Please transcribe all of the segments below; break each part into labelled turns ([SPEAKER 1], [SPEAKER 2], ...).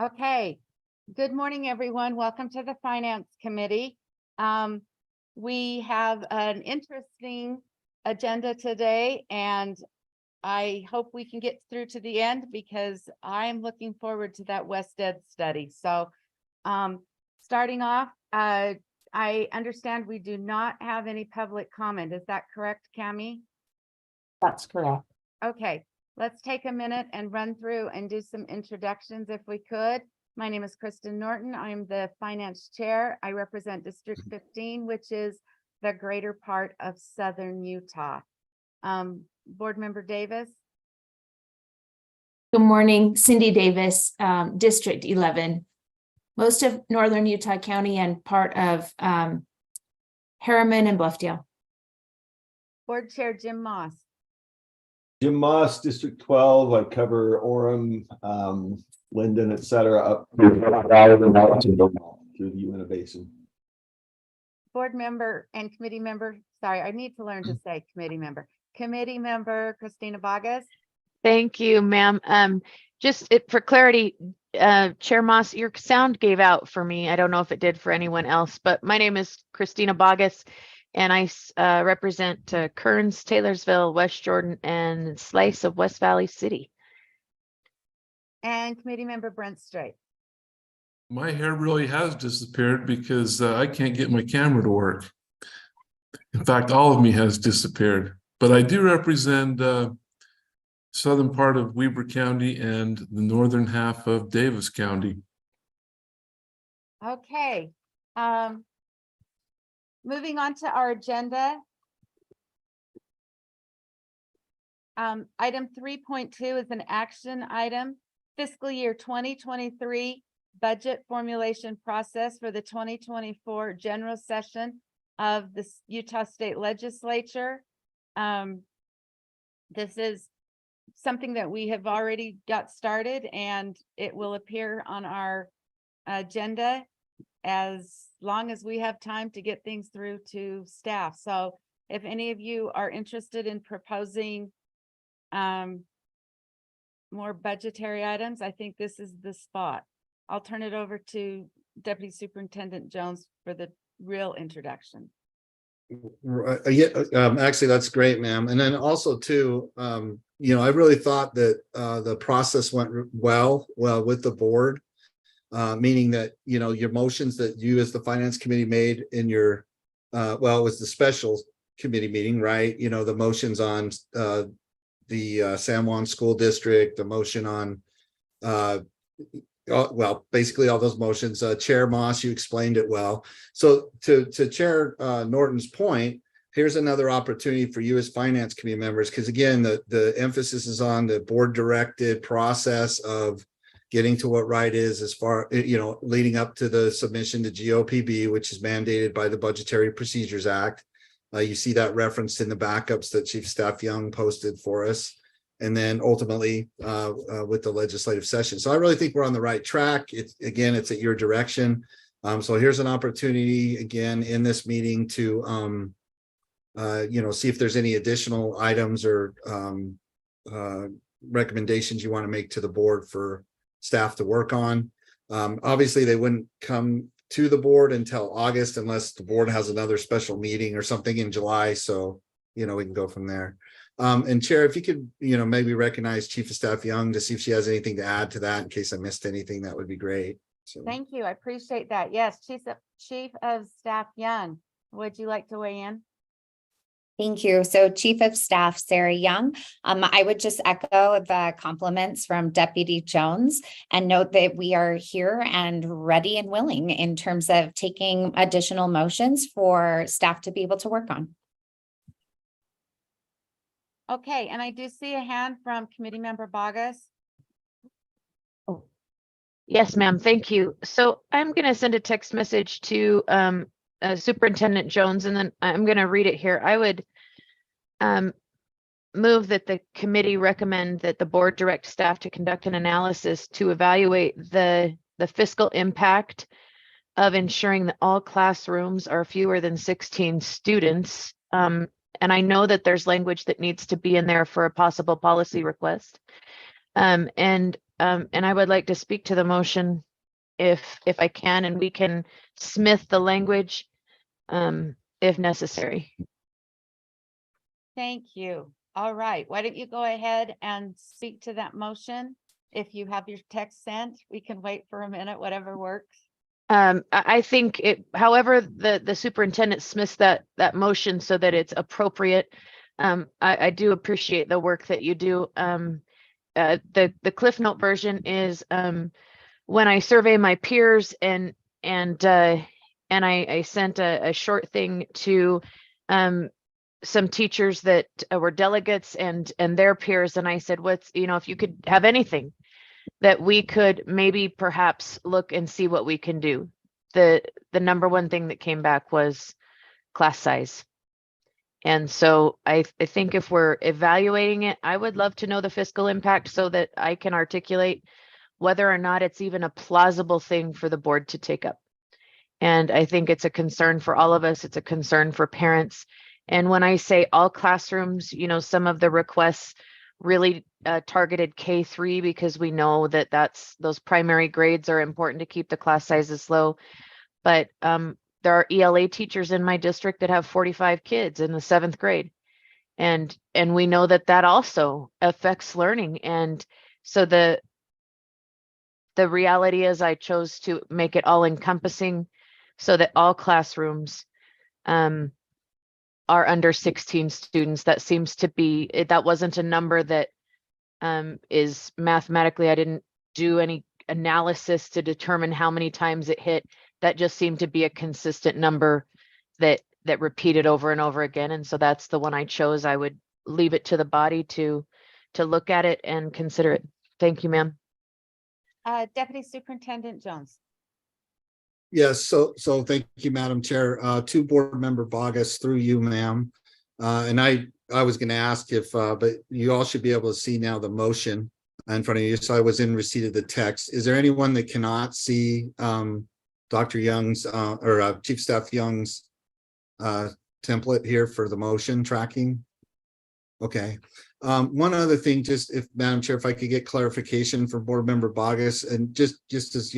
[SPEAKER 1] Okay, good morning, everyone. Welcome to the Finance Committee. We have an interesting agenda today, and I hope we can get through to the end because I'm looking forward to that West Ed study. So starting off, I understand we do not have any public comment. Is that correct, Cami?
[SPEAKER 2] That's correct.
[SPEAKER 1] Okay, let's take a minute and run through and do some introductions if we could. My name is Kristen Norton. I'm the finance chair. I represent District 15, which is the greater part of Southern Utah. Board Member Davis.
[SPEAKER 2] Good morning, Cindy Davis, District 11. Most of Northern Utah County and part of Harriman and Bluffdale.
[SPEAKER 1] Board Chair Jim Moss.
[SPEAKER 3] Jim Moss, District 12. I cover Orem, Linden, etc. up through the Uinta Basin.
[SPEAKER 1] Board member and committee member. Sorry, I need to learn to say committee member. Committee member Christina Vargas.
[SPEAKER 4] Thank you, ma'am. For clarity, Chair Moss, your sound gave out for me. I don't know if it did for anyone else, but my name is Christina Vargas, and I represent Kearns, Taylorsville, West Jordan, and slice of West Valley City.
[SPEAKER 1] And committee member Brent Strait.
[SPEAKER 5] My hair really has disappeared because I can't get my camera to work. In fact, all of me has disappeared, but I do represent southern part of Weber County and the northern half of Davis County.
[SPEAKER 1] Okay. Moving on to our agenda. Item 3.2 is an action item. Fiscal year 2023 budget formulation process for the 2024 general session of the Utah State Legislature. This is something that we have already got started, and it will appear on our agenda as long as we have time to get things through to staff. So if any of you are interested in proposing more budgetary items, I think this is the spot. I'll turn it over to Deputy Superintendent Jones for the real introduction.
[SPEAKER 6] Actually, that's great, ma'am. And then also too, I really thought that the process went well with the board, meaning that, your motions that you as the finance committee made in your, it was the special committee meeting, right? The motions on the San Juan School District, the motion on, basically all those motions. Chair Moss, you explained it well. So to Chair Norton's point, here's another opportunity for you as finance committee members, because again, the emphasis is on the board directed process of getting to what right is as far, leading up to the submission to GOPB, which is mandated by the Budgetary Procedures Act. You see that referenced in the backups that Chief Staff Young posted for us. And then ultimately with the legislative session. So I really think we're on the right track. It's at your direction. So here's an opportunity again in this meeting to, see if there's any additional items or recommendations you want to make to the board for staff to work on. Obviously, they wouldn't come to the board until August unless the board has another special meeting or something in July. So, we can go from there. And Chair, if you could, maybe recognize Chief of Staff Young to see if she has anything to add to that in case I missed anything, that would be great. So.
[SPEAKER 1] Thank you. I appreciate that. Yes, Chief of Staff Young, would you like to weigh in?
[SPEAKER 7] Thank you. So Chief of Staff Sarah Young, I would just echo the compliments from Deputy Jones and note that we are here and ready and willing in terms of taking additional motions for staff to be able to work on.
[SPEAKER 1] Okay, and I do see a hand from committee member Vargas.
[SPEAKER 4] Oh, yes, ma'am. Thank you. So I'm going to send a text message to Superintendent Jones, and then I'm going to read it here. I would move that the committee recommend that the board direct staff to conduct an analysis to evaluate the fiscal impact of ensuring that all classrooms are fewer than 16 students. And I know that there's language that needs to be in there for a possible policy request. And and I would like to speak to the motion if I can, and we can smith the language if necessary.
[SPEAKER 1] Thank you. All right, why don't you go ahead and speak to that motion? If you have your text sent, we can wait for a minute, whatever works.
[SPEAKER 4] I think it, however, the superintendent smiths that motion so that it's appropriate. I do appreciate the work that you do. The Cliff Note version is when I survey my peers and I sent a short thing to some teachers that were delegates and their peers, and I said, what's, if you could have anything that we could maybe perhaps look and see what we can do. The number one thing that came back was class size. And so I think if we're evaluating it, I would love to know the fiscal impact so that I can articulate whether or not it's even a plausible thing for the board to take up. And I think it's a concern for all of us. It's a concern for parents. And when I say all classrooms, some of the requests really targeted K3 because we know that those primary grades are important to keep the class sizes low. But there are ELA teachers in my district that have 45 kids in the 7th grade. And we know that also affects learning. And so the reality is I chose to make it all encompassing so that all classrooms are under 16 students. That seems to be, that wasn't a number that is mathematically, I didn't do any analysis to determine how many times it hit. That just seemed to be a consistent number that repeated over and over again. And so that's the one I chose. I would leave it to the body to look at it and consider it. Thank you, ma'am.
[SPEAKER 1] Deputy Superintendent Jones.
[SPEAKER 6] Yes, so thank you, Madam Chair. To Board Member Bogus, through you, ma'am. And I was going to ask if, but you all should be able to see now the motion in front of you. So I was in receipt of the text. Is there anyone that cannot see Dr. Young's or Chief Staff Young's template here for the motion tracking? Okay. One other thing, just if Madam Chair, if I could get clarification for Board Member Bogus, and just as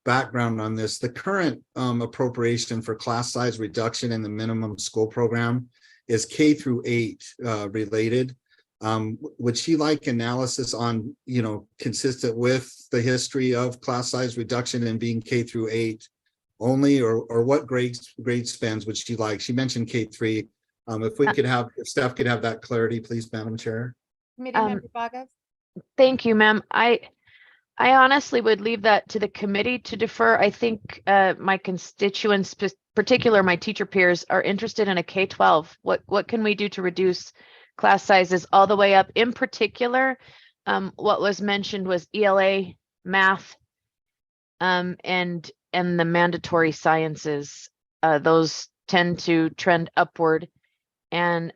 [SPEAKER 6] background on this, the current appropriation for class size reduction in the minimum school program is K through 8 related. Would she like analysis on, consistent with the history of class size reduction and being K through 8 only, or what grade spans would she like? She mentioned K3. If staff could have that clarity, please, Madam Chair.
[SPEAKER 1] Committee Member Bogus.
[SPEAKER 4] Thank you, ma'am. I honestly would leave that to the committee to defer. I think my constituents, particular my teacher peers, are interested in a K-12. What can we do to reduce class sizes all the way up? In particular, what was mentioned was ELA, math, and the mandatory sciences. Those tend to trend upward, and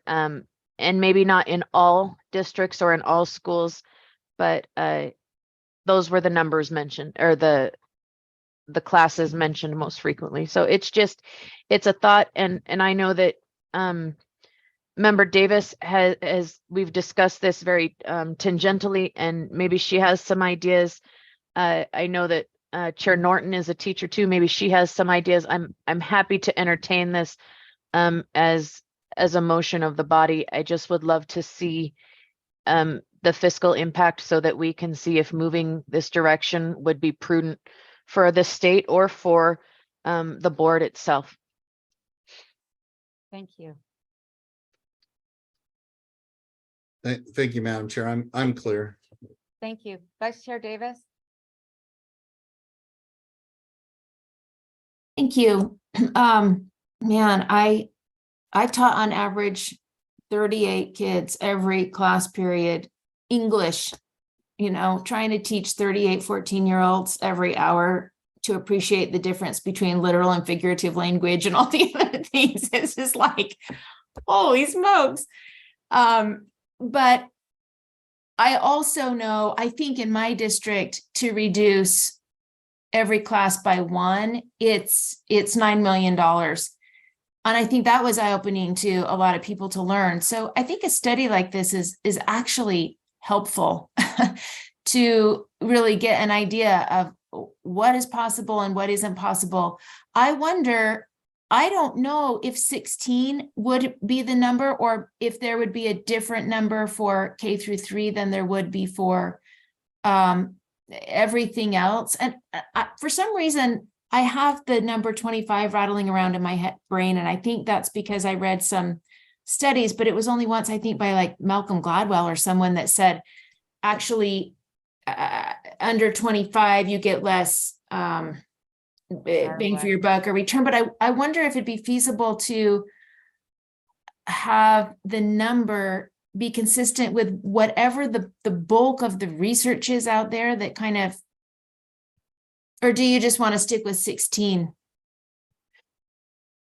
[SPEAKER 4] maybe not in all districts or in all schools, but those were the numbers mentioned, or the classes mentioned most frequently. So it's a thought, and I know that Member Davis has we've discussed this very tangentially, and maybe she has some ideas. I know that Chair Norton is a teacher too. Maybe she has some ideas. I'm happy to entertain this as a motion of the body. I just would love to see the fiscal impact so that we can see if moving this direction would be prudent for the state or for the board itself.
[SPEAKER 1] Thank you.
[SPEAKER 6] Thank you, Madam Chair. I'm clear.
[SPEAKER 1] Thank you. Vice Chair Davis.
[SPEAKER 2] Thank you. Man, I taught on average 38 kids every class period. English, trying to teach 38 14-year-olds every hour to appreciate the difference between literal and figurative language and all the other things. It's just like, holy smokes. But I also know, I think in my district, to reduce every class by 1, it's $9 million. And I think that was eye-opening to a lot of people to learn. So I think a study like this is actually helpful to really get an idea of what is possible and what isn't possible. I wonder, I don't know if 16 would be the number or if there would be a different number for K through 3 than there would be for everything else. And for some reason, I have the number 25 rattling around in my brain. And I think that's because I read some studies, but it was only once, I think by like Malcolm Gladwell or someone that said, actually, under 25, you get less bang for your buck or return. But I wonder if it'd be feasible to have the number be consistent with whatever the bulk of the research is out there that kind of, or do you just want to stick with 16?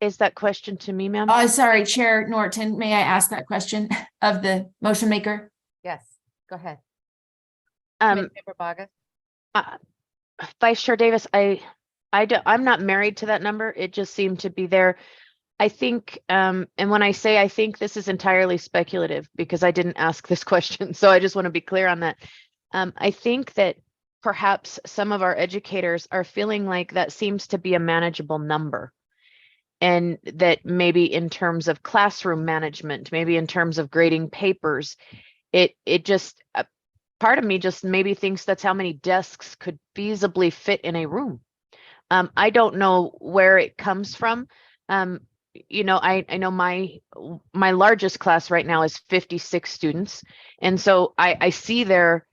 [SPEAKER 4] Is that question to me, ma'am?
[SPEAKER 2] Oh, sorry, Chair Norton, may I ask that question of the motion maker?
[SPEAKER 1] Yes, go ahead.
[SPEAKER 4] Um,
[SPEAKER 1] Committeemember Bogus?
[SPEAKER 4] Vice Chair Davis, I'm not married to that number. It just seemed to be there. I think, and when I say I think, this is entirely speculative because I didn't ask this question. So I just want to be clear on that. I think that perhaps some of our educators are feeling like that seems to be a manageable number. And that maybe in terms of classroom management, maybe in terms of grading papers, it just, part of me just maybe thinks that's how many desks could feasibly fit in a room. I don't know where it comes from. You know, I know my largest class right now is 56 students. And so I see their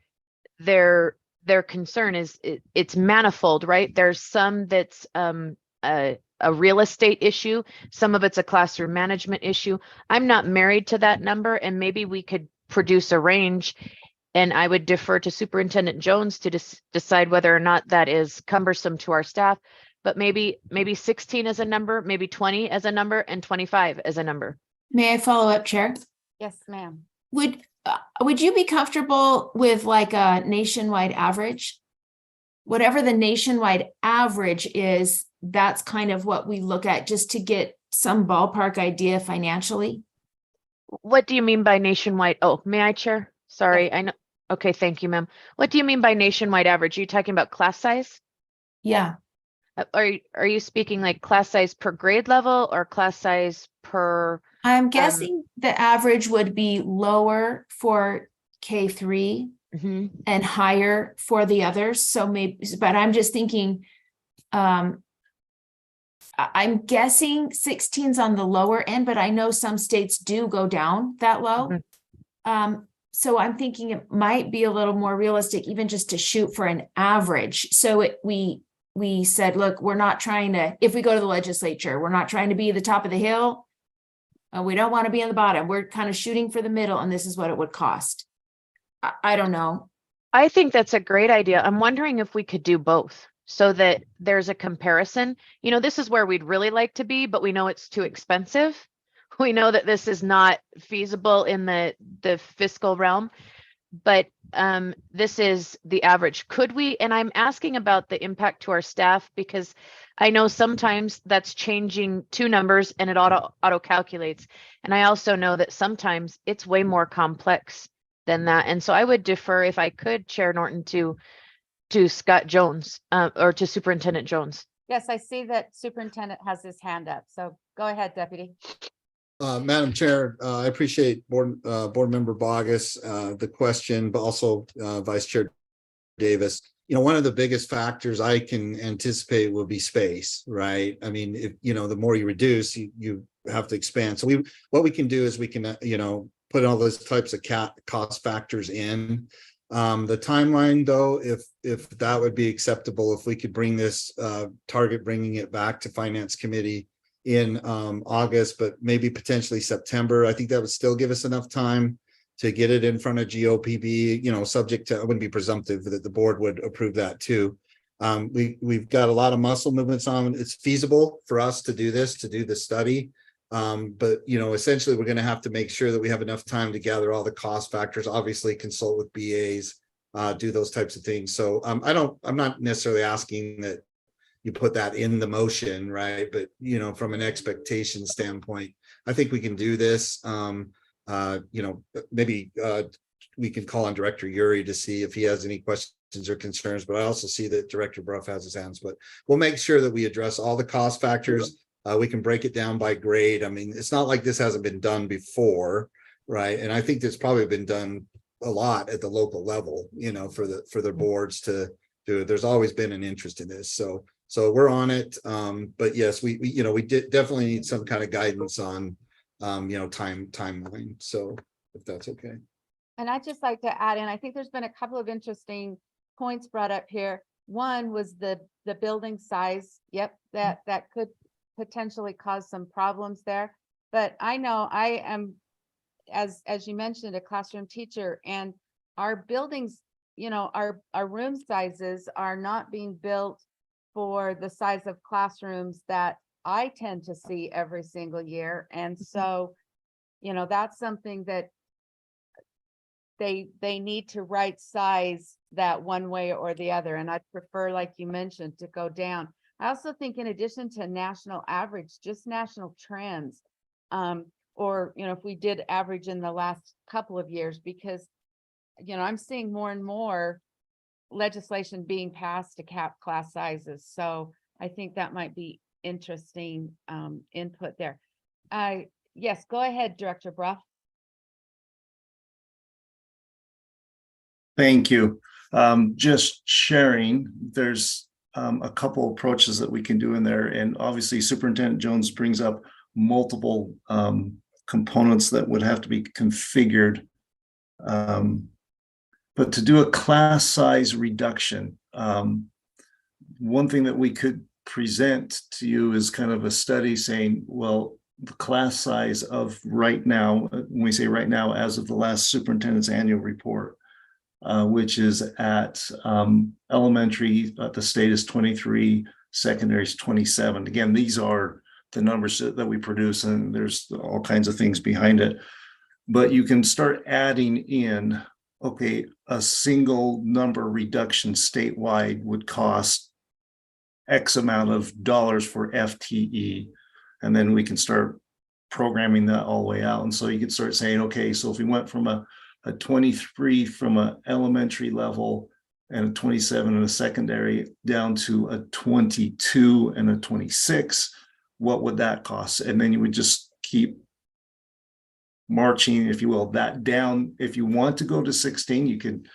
[SPEAKER 4] concern is it's manifold, right? There's some that's a real estate issue. Some of it's a classroom management issue. I'm not married to that number, and maybe we could produce a range, and I would defer to Superintendent Jones to decide whether or not that is cumbersome to our staff. But maybe 16 as a number, maybe 20 as a number, and 25 as a number.
[SPEAKER 2] May I follow up, Chair?
[SPEAKER 1] Yes, ma'am.
[SPEAKER 2] Would you be comfortable with like a nationwide average? Whatever the nationwide average is, that's kind of what we look at just to get some ballpark idea financially.
[SPEAKER 4] What do you mean by nationwide? Oh, may I, Chair? Sorry, I know. Okay, thank you, ma'am. What do you mean by nationwide average? Are you talking about class size?
[SPEAKER 2] Yeah.
[SPEAKER 4] Are you speaking like class size per grade level or class size per?
[SPEAKER 2] I'm guessing the average would be lower for K3 and higher for the others. So maybe, but I'm just thinking, I'm guessing 16's on the lower end, but I know some states do go down that low. So I'm thinking it might be a little more realistic, even just to shoot for an average. So we said, look, we're not trying to, if we go to the legislature, we're not trying to be the top of the hill. We don't want to be on the bottom. We're kind of shooting for the middle, and this is what it would cost. I don't know.
[SPEAKER 4] I think that's a great idea. I'm wondering if we could do both so that there's a comparison. You know, this is where we'd really like to be, but we know it's too expensive. We know that this is not feasible in the fiscal realm, but this is the average. Could we, and I'm asking about the impact to our staff because I know sometimes that's changing two numbers and it auto calculates. And I also know that sometimes it's way more complex than that. And so I would defer, if I could, Chair Norton, to Scott Jones or to Superintendent Jones.
[SPEAKER 1] Yes, I see that Superintendent has his hand up. So go ahead, Deputy.
[SPEAKER 6] Madam Chair, I appreciate Board Member Bogus, the question, but also Vice Chair Davis. You know, one of the biggest factors I can anticipate will be space, right? I mean, if you know, the more you reduce, you have to expand. So what we can do is we can, you know, put all those types of cost factors in. The timeline, though, if that would be acceptable, if we could bring this target, bringing it back to Finance Committee in August, but maybe potentially September, I think that would still give us enough time to get it in front of GOPB, you know, subject to, I wouldn't be presumptive that the board would approve that too. We've got a lot of muscle movements on. It's feasible for us to do this, to do the study. But, you know, essentially we're going to have to make sure that we have enough time to gather all the cost factors, obviously consult with BAs, do those types of things. So I'm not necessarily asking that you put that in the motion, right? But, you know, from an expectation standpoint, I think we can do this. You know, maybe we can call on Director Yuri to see if he has any questions or concerns, but I also see that Director Bruff has his hands, but we'll make sure that we address all the cost factors. We can break it down by grade. I mean, it's not like this hasn't been done before, right? And I think that's probably been done a lot at the local level, you know, for the boards to do. There's always been an interest in this. So we're on it. But yes, we definitely need some kind of guidance on, timeline. So if that's okay.
[SPEAKER 1] And I'd just like to add in, I think there's been a couple of interesting points brought up here. One was the building size. Yep, that could potentially cause some problems there. But I know I am, as you mentioned, a classroom teacher, and our buildings, our room sizes are not being built for the size of classrooms that I tend to see every single year. And so, that's something that they need to right size that one way or the other. And I'd prefer, like you mentioned, to go down. I also think in addition to national average, just national trends, or, if we did average in the last couple of years, because, I'm seeing more and more legislation being passed to cap class sizes. So I think that might be interesting input there. Yes, go ahead, Director Bruff.
[SPEAKER 8] Thank you. Just sharing, there's a couple approaches that we can do in there. And obviously Superintendent Jones brings up multiple components that would have to be configured. But to do a class size reduction, one thing that we could present to you is kind of a study saying, well, the class size of right now, when we say right now, as of the last superintendent's annual report, which is at elementary, the state is 23, secondary is 27. Again, these are the numbers that we produce, and there's all kinds of things behind it. But you can start adding in, okay, a single number reduction statewide would cost X amount of dollars for FTE. And then we can start programming that all the way out. And so you can start saying, okay, so if we went from a 23 from an elementary level and a 27 in a secondary down to a 22 and a 26, what would that cost? And then you would just keep marching, if you will, that down. If you want to go to 16, you could,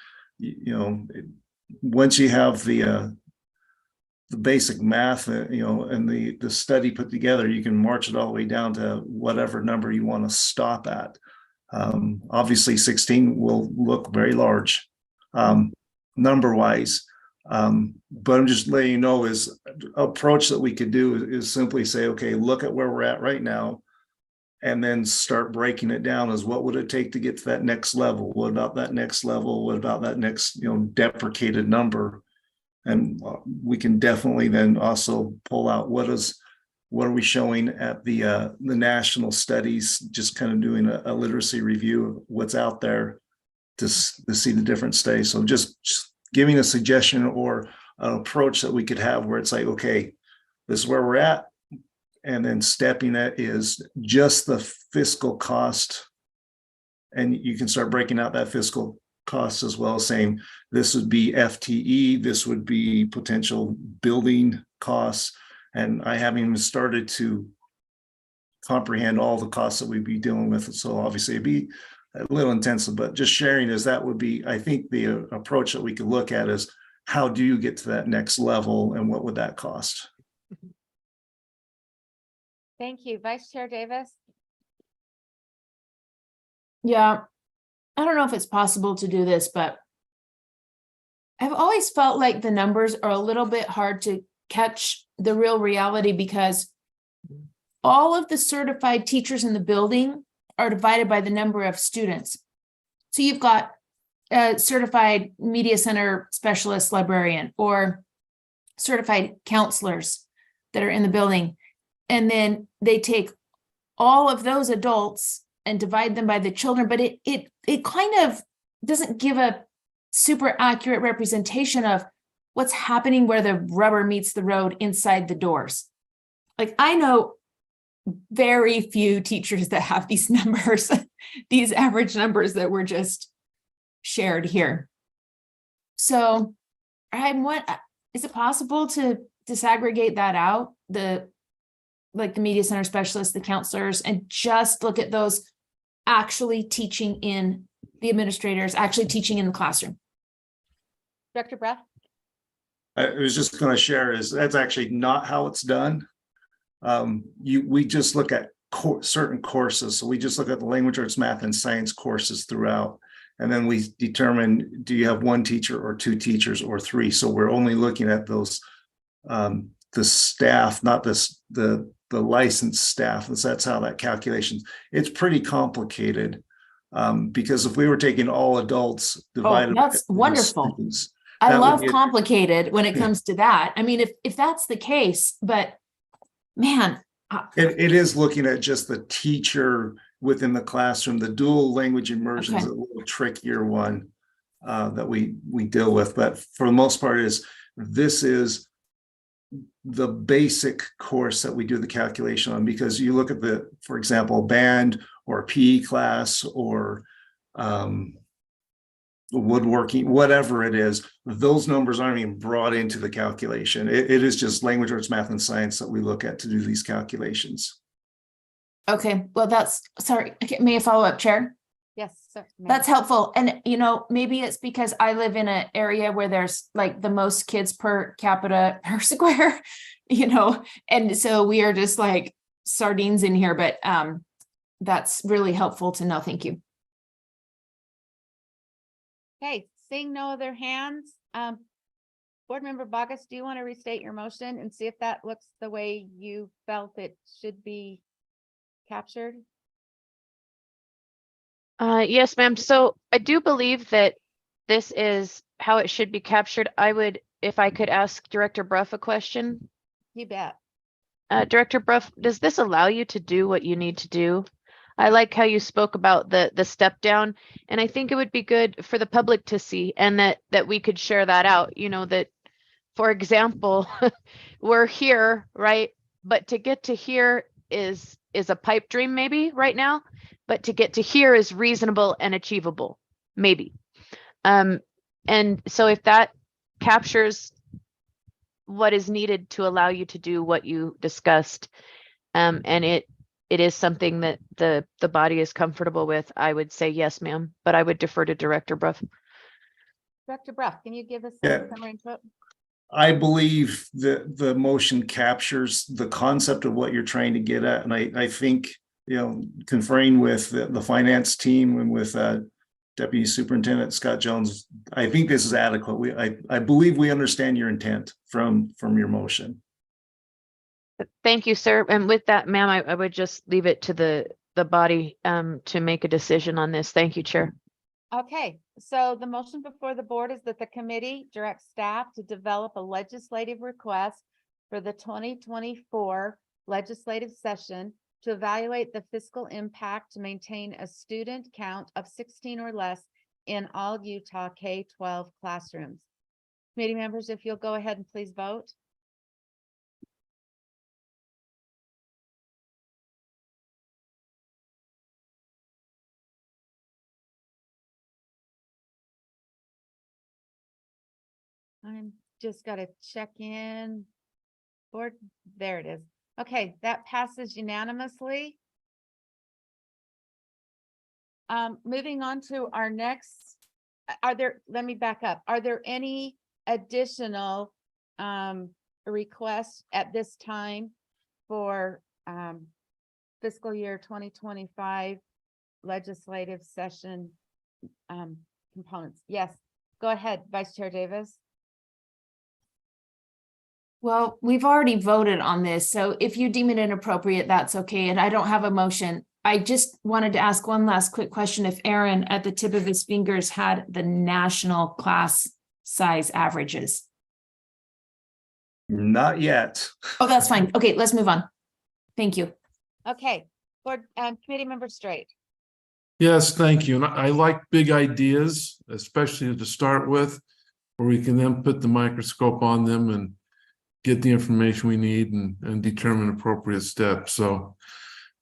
[SPEAKER 8] once you have the basic math, and the study put together, you can march it all the way down to whatever number you want to stop at. Obviously 16 will look very large number wise, but I'm just letting you know is approach that we could do is simply say, okay, look at where we're at right now, and then start breaking it down as what would it take to get to that next level? What about that next level? What about that next, deprecated number? And we can definitely then also pull out what are we showing at the national studies, just kind of doing a literacy review of what's out there to see the different states. So just giving a suggestion or an approach that we could have where it's like, okay, this is where we're at. And then stepping that is just the fiscal cost. And you can start breaking out that fiscal cost as well, saying this would be FTE, this would be potential building costs. And I haven't even started to comprehend all the costs that we'd be dealing with. So obviously it'd be a little intensive, but just sharing is that would be, I think the approach that we could look at is how do you get to that next level and what would that cost?
[SPEAKER 1] Thank you. Vice Chair Davis.
[SPEAKER 2] Yeah, I don't know if it's possible to do this, but I've always felt like the numbers are a little bit hard to catch the real reality because all of the certified teachers in the building are divided by the number of students. So you've got a certified media center specialist librarian or certified counselors that are in the building. And then they take all of those adults and divide them by the children, but it kind of doesn't give a super accurate representation of what's happening where the rubber meets the road inside the doors. Like I know very few teachers that have these numbers, these average numbers that we're just shared here. So is it possible to disaggregate that out? Like the media center specialists, the counselors, and just look at those actually teaching in the administrators, actually teaching in the classroom.
[SPEAKER 1] Director Breath?
[SPEAKER 8] I was just going to share is that's actually not how it's done. We just look at certain courses. So we just look at the language arts, math, and science courses throughout. And then we determine, do you have one teacher or two teachers or three? So we're only looking at those, the staff, not the licensed staff. That's how that calculation, it's pretty complicated. Because if we were taking all adults divided.
[SPEAKER 2] That's
[SPEAKER 8] by
[SPEAKER 2] wonderful.
[SPEAKER 8] students,
[SPEAKER 2] I
[SPEAKER 8] that would
[SPEAKER 2] love
[SPEAKER 8] be a-
[SPEAKER 2] complicated when it comes to that. I mean, if that's the case, but man,
[SPEAKER 8] It is looking at just the teacher within the classroom. The dual language immersion is
[SPEAKER 2] Okay.
[SPEAKER 8] a little trickier one that we deal with, but for the most part this is the basic course that we do the calculation on, because you look at for example, band or PE class or woodworking, whatever it is, those numbers aren't even brought into the calculation. It is just language arts, math, and science that we look at to do these calculations.
[SPEAKER 2] okay, well, sorry, okay, may I follow up, Chair?
[SPEAKER 1] Yes, sir. ma'am.
[SPEAKER 2] That's helpful. And maybe it's because I live in an area where there's like the most kids per capita per square, and so we are just like sardines in here, but that's really helpful to know. Thank you.
[SPEAKER 1] Okay, seeing no other hands, Board Member Bogus, do you want to restate your motion and see if that looks the way you felt it should be captured?
[SPEAKER 4] Yes, ma'am. So I do believe that this is how it should be captured. If I could ask Director Bruff a question.
[SPEAKER 1] You bet.
[SPEAKER 4] Director Bruff, does this allow you to do what you need to do? I like how you spoke about the step down, and I think it would be good for the public to see, and that we could share that out, that, for example, we're here, right? But to get to here is a pipe dream maybe right now, but to get to here is reasonable and achievable, maybe. And so if that captures what is needed to allow you to do what you discussed, and it is something that the body is comfortable with, I would say yes, ma'am, but I would defer to Director Bruff.
[SPEAKER 1] Director Bruff, can you give us
[SPEAKER 8] Yeah.
[SPEAKER 1] some summary input?
[SPEAKER 8] I believe that the motion captures the concept of what you're trying to get at. And I think, conferring with the finance team and with Deputy Superintendent Scott Jones, I think this is adequate. I believe we understand your intent from your motion.
[SPEAKER 4] Thank you, sir. And with that, ma'am, I would just leave it to the body to make a decision on this. Thank you, Chair.
[SPEAKER 1] Okay, so the motion before the board is that the committee directs staff to develop a legislative request for the 2024 legislative session to evaluate the fiscal impact to maintain a student count of 16 or less in all Utah K-12 classrooms. Committee members, if you'll go ahead and please vote. I'm just gotta check in. Board, there it is. Okay, that passes unanimously. Moving on to our next, let me back up. Are there any additional requests at this time for fiscal year 2025 legislative session components? Yes, go ahead, Vice Chair Davis.
[SPEAKER 2] Well, we've already voted on this, so if you deem it inappropriate, that's okay, and I don't have a motion. I just wanted to ask one last quick question. If Aaron at the tip of his fingers had the national class size averages.
[SPEAKER 8] Not yet.
[SPEAKER 2] Oh, that's fine. Okay, let's move on. Thank you.
[SPEAKER 1] Okay, board, committee member Straight.
[SPEAKER 5] Yes, thank you. And I like big ideas, especially to start with, where we can then put the microscope on them and get the information we need and determine appropriate steps. So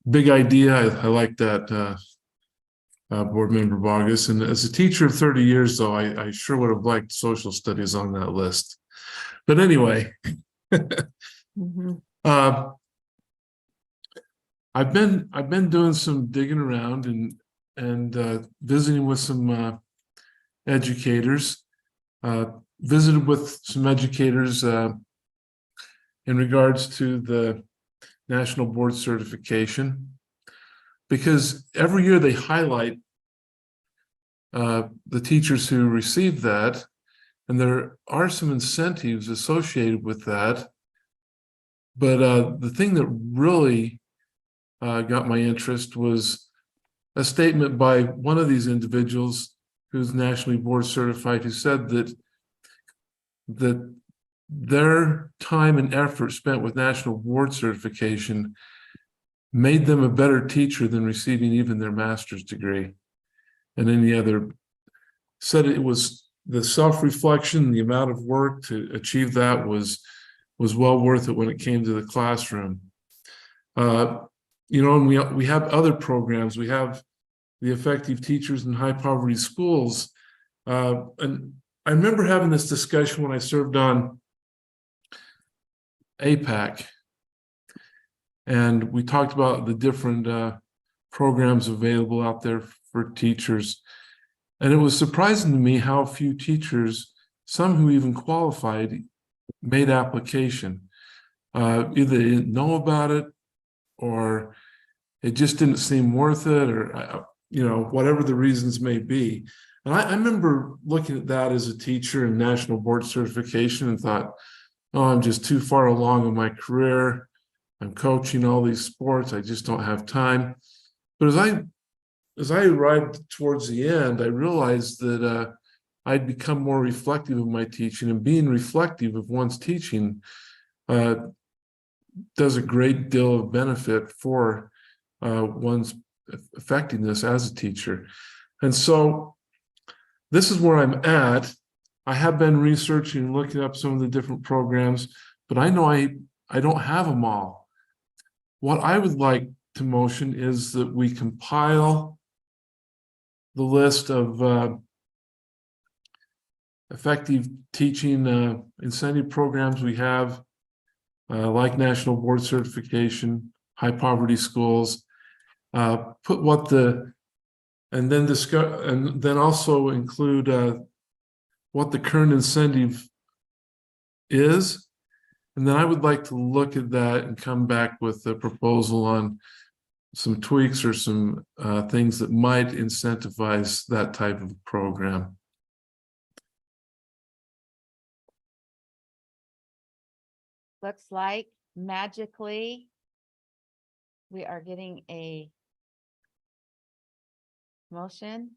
[SPEAKER 5] big idea. I like that Board Member Bogus. And as a teacher of 30 years, though, I sure would have liked social studies on that list. But anyway,
[SPEAKER 4] Mhm.
[SPEAKER 5] I've been doing some digging around and visiting with some educators. Visited with some educators in regards to the National Board Certification, because every year they highlight the teachers who receive that, and there are some incentives associated with that. But the thing that really got my interest was a statement by one of these individuals who's nationally board certified, who said that their time and effort spent with national board certification made them a better teacher than receiving even their master's degree. And any other, said it was the self-reflection, the amount of work to achieve that was well worth it when it came to the classroom. You know, and we have other programs. We have the Effective Teachers in High Poverty Schools. And I remember having this discussion when I served on APAC. And we talked about the different programs available out there for teachers. And it was surprising to me how few teachers, some who even qualified, made application. Either they didn't know about it, or it just didn't seem worth it, or you know, whatever the reasons may be. And I remember looking at that as a teacher in national board certification and thought, oh, I'm just too far along in my career. I'm coaching all these sports. I just don't have time. But as I arrived towards the end, I realized that I'd become more reflective of my teaching, and being reflective of one's teaching does a great deal of benefit for one's effectiveness as a teacher. And so this is where I'm at. I have been researching and looking up some of the different programs, but I know I don't have them all. What I would like to motion is that we compile the list of effective teaching incentive programs we have, like National Board Certification, High Poverty Schools, put what and then discuss, and then also include what the current incentive is. And then I would like to look at that and come back with a proposal on some tweaks or some things that might incentivize that type of program.
[SPEAKER 1] Looks like magically we are getting a motion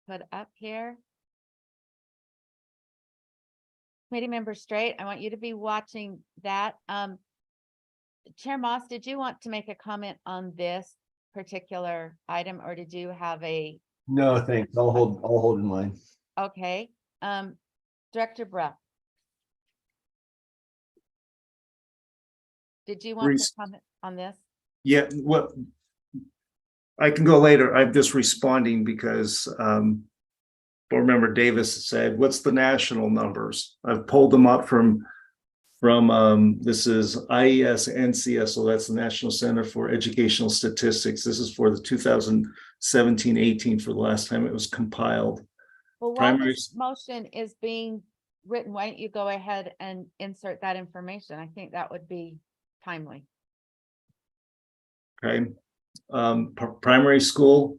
[SPEAKER 1] put up here. Committee Member Straight, I want you to be watching that. Chair Moss, did you want to make a comment on this particular item, or did you have a?
[SPEAKER 3] No, thanks. I'll hold in line.
[SPEAKER 1] Okay, Director Bruff. Did you want to
[SPEAKER 8] Reese.
[SPEAKER 1] comment on this?
[SPEAKER 8] Yeah, what I can go later. I'm just responding because Board Member Davis said, what's the national numbers? I've pulled them up from this is IES NCS, so that's the National Center for Educational Statistics. This is for the 2017-18 for the last time it was compiled.
[SPEAKER 1] Well, while this motion is being written, why don't you go ahead and insert that information? I think that would be timely.
[SPEAKER 8] Okay. Primary school,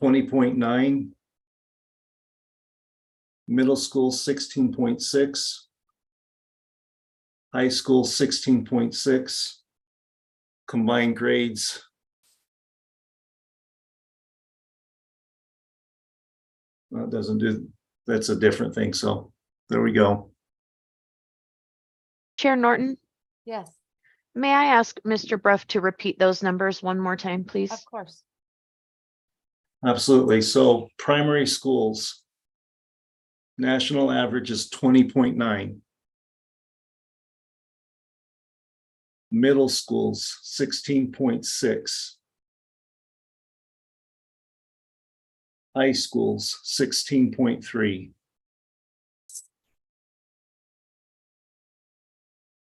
[SPEAKER 8] 20.9. Middle school, 16.6. High school, 16.6. Combined grades. Well, it doesn't do, that's a different thing. So there we go.
[SPEAKER 4] Chair Norton,
[SPEAKER 1] Yes,
[SPEAKER 4] may I ask Mr. Bruff to repeat those numbers one more time, please?
[SPEAKER 1] of course.
[SPEAKER 8] Absolutely. So primary schools, national average is 20.9. Middle schools, 16.6. high schools 16.3.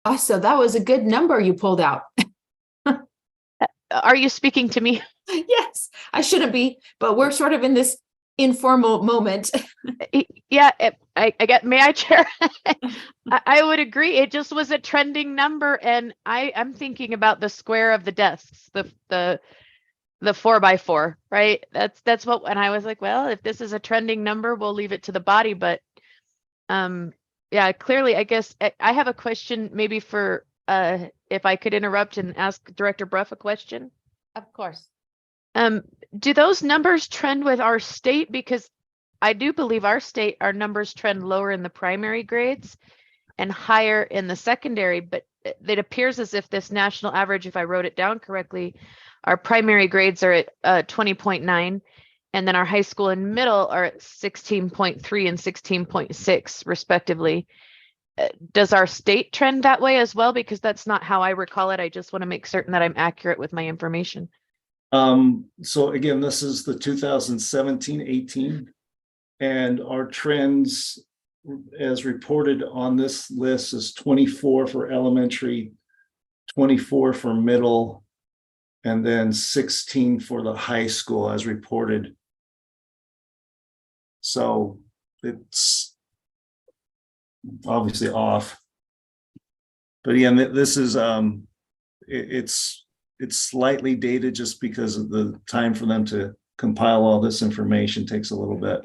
[SPEAKER 2] Oh, so that was a good number you pulled out.
[SPEAKER 4] Are you speaking to me?
[SPEAKER 2] Yes, I shouldn't be, but we're sort of in this informal moment.
[SPEAKER 4] Yeah, I get, may I, Chair? I would agree. It just was a trending number, and I'm thinking about the square of the desks, the 4x4, right? That's what, and I was like, well, if this is a trending number, we'll leave it to the body. But yeah, clearly, I guess I have a question maybe for if I could interrupt and ask Director Brough a question.
[SPEAKER 1] Of course.
[SPEAKER 4] Do those numbers trend with our state? Because I do believe our numbers trend lower in the primary grades and higher in the secondary, but it appears as if this national average, if I wrote it down correctly, our primary grades are at 20.9, and then our high school and middle are at 16.3 and 16.6 respectively. Does our state trend that way as well? Because that's not how I recall it. I just want to make certain that I'm accurate with my information.
[SPEAKER 8] So again, this is the 2017-18, and our trends as reported on this list is 24 for elementary, 24 for middle, and then 16 for the high school as reported. So it's obviously off. But again, this is it's slightly dated just because of the time for them to compile all this information takes a little bit.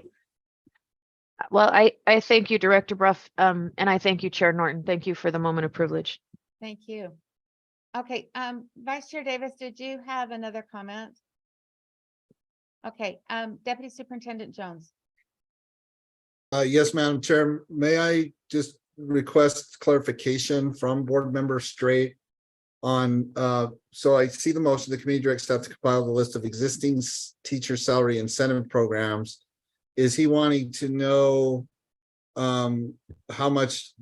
[SPEAKER 4] Well, I thank you, Director Brough, and I thank you, Chair Norton. Thank you for the moment of privilege.
[SPEAKER 1] Thank you. Okay, Vice Chair Davis, did you have another comment? Okay, Deputy Superintendent Jones.
[SPEAKER 6] Yes, Madam Chair, may I just request clarification from Board Member Straight on, so I see the motion, the committee directs staff to compile the list of existing teacher salary incentive programs. Is he wanting to know how much,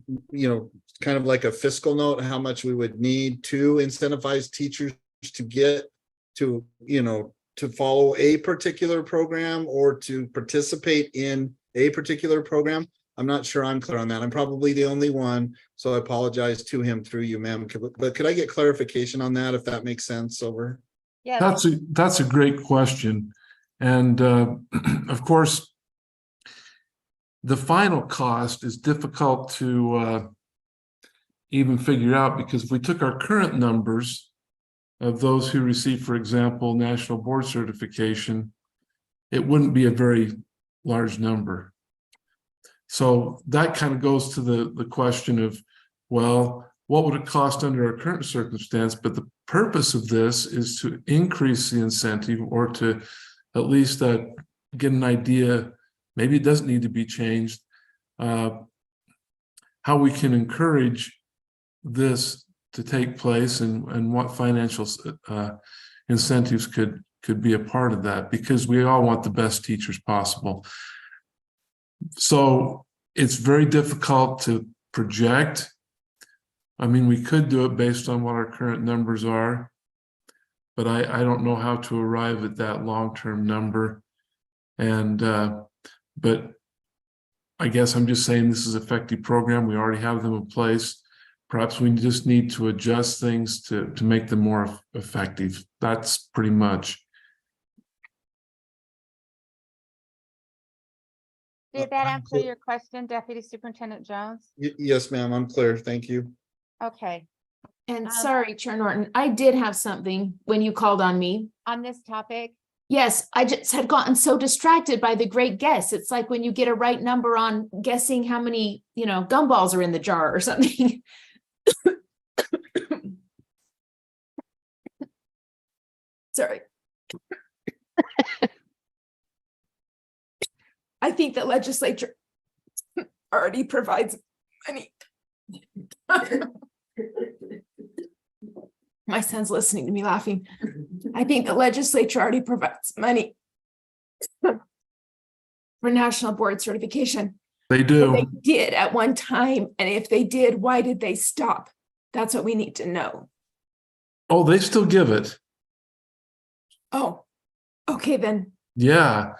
[SPEAKER 6] kind of like a fiscal note, how much we would need to incentivize teachers to get to, to follow a particular program or to participate in a particular program? I'm not sure I'm clear on that. I'm probably the only one, so I apologize to him through you, ma'am. But could I get clarification on that, if that makes sense? Over.
[SPEAKER 1] Yeah,
[SPEAKER 5] That's a great question. And of course, the final cost is difficult to even figure out, because if we took our current numbers of those who receive, for example, national board certification, it wouldn't be a very large number. So that kind of goes to the question of, well, what would it cost under our current circumstance? But the purpose of this is to increase the incentive, or to at least get an idea, maybe it doesn't need to be changed, how we can encourage this to take place, and what financial incentives could be a part of that, because we all want the best teachers possible. So it's very difficult to project. I mean, we could do it based on what our current numbers are, but I don't know how to arrive at that long-term number. And but I guess I'm just saying this is an effective program. We already have them in place. Perhaps we just need to adjust things to make them more effective. That's pretty much.
[SPEAKER 1] did that answer your question, Deputy Superintendent Jones?
[SPEAKER 6] Yes, ma'am, I'm clear. Thank you.
[SPEAKER 1] Okay,
[SPEAKER 2] And sorry, Chair Norton, I did have something when you called on me.
[SPEAKER 1] on this topic,
[SPEAKER 2] Yes, I just had gotten so distracted by the great guess. It's like when you get a right number on guessing how many, gumballs are in the jar or something. Sorry. I think the legislature already provides money. My son's listening to me laughing. I think the legislature already provides money for national board certification.
[SPEAKER 5] They do.
[SPEAKER 2] They did at one time. And if they did, why did they stop? That's what we need to know.
[SPEAKER 5] Oh, they still give it.
[SPEAKER 2] Oh, okay, then
[SPEAKER 5] Yeah.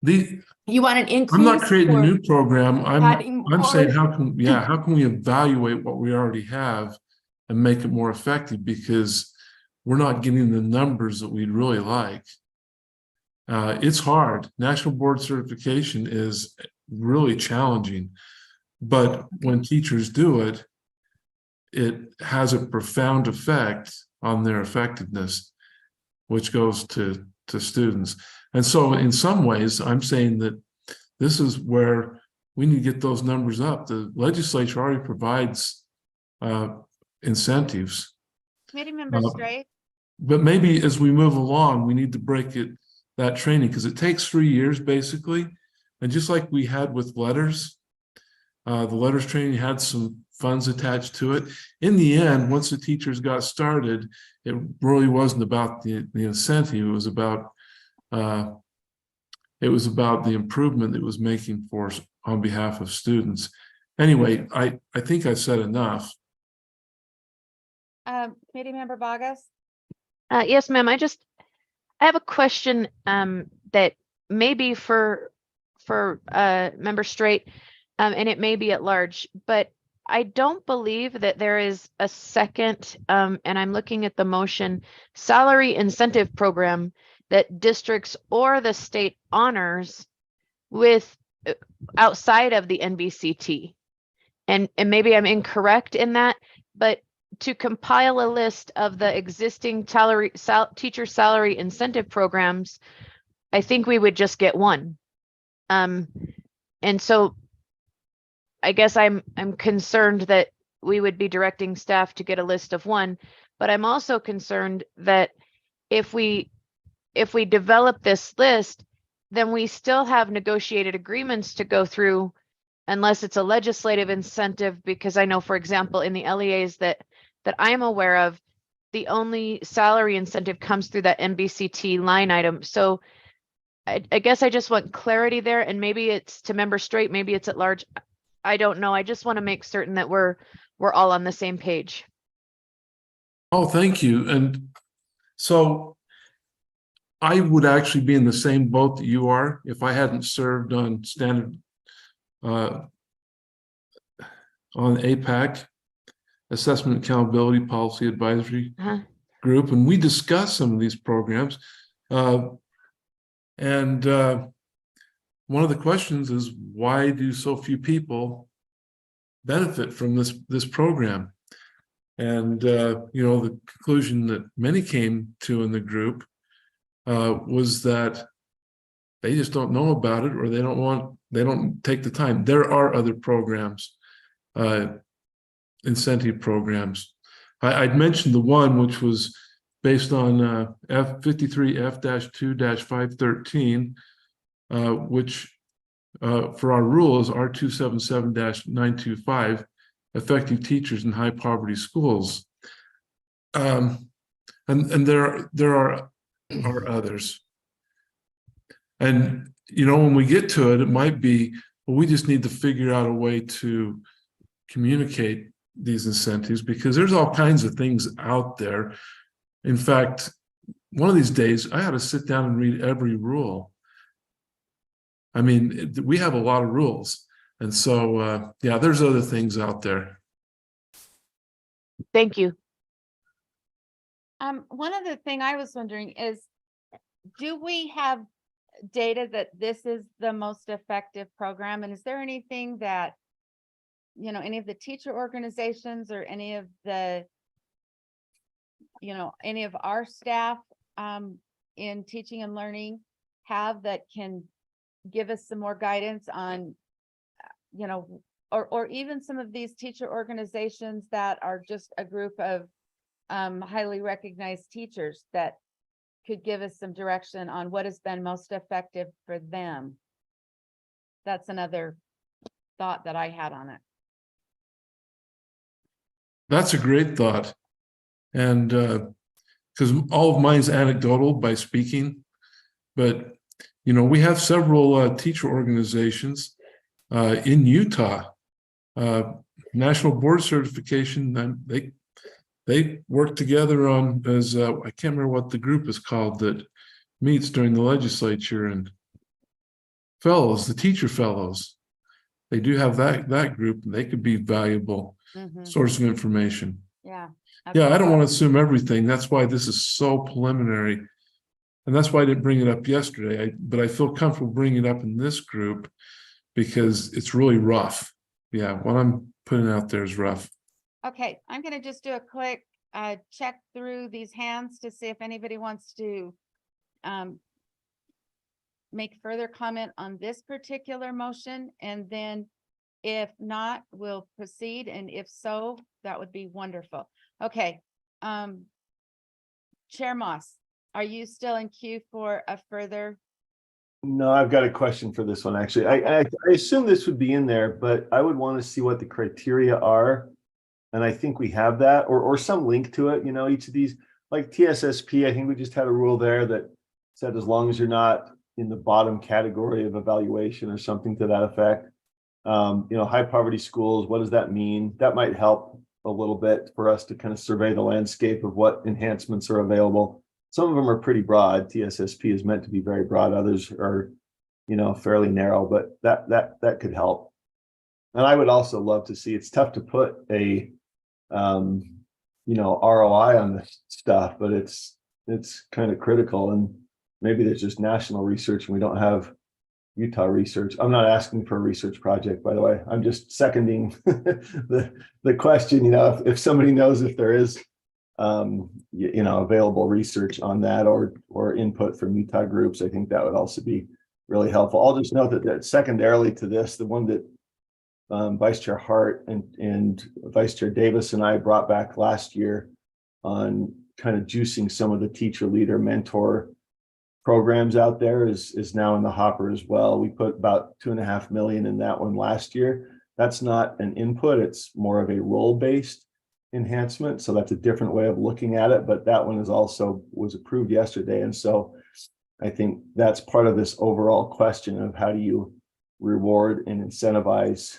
[SPEAKER 5] The,
[SPEAKER 2] You want an increase?
[SPEAKER 5] I'm not creating a
[SPEAKER 2] or
[SPEAKER 5] new program.
[SPEAKER 2] adding
[SPEAKER 5] I'm saying
[SPEAKER 2] more?
[SPEAKER 5] how can we evaluate what we already have and make it more effective, because we're not getting the numbers that we'd really like. It's hard. National board certification is really challenging, but when teachers do it, it has a profound effect on their effectiveness, which goes to students. And so in some ways, I'm saying that this is where we need to get those numbers up. The legislature already provides incentives.
[SPEAKER 1] Committee member Straight?
[SPEAKER 5] But maybe as we move along, we need to break that training, because it takes 3 years basically. And just like we had with letters, the letters training had some funds attached to it. In the end, once the teachers got started, it really wasn't about the incentive. It was about the improvement it was making for us on behalf of students. Anyway, I think I've said enough.
[SPEAKER 1] Committee member Bogus?
[SPEAKER 4] Yes, ma'am. I have a question that may be for Member Straight, and it may be at large, but I don't believe that there is a second, and I'm looking at the motion, salary incentive program that districts or the state honors with outside of the NBCT. And maybe I'm incorrect in that, but to compile a list of the existing teacher salary incentive programs, I think we would just get one. And so I guess I'm concerned that we would be directing staff to get a list of one, but I'm also concerned that if we develop this list, then we still have negotiated agreements to go through unless it's a legislative incentive, because I know, for example, in the LEAs that I am aware of, the only salary incentive comes through that NBCT line item. So I guess I just want clarity there, and maybe it's to Member Straight, maybe it's at large. I don't know. I just want to make certain that we're all on the same page.
[SPEAKER 5] Oh, thank you. And so I would actually be in the same boat that you are if I hadn't served on standard on APAC, Assessment Accountability Policy Advisory Group, and we discussed some of these programs. One of the questions is, why do so few people benefit from this program? And the conclusion that many came to in the group was that they just don't know about it, or they don't take the time. There are other programs, incentive programs. I'd mentioned the one which was based on F53F-2-513, which for our rules are 277-925, effective teachers in high poverty schools. And there are others. And when we get to it, it might be, well, we just need to figure out a way to communicate these incentives, because there's all kinds of things out there. In fact, one of these days I had to sit down and read every rule. I mean, we have a lot of rules. And so, yeah, there's other things out there.
[SPEAKER 4] Thank you.
[SPEAKER 1] One other thing I was wondering is, do we have data that this is the most effective program? And is there anything that, any of the teacher organizations or any of the, any of our staff in teaching and learning have that can give us some more guidance on, or even some of these teacher organizations that are just a group of highly recognized teachers that could give us some direction on what has been most effective for them? That's another thought that I had on it.
[SPEAKER 5] That's a great thought. And because all of mine is anecdotal by speaking, but we have several teacher organizations in Utah, National Board Certification. They work together on, I can't remember what the group is called, that meets during the legislature, and fellows, the teacher fellows, they do have that group, and they could be valuable
[SPEAKER 1] Mhm.
[SPEAKER 5] source of information.
[SPEAKER 1] Yeah.
[SPEAKER 5] Yeah, I don't want to assume everything. That's why this is so preliminary. And that's why I didn't bring it up yesterday. But I feel comfortable bringing it up in this group because it's really rough. Yeah, what I'm putting out there is rough.
[SPEAKER 1] Okay, I'm gonna just do a quick check through these hands to see if anybody wants to make further comment on this particular motion, and then if not, we'll proceed, and if so, that would be wonderful. Okay, Chair Moss, are you still in queue for a further?
[SPEAKER 3] No, I've got a question for this one, actually. I assume this would be in there, but I would want to see what the criteria are. And I think we have that, or some link to it, each of these, like TSSP, I think we just had a rule there that said as long as you're not in the bottom category of evaluation or something to that effect. High poverty schools, what does that mean? That might help a little bit for us to kind of survey the landscape of what enhancements are available. Some of them are pretty broad. TSSP is meant to be very broad. Others are, fairly narrow, but that could help. And I would also love to see, it's tough to put a, ROI on this stuff, but it's kind of critical. And maybe there's just national research and we don't have Utah research. I'm not asking for a research project, by the way. I'm just seconding the question, if somebody knows if there is available research on that or input from Utah groups, I think that would also be really helpful. I'll just note that secondarily to this, the one that Vice Chair Hart and Vice Chair Davis and I brought back last year on kind of juicing some of the teacher leader mentor programs out there is now in the hopper as well. We put about $2.5 million in that one last year. That's not an input, it's more of a role-based enhancement. So that's a different way of looking at it, but that one was approved yesterday. And so I think that's part of this overall question of how do you reward and incentivize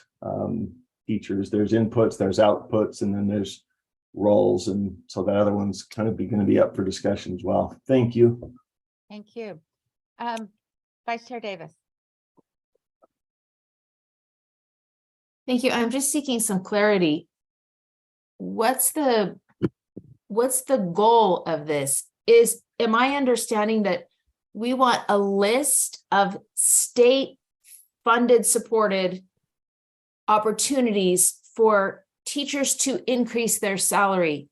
[SPEAKER 3] teachers. There's inputs, there's outputs, and then there's roles. And so that other one's kind of going to be up for discussion as well. Thank you.
[SPEAKER 1] Thank you. Vice Chair Davis.
[SPEAKER 2] Thank you. I'm just seeking some clarity. What's the goal of this? Am I understanding that we want a list of state funded, supported opportunities for teachers to increase their salary?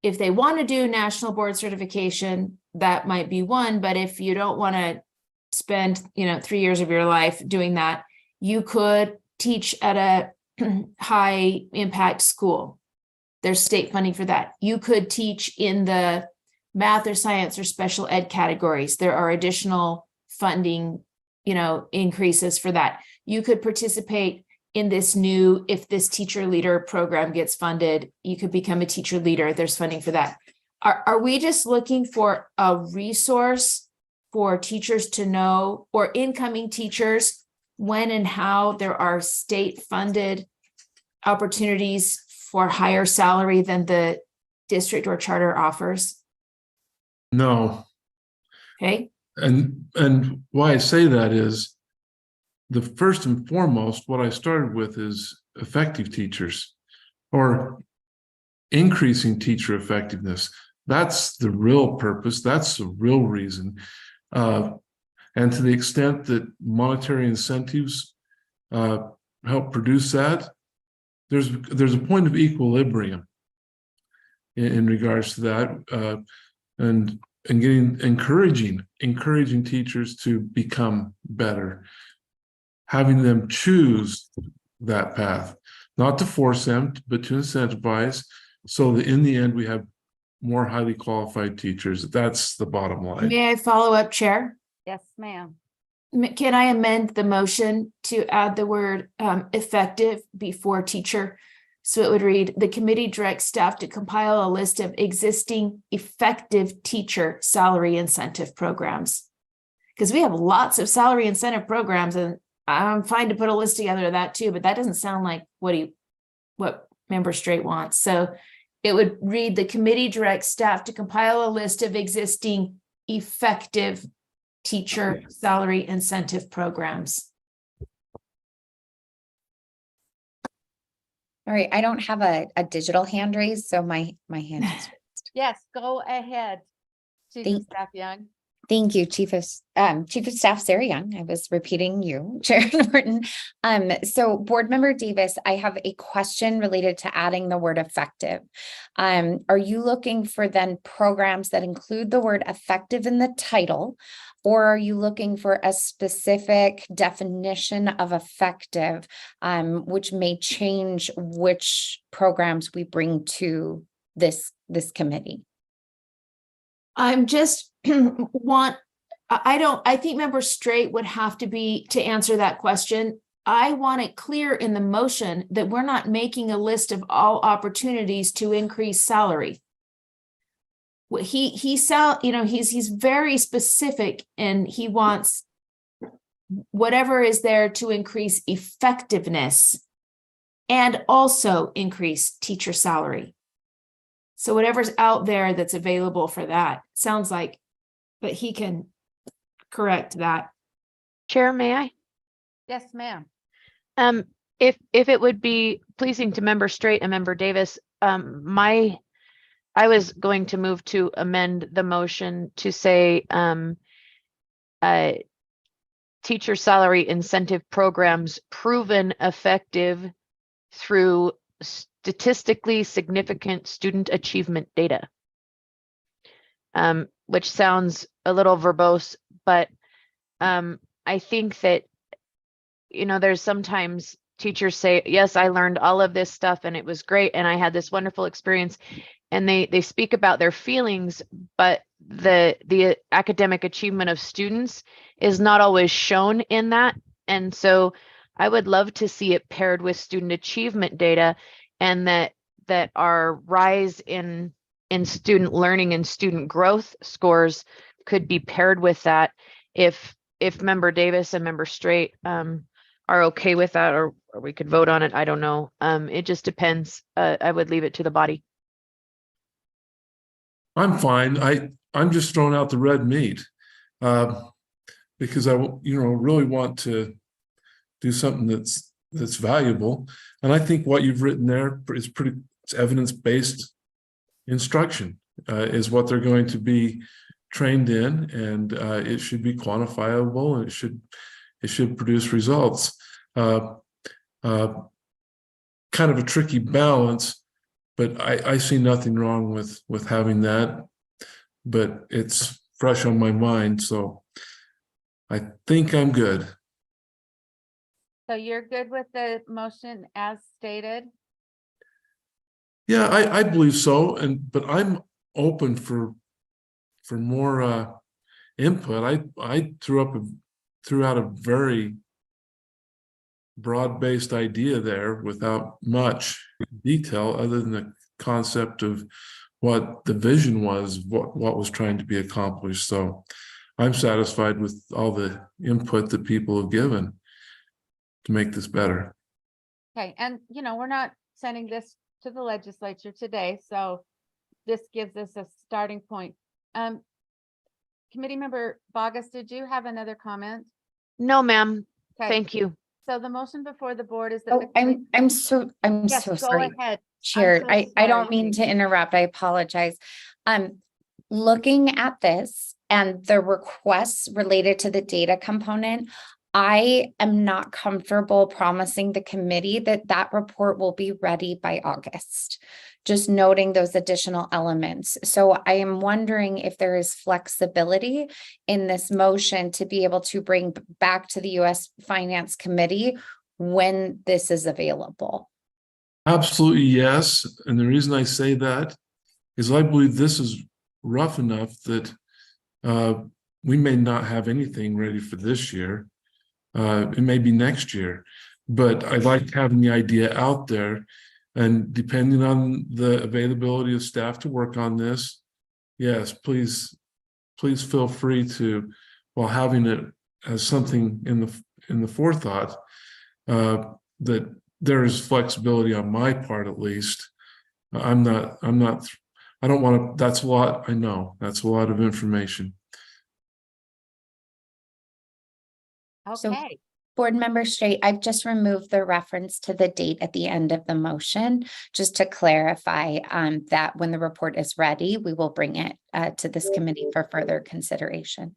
[SPEAKER 2] If they want to do national board certification, that might be one, but if you don't want to spend, 3 years of your life doing that, you could teach at a high impact school. There's state funding for that. You could teach in the math or science or special ed categories. There are additional funding, increases for that. You could participate in this new, if this teacher leader program gets funded, you could become a teacher leader. There's funding for that. Are we just looking for a resource for teachers to know, or incoming teachers, when and how there are state funded opportunities for higher salary than the district or charter offers?
[SPEAKER 5] No.
[SPEAKER 2] Okay.
[SPEAKER 5] And why I say that is the first and foremost, what I started with is effective teachers or increasing teacher effectiveness. That's the real purpose. That's the real reason. And to the extent that monetary incentives help produce that, there's a point of equilibrium in regards to that, and encouraging teachers to become better, having them choose that path, not to force them, but to incentivize, so that in the end we have more highly qualified teachers. That's the bottom line.
[SPEAKER 2] May I follow up, Chair?
[SPEAKER 1] Yes, ma'am.
[SPEAKER 2] Can I amend the motion to add the word effective before teacher? So it would read, the committee directs staff to compile a list of existing effective teacher salary incentive programs. Because we have lots of salary incentive programs, and I'm fine to put a list together of that too, but that doesn't sound like what Member Straight wants. So it would read, the committee directs staff to compile a list of existing effective teacher salary incentive programs.
[SPEAKER 7] All right, I don't have a digital hand raised, so my hand is.
[SPEAKER 1] Yes, go ahead. Chief of
[SPEAKER 7] Thank-
[SPEAKER 1] Staff Young.
[SPEAKER 7] Thank you, Chief of Staff Sarah Young. I was repeating you, Chair Norton. So Board Member Davis, I have a question related to adding the word effective. Are you looking for then programs that include the word effective in the title? Or are you looking for a specific definition of effective, which may change which programs we bring to this committee?
[SPEAKER 2] I'm just I think Member Straight would have to be to answer that question. I want it clear in the motion that we're not making a list of all opportunities to increase salary. He's very specific, and he wants whatever is there to increase effectiveness and also increase teacher salary. So whatever's out there that's available for that sounds like, but he can correct that.
[SPEAKER 4] Chair, may I?
[SPEAKER 1] Yes, ma'am.
[SPEAKER 4] If it would be pleasing to Member Straight and Member Davis, I was going to move to amend the motion to say teacher salary incentive programs proven effective through statistically significant student achievement data. Which sounds a little verbose, but I think that, there's sometimes teachers say, yes, I learned all of this stuff and it was great and I had this wonderful experience, and they speak about their feelings, but the academic achievement of students is not always shown in that. And so I would love to see it paired with student achievement data, and that our rise in student learning and student growth scores could be paired with that. If Member Davis and Member Straight are okay with that, or we could vote on it, I don't know. It just depends. I would leave it to the body.
[SPEAKER 5] I'm fine. I'm just throwing out the red meat because I really want to do something that's valuable. And I think what you've written there is it's evidence-based instruction is what they're going to be trained in, and it should be quantifiable, and it should produce results. Kind of a tricky balance, but I see nothing wrong with having that, but it's fresh on my mind, so I think I'm good.
[SPEAKER 1] So you're good with the motion as stated?
[SPEAKER 5] Yeah, I believe so, but I'm open for more input. I threw out a very broad-based idea there without much detail, other than the concept of what the vision was, what was trying to be accomplished. So I'm satisfied with all the input that people have given to make this better.
[SPEAKER 1] Okay, and we're not sending this to the legislature today, so this gives us a starting point. Committee Member Bogus, did you have another comment?
[SPEAKER 4] No, ma'am.
[SPEAKER 1] Okay,
[SPEAKER 4] Thank you.
[SPEAKER 1] so the motion before the board is that.
[SPEAKER 7] Oh, I'm so
[SPEAKER 1] Yes, go
[SPEAKER 7] sorry.
[SPEAKER 1] ahead.
[SPEAKER 7] Chair,
[SPEAKER 1] so
[SPEAKER 7] I don't
[SPEAKER 1] sorry,
[SPEAKER 7] mean
[SPEAKER 1] Kate.
[SPEAKER 7] to interrupt. I apologize. Looking at this and the requests related to the data component, I am not comfortable promising the committee that report will be ready by August. Just noting those additional elements. So I am wondering if there is flexibility in this motion to be able to bring back to the U.S. Finance Committee when this is available.
[SPEAKER 5] Absolutely, yes. And the reason I say that is I believe this is rough enough that we may not have anything ready for this year. It may be next year, but I like having the idea out there, and depending on the availability of staff to work on this, yes, please feel free to, while having it as something in the forethought, that there is flexibility on my part, at least. I don't want to, that's a lot, I know, that's a lot of information.
[SPEAKER 7] So-
[SPEAKER 1] Okay,
[SPEAKER 7] Board Member Straight, I've just removed the reference to the date at the end of the motion, just to clarify that when the report is ready, we will bring it to this committee for further consideration.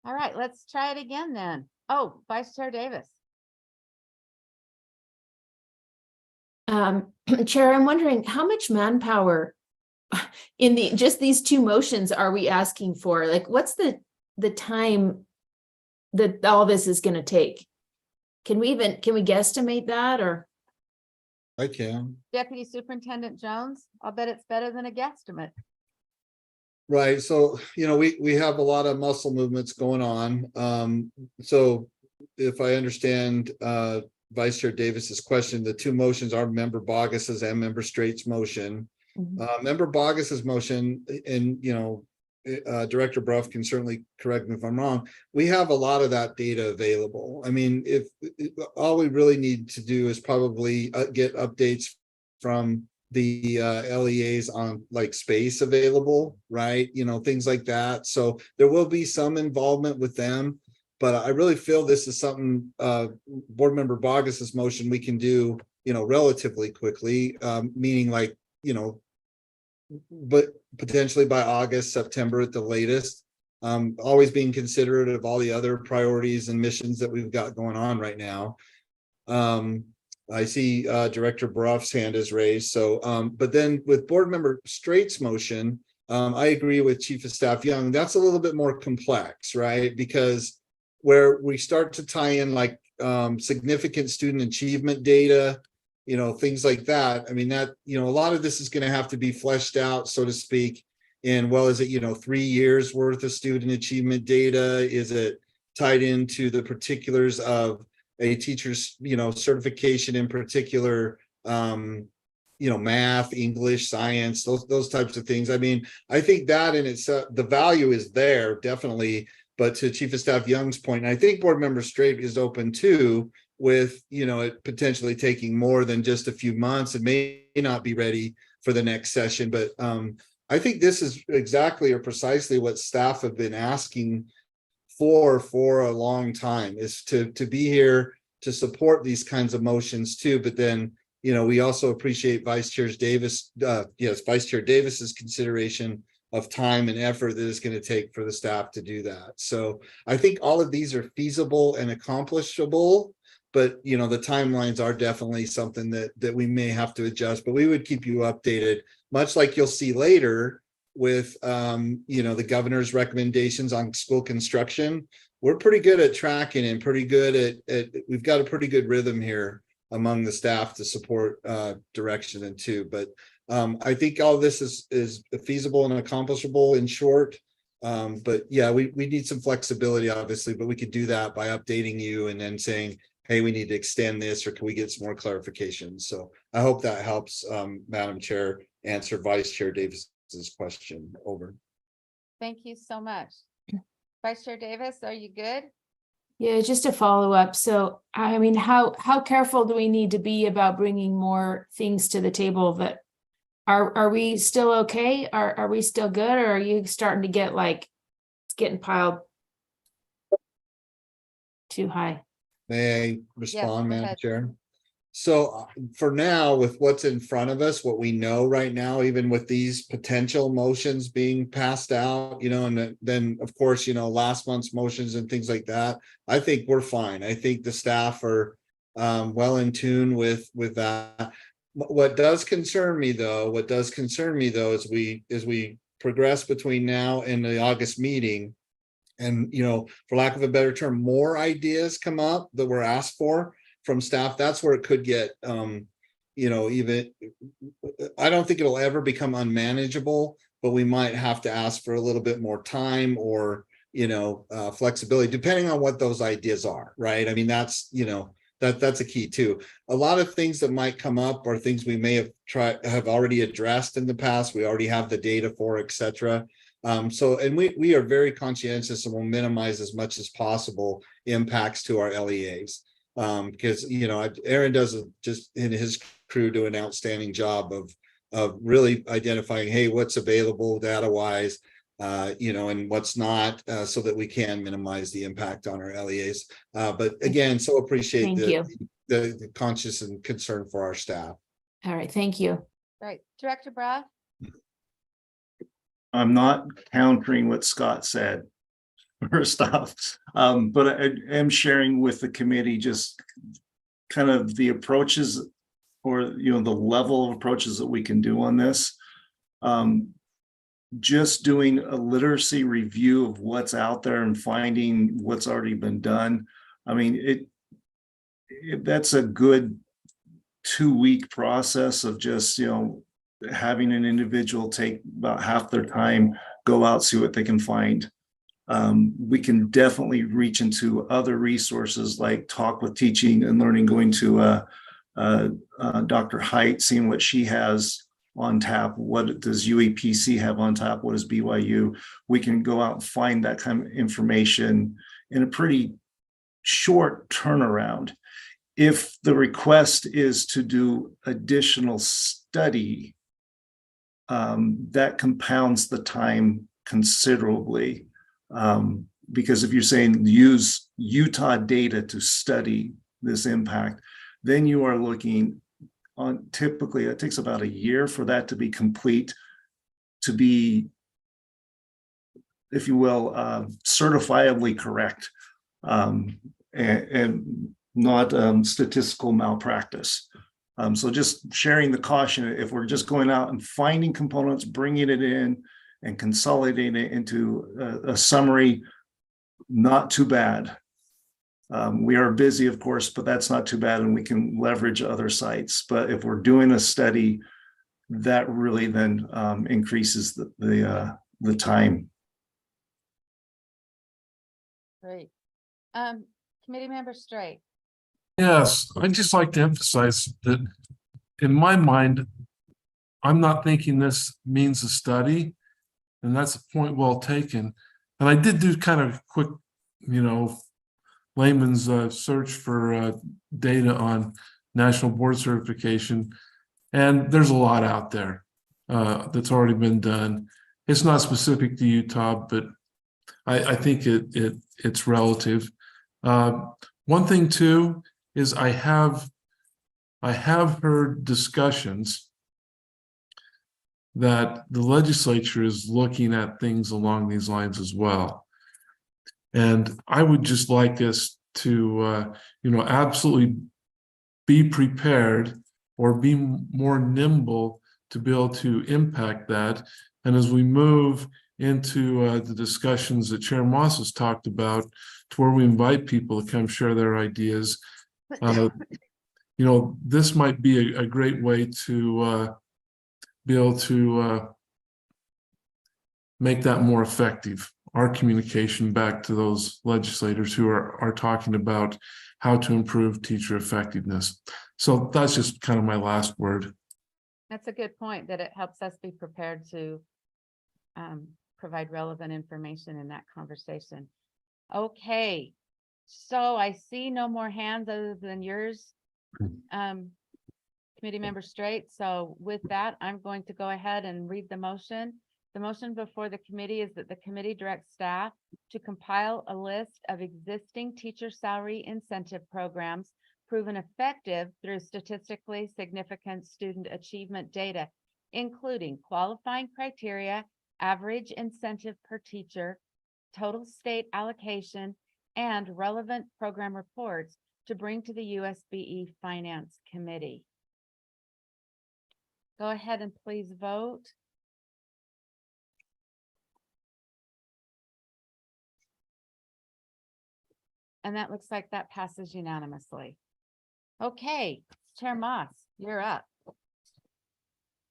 [SPEAKER 1] all right, let's try it again then. Oh, Vice Chair Davis.
[SPEAKER 2] Chair, I'm wondering how much manpower in just these two motions are we asking for? Like, what's the time that all this is gonna take? Can we guesstimate that, or?
[SPEAKER 6] I can.
[SPEAKER 1] Deputy Superintendent Jones, I'll bet it's better than a guesstimate.
[SPEAKER 6] Right, so, we have a lot of muscle movements going on. So if I understand, Vice Chair Davis's question, the two motions are Member Bogus's and Member Straight's motion. Member Bogus's motion, and, Director Bruff can certainly correct me if I'm wrong. We have a lot of that data available. I mean, if all we really need to do is probably get updates from the LEAs on like space available, right? Things like that. So there will be some involvement with them, but I really feel this is something Board Member Bogus's motion we can do, relatively quickly, meaning like, but potentially by August, September at the latest. Always being considerate of all the other priorities and missions that we've got going on right now. I see Director Bruff's hand is raised. So, but then with Board Member Straight's motion, I agree with Chief of Staff Young. That's a little bit more complex, right? Because where we start to tie in like significant student achievement data, things like that. I mean, that, a lot of this is going to have to be fleshed out, so to speak. And well, is it, 3 years worth of student achievement data? Is it tied into the particulars of a teacher's, certification in particular, math, English, science, those types of things. I mean, I think that in itself, the value is there, definitely. But to Chief of Staff Young's point, and I think Board Member Straight is open too, with, it potentially taking more than just a few months. It may not be ready for the next session, but I think this is exactly or precisely what staff have been asking for a long time, is to be here to support these kinds of motions too. But then, we also appreciate Vice Chair Davis's consideration of time and effort that it's going to take for the staff to do that. So I think all of these are feasible and accomplishable, but the timelines are definitely something that we may have to adjust, but we would keep you updated, much like you'll see later with the governor's recommendations on school construction. We're pretty good at tracking and pretty good at we've got a pretty good rhythm here among the staff to support direction and two. But I think all this is feasible and accomplishable in short. But yeah, we need some flexibility, obviously, but we could do that by updating you and then saying, hey, we need to extend this, or can we get some more clarification? So I hope that helps, Madam Chair, answer Vice Chair Davis's question. Over.
[SPEAKER 1] Thank you so much. Vice Chair Davis, are you good?
[SPEAKER 2] Yeah, just a follow-up. So, I mean, how careful do we need to be about bringing more things to the table? That are we still okay? Are we still good? Or are you starting to get like, it's getting piled too high?
[SPEAKER 6] May I respond,
[SPEAKER 1] go
[SPEAKER 6] Madam
[SPEAKER 1] ahead.
[SPEAKER 6] Chair? So for now, with what's in front of us, what we know right now, even with these potential motions being passed out, and then of course, last month's motions and things like that, I think we're fine. I think the staff are well in tune with that. What does concern me though, as we progress between now and the August meeting, and for lack of a better term, more ideas come up that were asked for from staff, that's where it could get even, I don't think it'll ever become unmanageable, but we might have to ask for a little bit more time or flexibility, depending on what those ideas are, right? I mean, that's that's a key too. A lot of things that might come up are things we may have already addressed in the past. We already have the data for, etc. So, and we are very conscientious and will minimize as much as possible impacts to our LEAs. Because Aaron does just in his crew do an outstanding job of really identifying, hey, what's available data wise, and what's not, so that we can minimize the impact on our LEAs. But again, so appreciate
[SPEAKER 2] Thank you.
[SPEAKER 6] the conscious and concern for our staff.
[SPEAKER 2] All right, thank you.
[SPEAKER 1] Right, Director Bra?
[SPEAKER 8] I'm not countering what Scott said. First off, but I am sharing with the committee just kind of the approaches or, the level of approaches that we can do on this. Just doing a literacy review of what's out there and finding what's already been done. I mean, that's a good 2-week process of just, having an individual take about half their time, go out, see what they can find. We can definitely reach into other resources like Talk with Teaching and Learning, going to Dr. Height, seeing what she has on tap. What does UAPC have on tap? What does BYU? We can go out and find that kind of information in a pretty short turnaround. If the request is to do additional study, that compounds the time considerably. Because if you're saying use Utah data to study this impact, then you are looking on, typically it takes about a year for that to be complete, to be, if you will, certifiably correct, and not statistical malpractice. So just sharing the caution, if we're just going out and finding components, bringing it in and consolidating it into a summary, not too bad. We are busy, of course, but that's not too bad, and we can leverage other sites. But if we're doing a study, that really then increases the time.
[SPEAKER 1] Great. Committee Member Straight.
[SPEAKER 5] Yes, I'd just like to emphasize that in my mind, I'm not thinking this means a study, and that's a point well taken. And I did do kind of a quick, layman's search for data on national board certification, and there's a lot out there that's already been done. It's not specific to Utah, but I think it's relative. One thing too is I have heard discussions that the legislature is looking at things along these lines as well. And I would just like us to, absolutely be prepared or be more nimble to be able to impact that. And as we move into the discussions that Chair Moss has talked about, to where we invite people to come share their ideas, this might be a great way to be able to make that more effective, our communication back to those legislators who are talking about how to improve teacher effectiveness. So that's just kind of my last word.
[SPEAKER 1] That's a good point, that it helps us be prepared to provide relevant information in that conversation. Okay, so I see no more hands other than yours, Committee Member Straight. So with that, I'm going to go ahead and read the motion. The motion before the committee is that the committee directs staff to compile a list of existing teacher salary incentive programs proven effective through statistically significant student achievement data, including qualifying criteria, average incentive per teacher, total state allocation, and relevant program reports to bring to the USBE Finance Committee. Go ahead and please vote. And that looks like that passes unanimously. Okay, Chair Moss, you're up.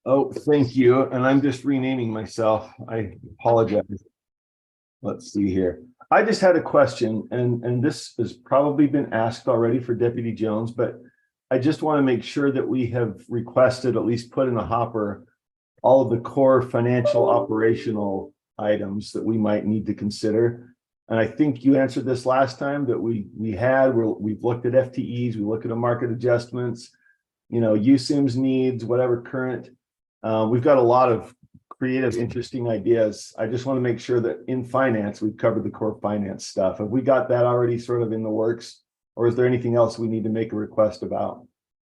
[SPEAKER 3] Oh, thank you. And I'm just renaming myself. I apologize. Let's see here. I just had a question, and this has probably been asked already for Deputy Jones, but I just want to make sure that we have requested, at least put in the hopper, all of the core financial operational items that we might need to consider. And I think you answered this last time, that we've looked at FTEs, we look at the market adjustments, USIMS needs, whatever current. We've got a lot of creative, interesting ideas. I just want to make sure that in finance, we've covered the core finance stuff. Have we got that already sort of in the works? Or is there anything else we need to make a request about?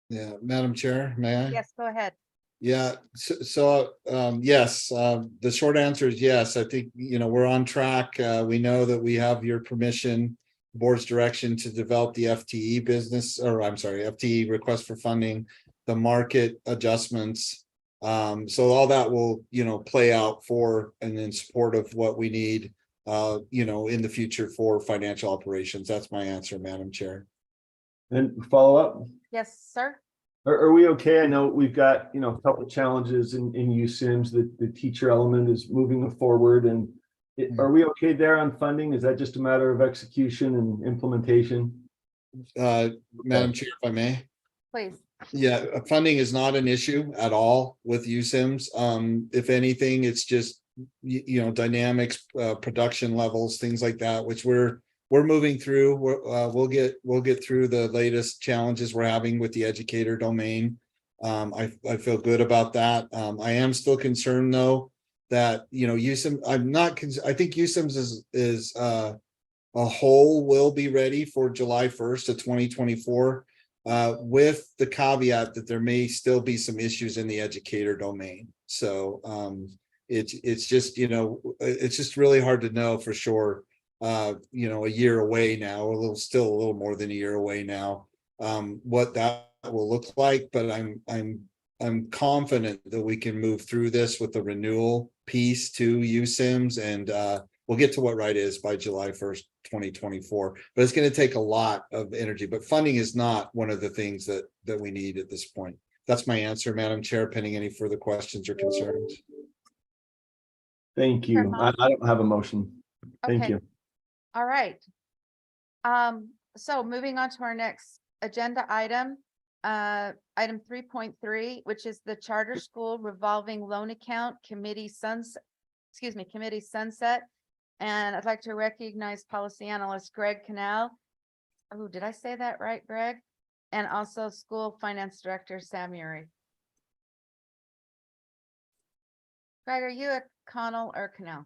[SPEAKER 6] Yeah, Madam Chair, may I?
[SPEAKER 1] Yes, go ahead.
[SPEAKER 6] Yeah, yes, the short answer is yes. I think, we're on track. We know that we have your permission, board's direction to develop the FTE business, or I'm sorry, FTE request for funding, the market adjustments. So all that will, play out for and in support of what we need, in the future for financial operations. That's my answer, Madam Chair.
[SPEAKER 3] And follow up?
[SPEAKER 1] Yes, sir.
[SPEAKER 3] Are we okay? I know we've got, a couple of challenges in USIMS. The teacher element is moving forward, and are we okay there on funding? Is that just a matter of execution and implementation?
[SPEAKER 6] Madam Chair, if I may.
[SPEAKER 1] Please.
[SPEAKER 6] Yeah, funding is not an issue at all with USIMS. If anything, it's just, dynamics, production levels, things like that, which we're moving through. We'll get through the latest challenges we're having with the educator domain. I feel good about that. I am still concerned though that, USIMS, I think USIMS is a whole will be ready for July 1st of 2024. With the caveat that there may still be some issues in the educator domain. So it's just, it's just really hard to know for sure. A year away now, still a little more than a year away now, what that will look like. But I'm confident that we can move through this with the renewal piece to USIMS, and we'll get to what right is by July 1st, 2024. But it's going to take a lot of energy. But funding is not one of the things that we need at this point. That's my answer, Madam Chair, pending any further questions or concerns.
[SPEAKER 3] Thank you. I don't have a motion. Thank
[SPEAKER 1] Okay.
[SPEAKER 3] you.
[SPEAKER 1] All right. So moving on to our next agenda item, item 3.3, which is the charter school revolving loan account committee sunset. And I'd like to recognize policy analyst Greg Canal. Oh, did I say that right, Greg? And also school finance director Sam Uri. Greg, are you a Connell or Canal?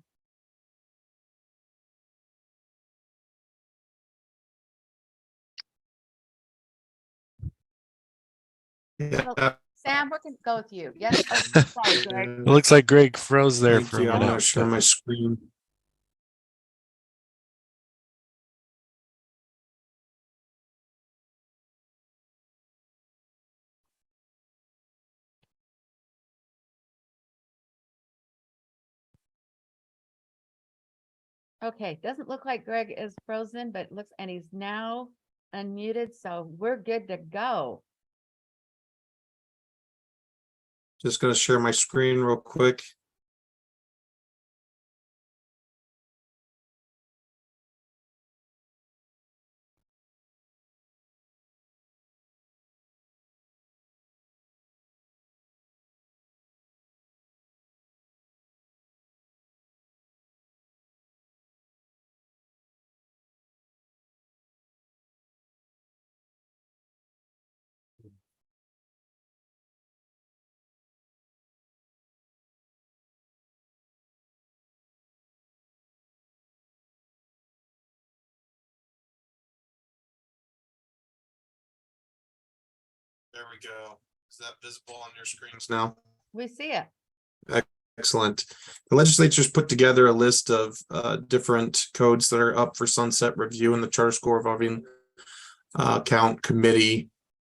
[SPEAKER 9] Yeah.
[SPEAKER 1] Sam, we can go with you. Yes. Oh, sorry, Greg.
[SPEAKER 9] It looks like Greg froze there
[SPEAKER 10] Thank
[SPEAKER 9] for
[SPEAKER 10] you.
[SPEAKER 9] a
[SPEAKER 10] I'm gonna
[SPEAKER 9] minute.
[SPEAKER 10] share my screen.
[SPEAKER 1] Okay, doesn't look like Greg is frozen, but looks, and he's now unmuted, so we're good to go.
[SPEAKER 10] Just gonna share my screen real quick. There we go. Is that visible on your screens now?
[SPEAKER 1] We see it.
[SPEAKER 10] Excellent. The legislature's put together a list of different codes that are up for sunset review in the charter school revolving account committee.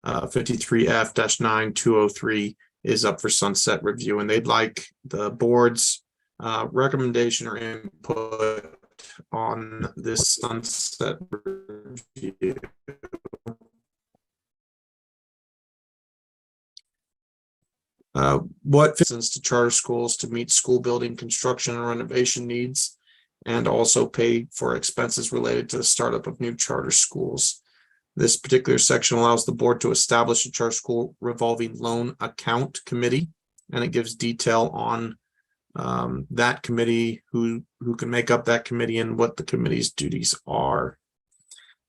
[SPEAKER 10] 53F-9203 is up for sunset review, and they'd like the board's recommendation or input on this sunset review. What fits to charter schools to meet school building construction and renovation needs, and also pay for expenses related to the startup of new charter schools. This particular section allows the board to establish a charter school revolving loan account committee, and it gives detail on that committee, who can make up that committee, and what the committee's duties are.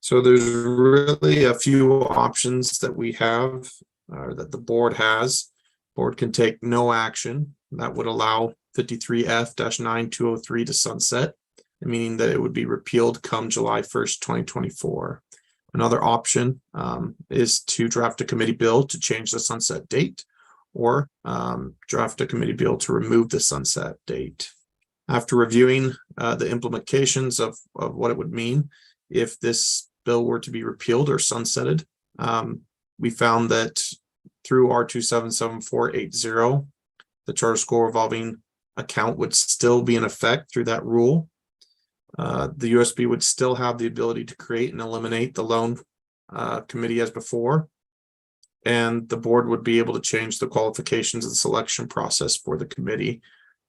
[SPEAKER 10] So there's really a few options that we have, that the board has. Board can take no action. That would allow 53F-9203 to sunset, meaning that it would be repealed come July 1st, 2024. Another option is to draft a committee bill to change the sunset date, or draft a committee bill to remove the sunset date. After reviewing the implications of what it would mean if this bill were to be repealed or sunsetted, we found that through R277480, the charter school revolving account would still be in effect through that rule. The USB would still have the ability to create and eliminate the loan committee as before, and the board would be able to change the qualifications and selection process for the committee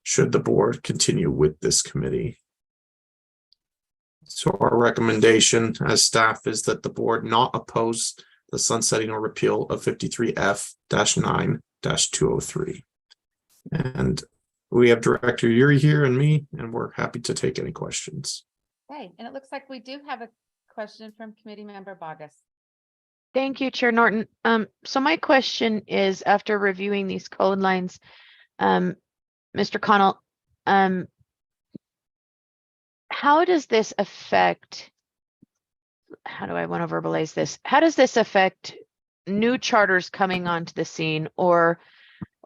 [SPEAKER 10] should the board continue with this committee. So our recommendation as staff is that the board not oppose the sunsetting or repeal of 53F-9-203. And we have Director Uri here and me, and we're happy to take any questions.
[SPEAKER 1] Okay, and it looks like we do have a question from committee member Bogus.
[SPEAKER 4] Thank you, Chair Norton. So my question is, after reviewing these code lines, Mr. Connell, how does this affect, how do I want to verbalize this? How does this affect new charters coming onto the scene, or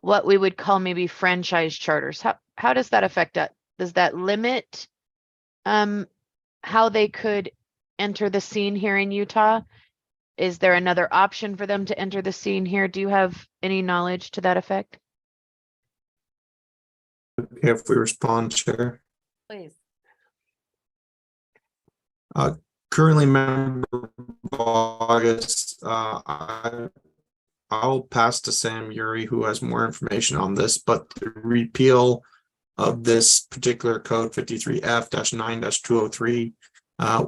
[SPEAKER 4] what we would call maybe franchise charters? How does that affect that? Does that limit how they could enter the scene here in Utah? Is there another option for them to enter the scene here? Do you have any knowledge to that effect?
[SPEAKER 10] Okay, if we respond, Chair.
[SPEAKER 1] Please.
[SPEAKER 10] Currently, member August, I'll pass to Sam Uri, who has more information on this, but the repeal of this particular code 53F-9-203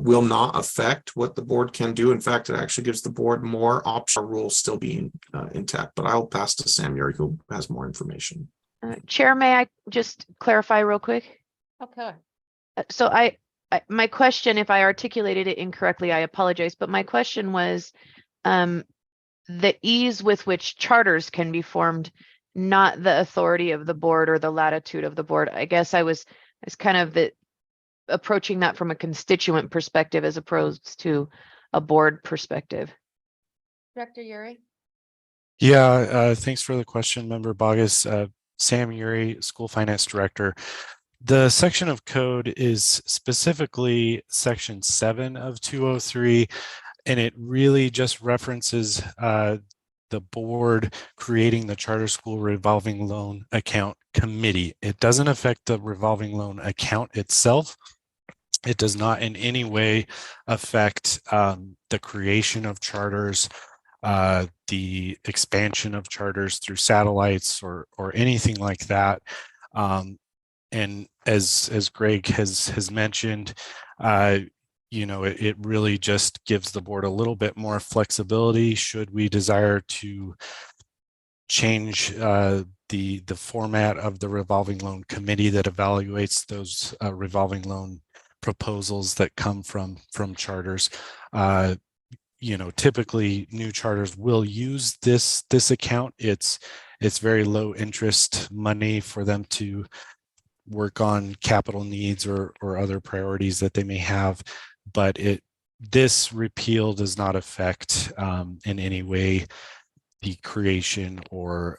[SPEAKER 10] will not affect what the board can do. In fact, it actually gives the board more optional rules still being intact, but I'll pass to Sam Uri, who has more information.
[SPEAKER 4] Chair, may I just clarify real quick?
[SPEAKER 1] Okay.
[SPEAKER 4] So my question, if I articulated it incorrectly, I apologize, but my question was the ease with which charters can be formed, not the authority of the board or the latitude of the board. I guess I was kind of approaching that from a constituent perspective as opposed to a board perspective.
[SPEAKER 1] Director Uri.
[SPEAKER 9] Yeah, thanks for the question, Member Bogus. Sam Uri, School Finance Director. The section of code is specifically section 7 of 203, and it really just references the board creating the charter school revolving loan account committee. It doesn't affect the revolving loan account itself. It does not in any way affect the creation of charters, the expansion of charters through satellites or anything like that. And as Greg has mentioned, you know, it really just gives the board a little bit more flexibility should we desire to change the format of the revolving loan committee that evaluates those revolving loan proposals that come from charters. You know, typically new charters will use this account. It's very low interest money for them to work on capital needs or other priorities that they may have, but this repeal does not affect in any way the creation or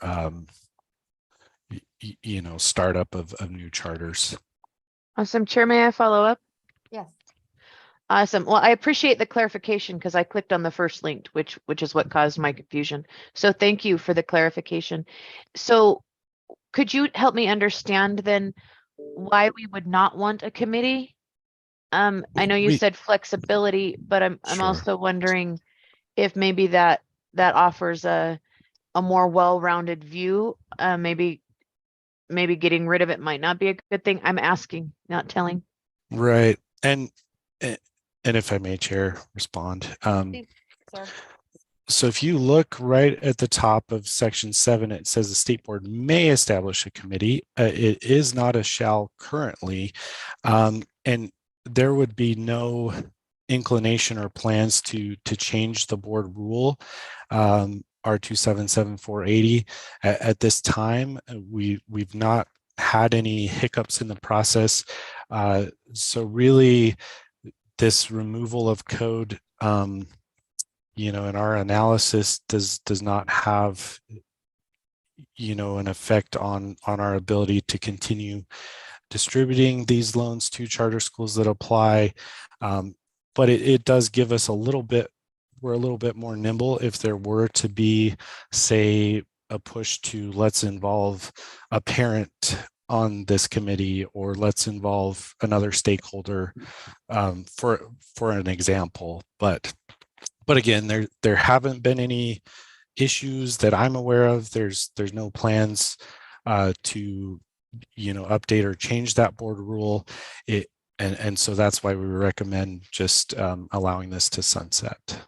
[SPEAKER 9] you know, startup of new charters.
[SPEAKER 4] Awesome. Chair, may I follow up?
[SPEAKER 1] Yes.
[SPEAKER 4] Awesome. Well, I appreciate the clarification because I clicked on the first link, which is what caused my confusion. So thank you for the clarification. So could you help me understand then why we would not want a committee? I know you said flexibility, but I'm
[SPEAKER 9] Sure.
[SPEAKER 4] also wondering if maybe that offers a more well-rounded view. Maybe getting rid of it might not be a good thing. I'm asking, not telling.
[SPEAKER 9] Right. And if I may, Chair, respond.
[SPEAKER 1] Sir.
[SPEAKER 9] So if you look right at the top of section 7, it says the state board may establish a committee. It is not a shall currently. And there would be no inclination or plans to change the board rule. R277480 at this time. We've not had any hiccups in the process. So really, this removal of code, in our analysis does not have, an effect on our ability to continue distributing these loans to charter schools that apply. But it does give us we're a little bit more nimble if there were to be, say, a push to let's involve a parent on this committee, or let's involve another stakeholder, for an example. But again, there haven't been any issues that I'm aware of. There's no plans to update or change that board rule. And so that's why we recommend just allowing this to sunset.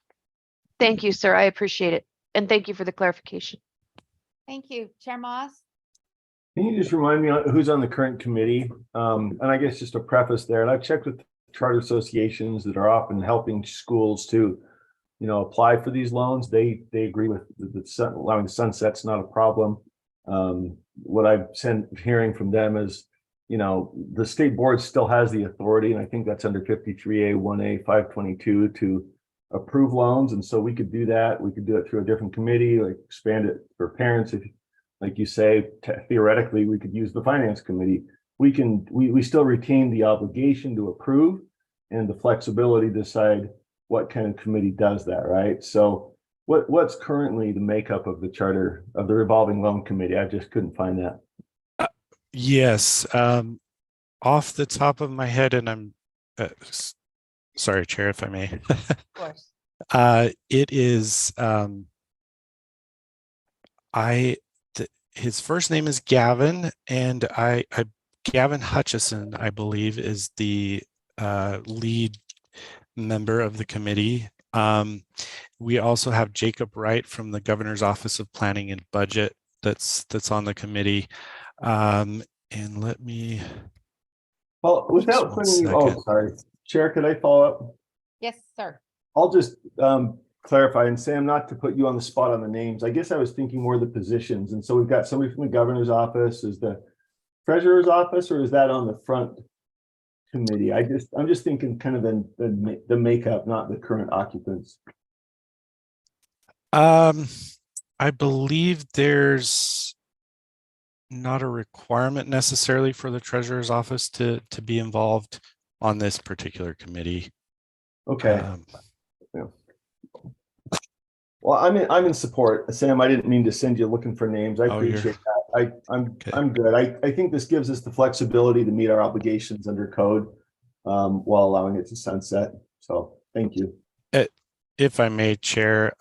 [SPEAKER 4] Thank you, sir. I appreciate it. And thank you for the clarification.
[SPEAKER 1] Thank you. Chair Moss?
[SPEAKER 3] Can you just remind me who's on the current committee? And I guess just a preface there, and I've checked with charter associations that are often helping schools to, apply for these loans. They agree with allowing sunset's not a problem. What I've hearing from them is, the state board still has the authority, and I think that's under 53A 1A 522 to approve loans. And so we could do that. We could do it through a different committee, like expand it for parents. If, like you say, theoretically, we could use the finance committee. We still retain the obligation to approve and the flexibility to decide what kind of committee does that, right? So what's currently the makeup of the charter of the revolving loan committee? I just couldn't find that.
[SPEAKER 9] Yes, off the top of my head, and I'm sorry, Chair, if I may.
[SPEAKER 1] Of course.
[SPEAKER 9] It is his first name is Gavin, and Gavin Hutchison, I believe, is the lead member of the committee. We also have Jacob Wright from the Governor's Office of Planning and Budget that's on the committee. And let me.
[SPEAKER 3] Well, without putting you, sorry, Chair, could I follow up?
[SPEAKER 1] Yes, sir.
[SPEAKER 3] I'll just clarify, and Sam, not to put you on the spot on the names. I guess I was thinking more of the positions. And so we've got somebody from the governor's office. Is the treasurer's office, or is that on the front committee? I'm just thinking kind of the makeup, not the current occupants.
[SPEAKER 9] I believe there's not a requirement necessarily for the treasurer's office to be involved on this particular committee.
[SPEAKER 3] Okay. Yeah. Well, I'm in support, Sam. I didn't mean to send you looking for names. I appreciate that. I'm good. I think this gives us the flexibility to meet our obligations under code while allowing it to sunset. So thank you.
[SPEAKER 9] If I may, Chair,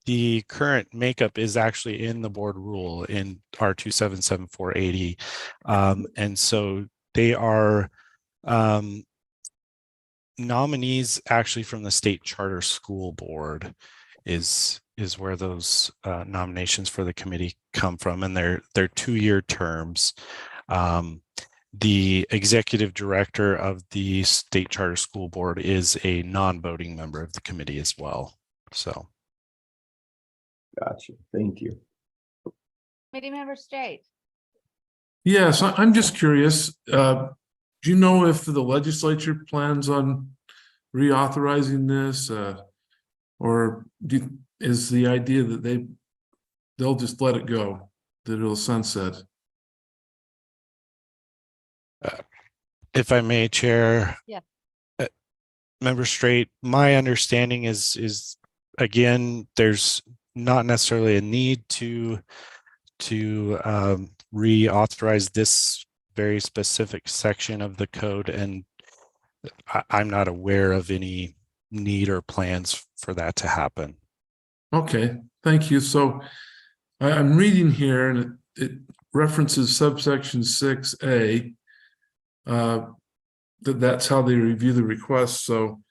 [SPEAKER 9] the current makeup is actually in the board rule in R277480. And so they are nominees actually from the state charter school board is where those nominations for the committee come from, and they're 2-year terms. The executive director of the state charter school board is a non-voting member of the committee as well. So.
[SPEAKER 3] Gotcha. Thank you.
[SPEAKER 1] Committee member Straight.
[SPEAKER 5] Yes, I'm just curious. Do you know if the legislature plans on reauthorizing this, or is the idea that they'll just let it go, that it'll sunset?
[SPEAKER 9] If I may, Chair.
[SPEAKER 1] Yeah.
[SPEAKER 9] Member Straight, my understanding is again, there's not necessarily a need to reauthorize this very specific section of the code, and I'm not aware of any need or plans for that to happen.
[SPEAKER 5] Okay, thank you. So I'm reading here, and it references subsection 6A. That's how they review the request. So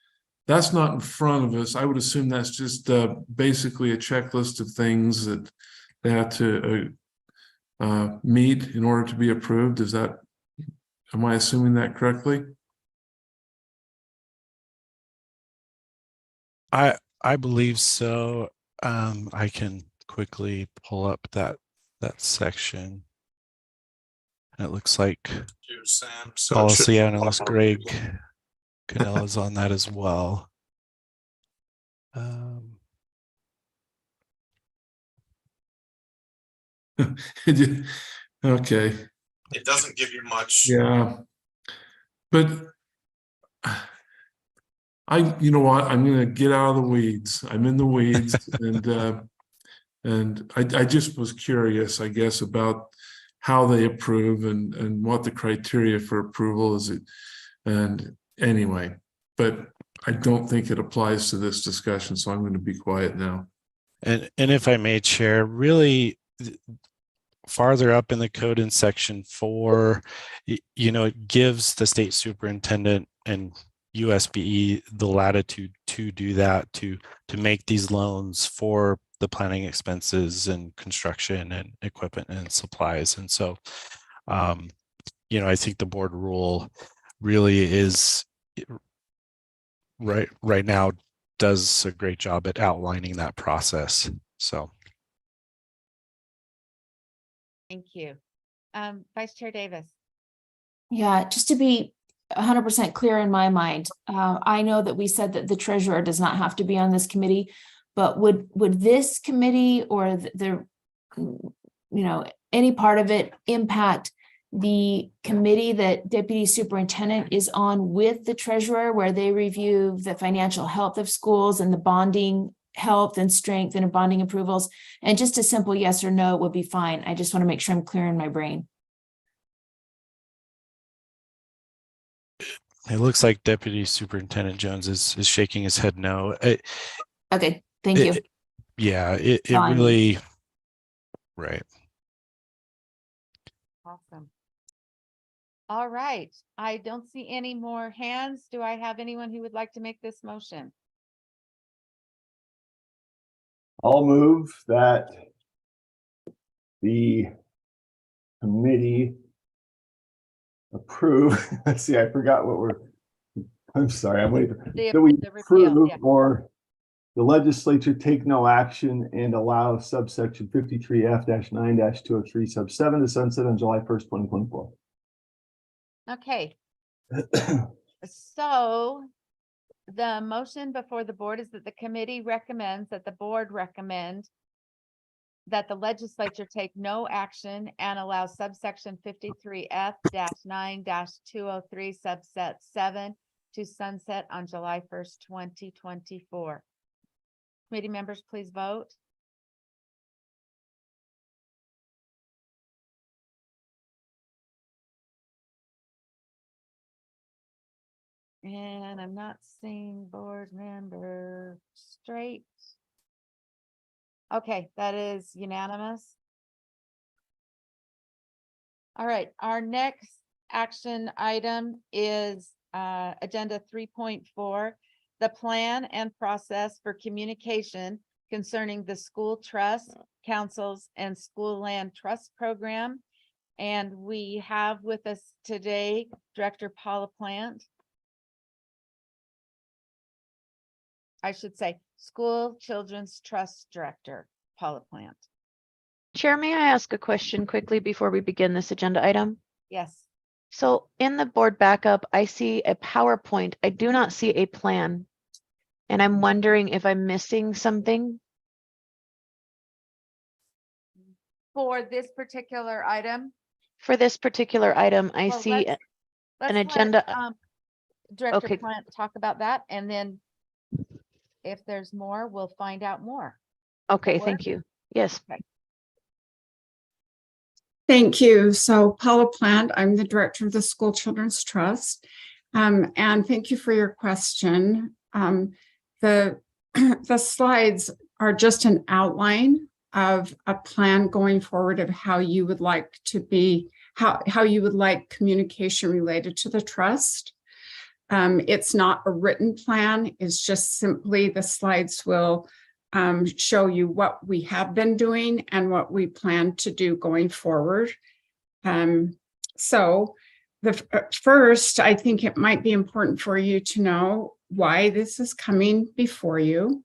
[SPEAKER 5] that's not in front of us. I would assume that's just basically a checklist of things that they have to meet in order to be approved. Am I assuming that correctly?
[SPEAKER 9] I believe so. I can quickly pull up that section. And it looks like
[SPEAKER 10] Sam. So it should-
[SPEAKER 9] policy analyst Greg Cannell is on that as well.
[SPEAKER 5] Okay,
[SPEAKER 10] It doesn't give you much.
[SPEAKER 5] yeah. But you know what, I'm gonna get out of the weeds. I'm in the weeds and I just was curious, I guess, about how they approve and what the criteria for approval is. And anyway, but I don't think it applies to this discussion, so I'm going to be quiet now.
[SPEAKER 9] And if I may, Chair, really farther up in the code in section 4, you know, it gives the state superintendent and USBE the latitude to do that, to make these loans for the planning expenses and construction and equipment and supplies. And so, you know, I think the board rule really is right now does a great job at outlining that process. So.
[SPEAKER 1] Thank you. Vice Chair Davis.
[SPEAKER 2] Yeah, just to be 100% clear in my mind, I know that we said that the treasurer does not have to be on this committee, but would this committee or the you know, any part of it impact the committee that deputy superintendent is on with the treasurer, where they review the financial health of schools and the bonding health and strength and bonding approvals? And just a simple yes or no would be fine. I just want to make sure I'm clear in my brain.
[SPEAKER 9] It looks like Deputy Superintendent Jones is shaking his head no.
[SPEAKER 2] Okay, thank you.
[SPEAKER 9] It
[SPEAKER 2] Fine.
[SPEAKER 9] really, right.
[SPEAKER 1] Awesome. All right. I don't see any more hands. Do I have anyone who would like to make this motion?
[SPEAKER 3] I'll move that the committee approve. Let's see, I forgot what I'm sorry, I'm waiting. That we
[SPEAKER 1] The repeal,
[SPEAKER 3] approve
[SPEAKER 1] yeah.
[SPEAKER 3] or the legislature take no action and allow subsection 53F-9-203 sub 7 to sunset on July 1st, 2024.
[SPEAKER 1] Okay. So the motion before the board is that the committee recommends that the board recommend that the legislature take no action and allow subsection 53F-9-203 subset 7 to sunset on July 1st, 2024. Committee members, please vote. And I'm not seeing board member Straight. Okay, that is unanimous. All right, our next action item is agenda 3.4, the plan and process for communication concerning the school trust, councils, and school land trust program. And we have with us today Director Paula Plant. I should say School Children's Trust Director, Paula Plant.
[SPEAKER 4] Chair, may I ask a question quickly before we begin this agenda item?
[SPEAKER 1] Yes.
[SPEAKER 4] So in the board backup, I see a PowerPoint. I do not see a plan. And I'm wondering if I'm missing something.
[SPEAKER 1] For this particular item.
[SPEAKER 4] For this particular item, I
[SPEAKER 1] Well,
[SPEAKER 4] see
[SPEAKER 1] let's
[SPEAKER 4] an
[SPEAKER 1] let,
[SPEAKER 4] agenda.
[SPEAKER 1] Director
[SPEAKER 4] Okay.
[SPEAKER 1] Plant talk about that, and then if there's more, we'll find out more.
[SPEAKER 4] Okay,
[SPEAKER 1] Work?
[SPEAKER 4] thank you. Yes.
[SPEAKER 11] Thank you. So Paula Plant, I'm the director of the School Children's Trust. And thank you for your question. The slides are just an outline of a plan going forward of how you would like to be, how you would like communication related to the trust. It's not a written plan. It's just simply the slides will show you what we have been doing and what we plan to do going forward. So first, I think it might be important for you to know why this is coming before you.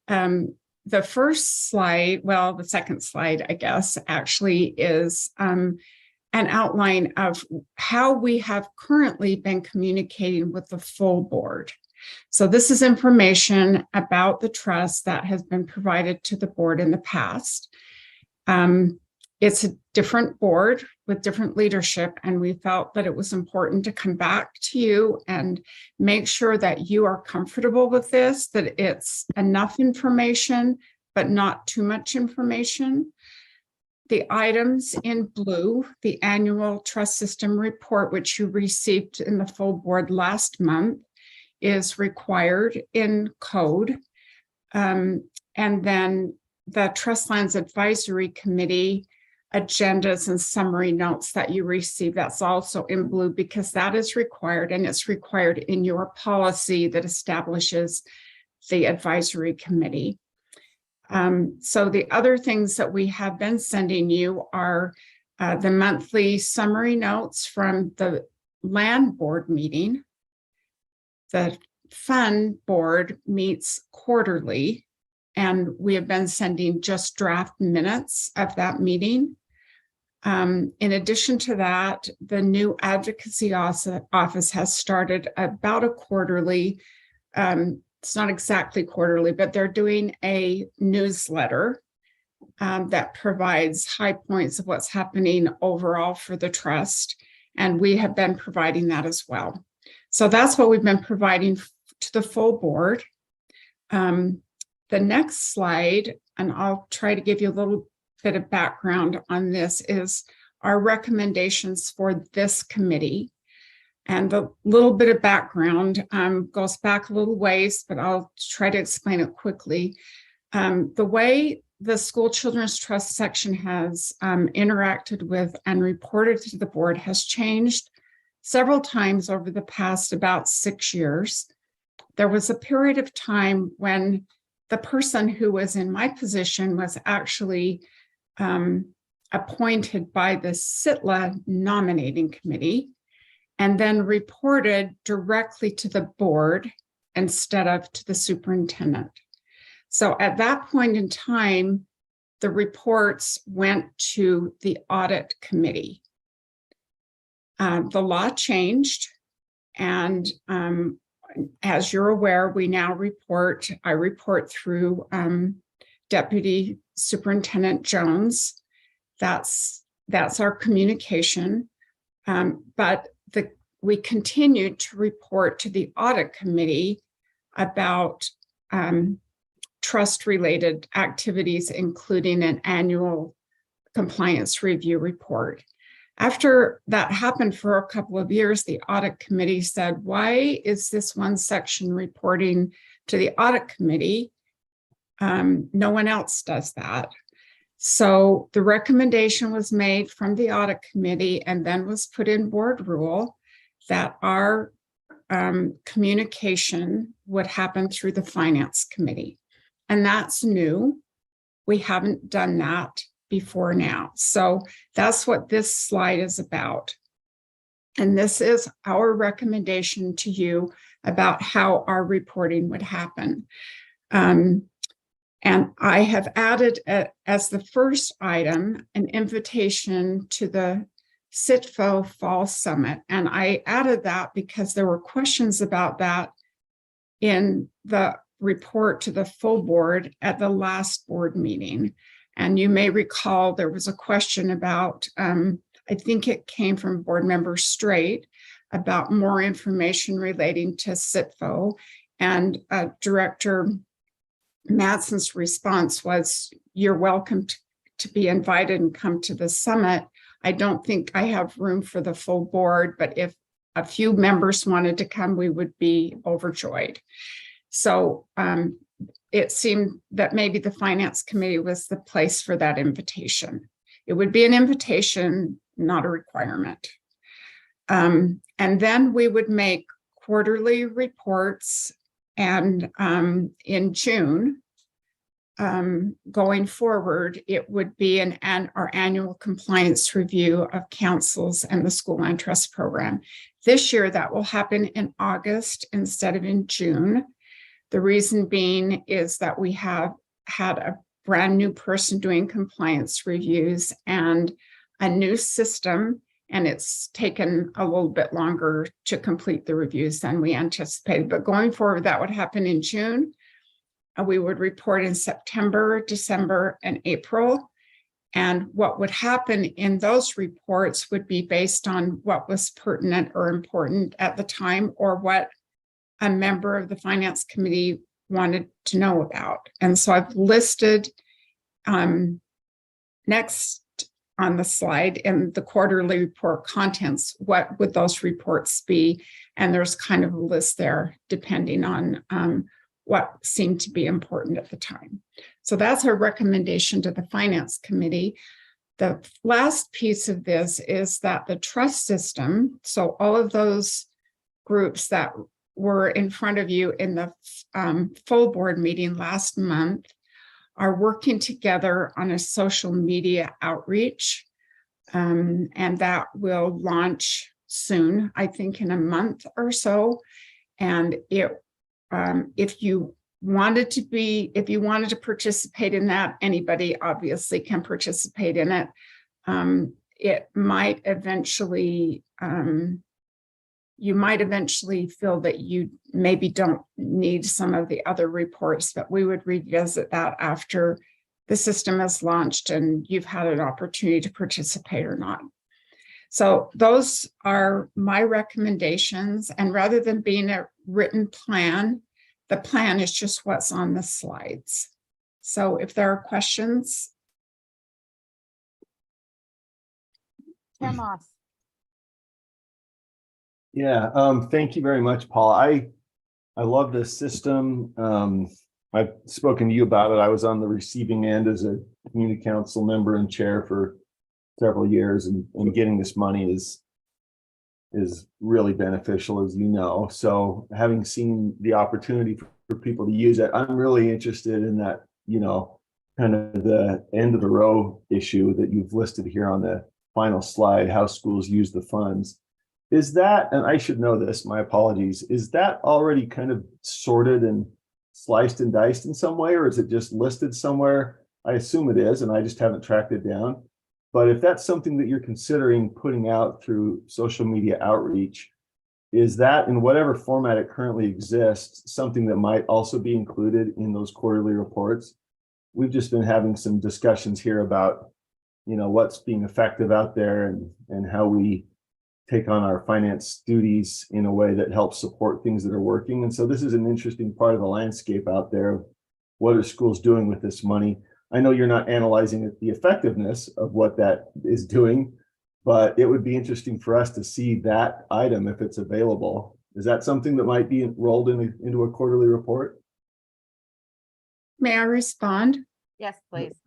[SPEAKER 11] The first slide, well, the second slide, I guess, actually is an outline of how we have currently been communicating with the full board. So this is information about the trust that has been provided to the board in the past. It's a different board with different leadership, and we felt that it was important to come back to you and make sure that you are comfortable with this, that it's enough information, but not too much information. The items in blue, the annual trust system report, which you received in the full board last month, is required in code. And then the Trust Lands Advisory Committee agendas and summary notes that you receive, that's also in blue because that is required, and it's required in your policy that establishes the advisory committee. So the other things that we have been sending you are the monthly summary notes from the land board meeting. The fund board meets quarterly, and we have been sending just draft minutes of that meeting. In addition to that, the new advocacy office has started about a quarterly, it's not exactly quarterly, but they're doing a newsletter that provides high points of what's happening overall for the trust. And we have been providing that as well. So that's what we've been providing to the full board. The next slide, and I'll try to give you a little bit of background on this, is our recommendations for this committee. And the little bit of background goes back a little ways, but I'll try to explain it quickly. The way the School Children's Trust section has interacted with and reported to the board has changed several times over the past about 6 years. There was a period of time when the person who was in my position was actually appointed by the SITLA nominating committee and then reported directly to the board instead of to the superintendent. So at that point in time, the reports went to the audit committee. The law changed, and as you're aware, we now I report through Deputy Superintendent Jones. That's our communication. But we continued to report to the audit committee about trust-related activities, including an annual compliance review report. After that happened for a couple of years, the audit committee said, why is this one section reporting to the audit committee? No one else does that. So the recommendation was made from the audit committee and then was put in board rule that our communication would happen through the finance committee. And that's new. We haven't done that before now. So that's what this slide is about. And this is our recommendation to you about how our reporting would happen. And I have added as the first item, an invitation to the CITFO Fall Summit. And I added that because there were questions about that in the report to the full board at the last board meeting. And you may recall there was a question about, I think it came from board member Straight, about more information relating to CITFO. And Director Madsen's response was, you're welcome to be invited and come to the summit. I don't think I have room for the full board, but if a few members wanted to come, we would be overjoyed. So it seemed that maybe the finance committee was the place for that invitation. It would be an invitation, not a requirement. And then we would make quarterly reports, and in June, going forward, it would be our annual compliance review of councils and the School Land Trust program. This year, that will happen in August instead of in June. The reason being is that we have had a brand new person doing compliance reviews and a new system And it's taken a little bit longer to complete the reviews than we anticipated. But going forward, that would happen in June. We would report in September, December, and April. And what would happen in those reports would be based on what was pertinent or important at the time, or what a member of the Finance Committee wanted to know about. And so I've listed next on the slide in the quarterly report contents, what would those reports be? And there's kind of a list there depending on what seemed to be important at the time. So that's our recommendation to the Finance Committee. The last piece of this is that the trust system, so all of those groups that were in front of you in the full board meeting last month, are working together on a social media outreach. And that will launch soon, I think in a month or so. And if you wanted to participate in that, anybody obviously can participate in it. It might eventually, you might eventually feel that you maybe don't need some of the other reports, but we would revisit that after the system is launched and you've had an opportunity to participate or not. So those are my recommendations. And rather than being a written plan, the plan is just what's on the slides. So if there are questions.
[SPEAKER 1] Chair Moss.
[SPEAKER 3] Yeah, thank you very much, Paul. I love this system. I've spoken to you about it. I was on the receiving end as a community council member and chair for several years, and getting this money is really beneficial, as you know. So having seen the opportunity for people to use it, I'm really interested in that, you know, kind of the end of the row issue that you've listed here on the final slide, how schools use the funds. Is that, and I should know this, my apologies, is that already kind of sorted and sliced and diced in some way, or is it just listed somewhere? I assume it is, and I just haven't tracked it down. But if that's something that you're considering putting out through social media outreach, is that, in whatever format it currently exists, something that might also be included in those quarterly reports? We've just been having some discussions here about, you know, what's being effective out there and how we take on our finance duties in a way that helps support things that are working. And so this is an interesting part of the landscape out there. What are schools doing with this money? I know you're not analyzing the effectiveness of what that is doing, but it would be interesting for us to see that item if it's available. Is that something that might be rolled into a quarterly report?
[SPEAKER 11] May I respond?
[SPEAKER 1] Yes, please.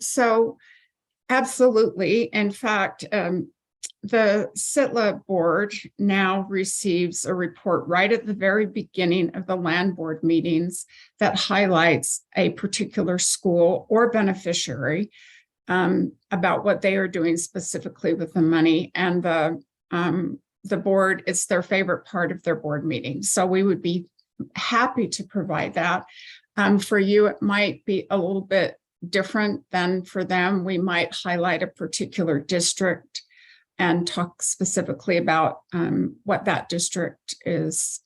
[SPEAKER 11] So absolutely. In fact, the SITLA board now receives a report right at the very beginning of the land board meetings that highlights a particular school or beneficiary about what they are doing specifically with the money. And the board, it's their favorite part of their board meeting. So we would be happy to provide that. For you, it might be a little bit different than for them. We might highlight a particular district and talk specifically about what that district is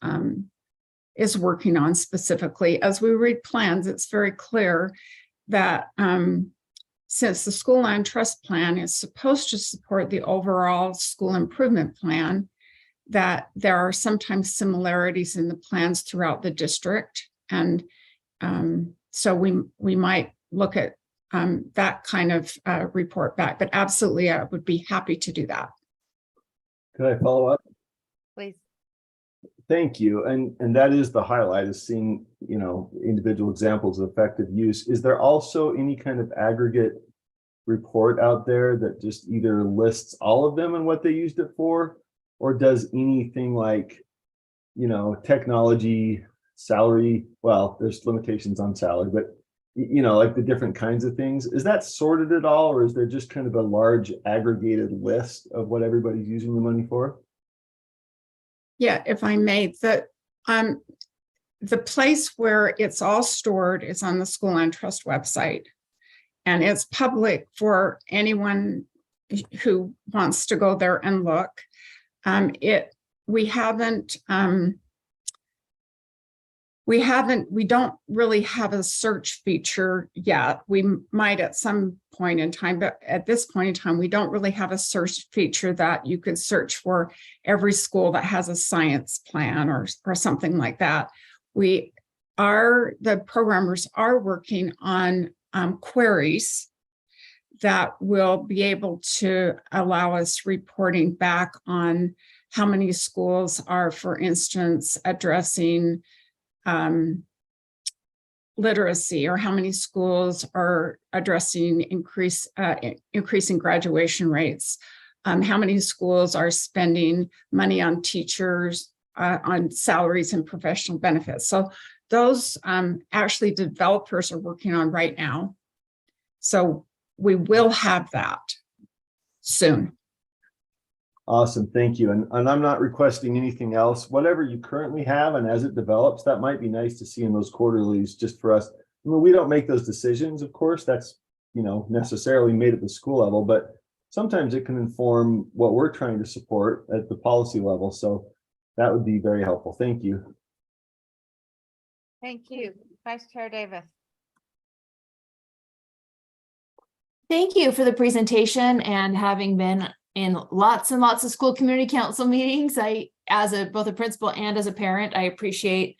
[SPEAKER 11] working on specifically. As we read plans, it's very clear that since the School Land Trust Plan is supposed to support the overall school improvement plan, that there are sometimes similarities in the plans throughout the district. And so we might look at that kind of report back, but absolutely, I would be happy to do that.
[SPEAKER 3] Could I follow up?
[SPEAKER 1] Please.
[SPEAKER 3] Thank you. And that is the highlight, is seeing, you know, individual examples of effective use. Is there also any kind of aggregate report out there that just either lists all of them and what they used it for, or does anything like, you know, technology, salary, well, there's limitations on salary, but you know, like the different kinds of things, is that sorted at all, or is there just kind of a large aggregated list of what everybody's using the money for?
[SPEAKER 11] Yeah, if I may, the place where it's all stored is on the School Land Trust website, and it's public for anyone who wants to go there and look. We don't really have a search feature yet. We might at some point in time, but at this point in time, we don't really have a search feature that you could search for every school that has a science plan or something like that. The programmers are working on queries that will be able to allow us reporting back on how many schools are, for instance, addressing literacy, or how many schools are addressing increasing graduation rates, how many schools are spending money on teachers, on salaries and professional benefits. So those actually developers are working on right now. So we will have that soon.
[SPEAKER 3] Awesome, thank you. And I'm not requesting anything else. Whatever you currently have, and as it develops, that might be nice to see in those quarterlies, just for us. I mean, we don't make those decisions, of course, that's, necessarily made at the school level, but sometimes it can inform what we're trying to support at the policy level. So that would be very helpful. Thank you.
[SPEAKER 1] Thank you. Vice Chair Davis.
[SPEAKER 2] Thank you for the presentation, and having been in lots and lots of school community council meetings, both a principal and as a parent, I appreciate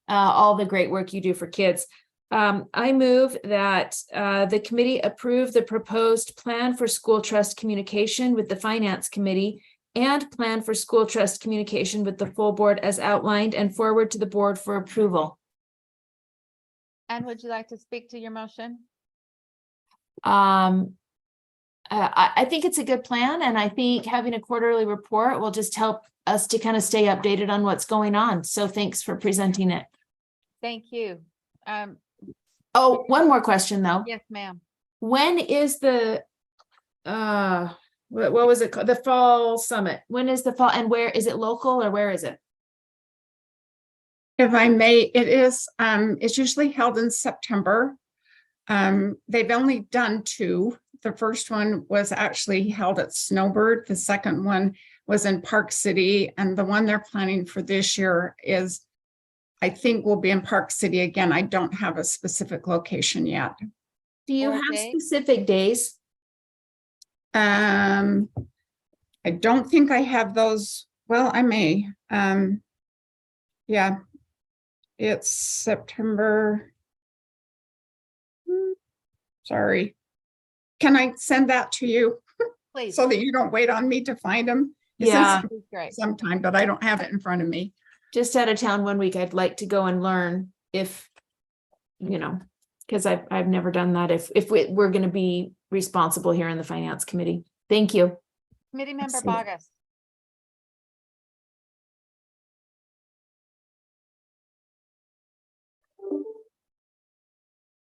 [SPEAKER 2] all the great work you do for kids. I move that the committee approve the proposed plan for school trust communication with the finance committee and plan for school trust communication with the full board as outlined, and forward to the board for approval.
[SPEAKER 1] And would you like to speak to your motion?
[SPEAKER 2] I think it's a good plan, and I think having a quarterly report will just help us to kind of stay updated on what's going on. So thanks for presenting it.
[SPEAKER 1] Thank you.
[SPEAKER 2] Oh, one more question though.
[SPEAKER 1] Yes, ma'am.
[SPEAKER 2] When is the, what was it called? The fall summit? When is the fall, and where is it, local or where is it?
[SPEAKER 11] If I may, it's usually held in September. They've only done 2. The first one was actually held at Snowbird. The second one was in Park City. And the one they're planning for this year I think will be in Park City again. I don't have a specific location yet.
[SPEAKER 2] Do you
[SPEAKER 1] Or
[SPEAKER 2] have
[SPEAKER 1] day?
[SPEAKER 2] specific days?
[SPEAKER 11] I don't think I have those. Well, I may. Yeah, it's September. Sorry. Can I send that to you
[SPEAKER 1] Please.
[SPEAKER 11] so that you don't wait on me to find them?
[SPEAKER 2] Yeah.
[SPEAKER 1] Great.
[SPEAKER 11] Sometime, but I don't have it in front of me.
[SPEAKER 2] Just out of town one week. I'd like to go and learn if, because I've never done that. If we're going to be responsible here in the finance committee. Thank you.
[SPEAKER 1] Committee Member
[SPEAKER 2] Excellent.
[SPEAKER 1] Bogus.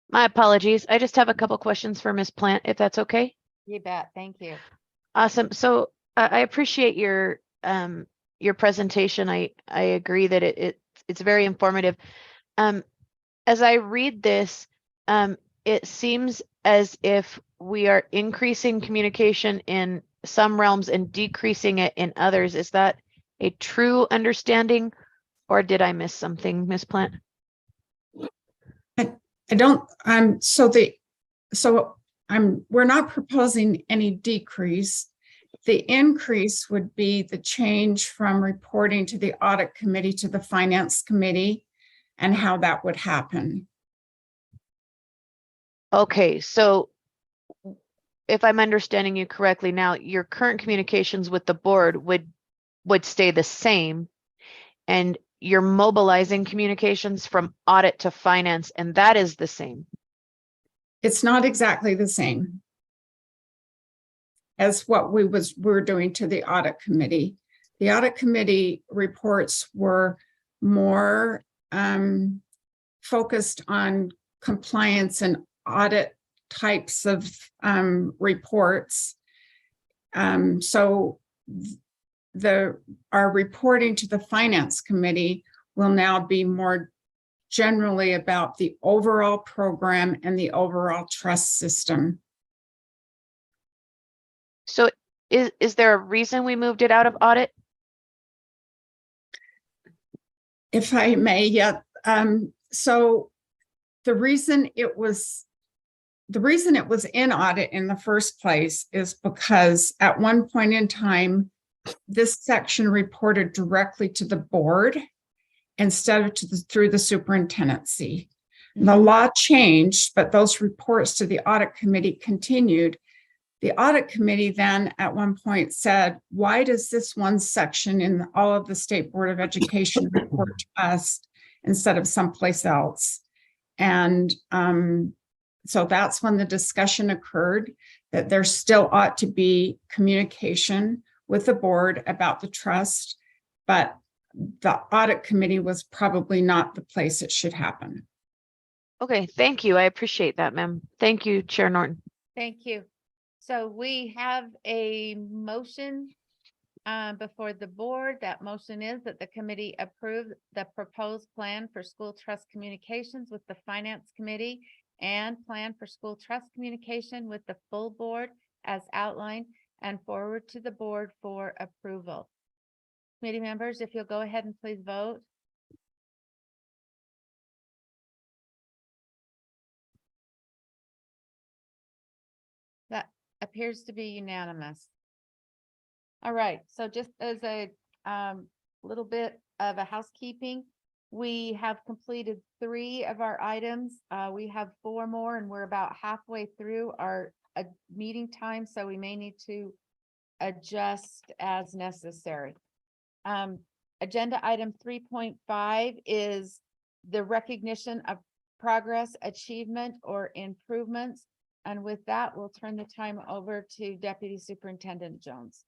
[SPEAKER 4] My apologies. I just have a couple questions for Ms. Plant, if that's okay.
[SPEAKER 1] You bet. Thank you.
[SPEAKER 4] Awesome. So I appreciate your presentation. I agree that it's very informative. As I read this, it seems as if we are increasing communication in some realms and decreasing it in others. Is that a true understanding, or did I miss something, Ms. Plant?
[SPEAKER 11] I don't, we're not proposing any decrease. The increase would be the change from reporting to the audit committee to the finance committee and how that would happen.
[SPEAKER 4] Okay, so if I'm understanding you correctly now, your current communications with the board would stay the same, and you're mobilizing communications from audit to finance, and that is the same.
[SPEAKER 11] It's not exactly the same as what we're doing to the audit committee. The audit committee reports were more focused on compliance and audit types of reports. So our reporting to the finance committee will now be more generally about the overall program and the overall trust system.
[SPEAKER 4] So is there a reason we moved it out of audit?
[SPEAKER 11] If I may, yeah. So the reason it was in audit in the first place is because at one point in time, this section reported directly to the board instead of through the superintendency. The law changed, but those reports to the audit committee continued. The audit committee then at one point said, why does this one section in all of the State Board of Education report to us instead of someplace else? And so that's when the discussion occurred that there still ought to be communication with the board about the trust, but the audit committee was probably not the place it should happen.
[SPEAKER 4] Okay, thank you. I appreciate that, ma'am. Thank you, Chair Norton.
[SPEAKER 1] Thank you. So we have a motion before the board. That motion is that the committee approve the proposed plan for school trust communications with the finance committee and plan for school trust communication with the full board as outlined and forward to the board for approval. Committee members, if you'll go ahead and please vote. That appears to be unanimous. All right, so just as a little bit of a housekeeping, we have completed 3 of our items. We have 4 more and we're about halfway through our meeting time, so we may need to adjust as necessary. Agenda item 3.5 is the recognition of progress, achievement, or improvements. And with that, we'll turn the time over to Deputy Superintendent Jones.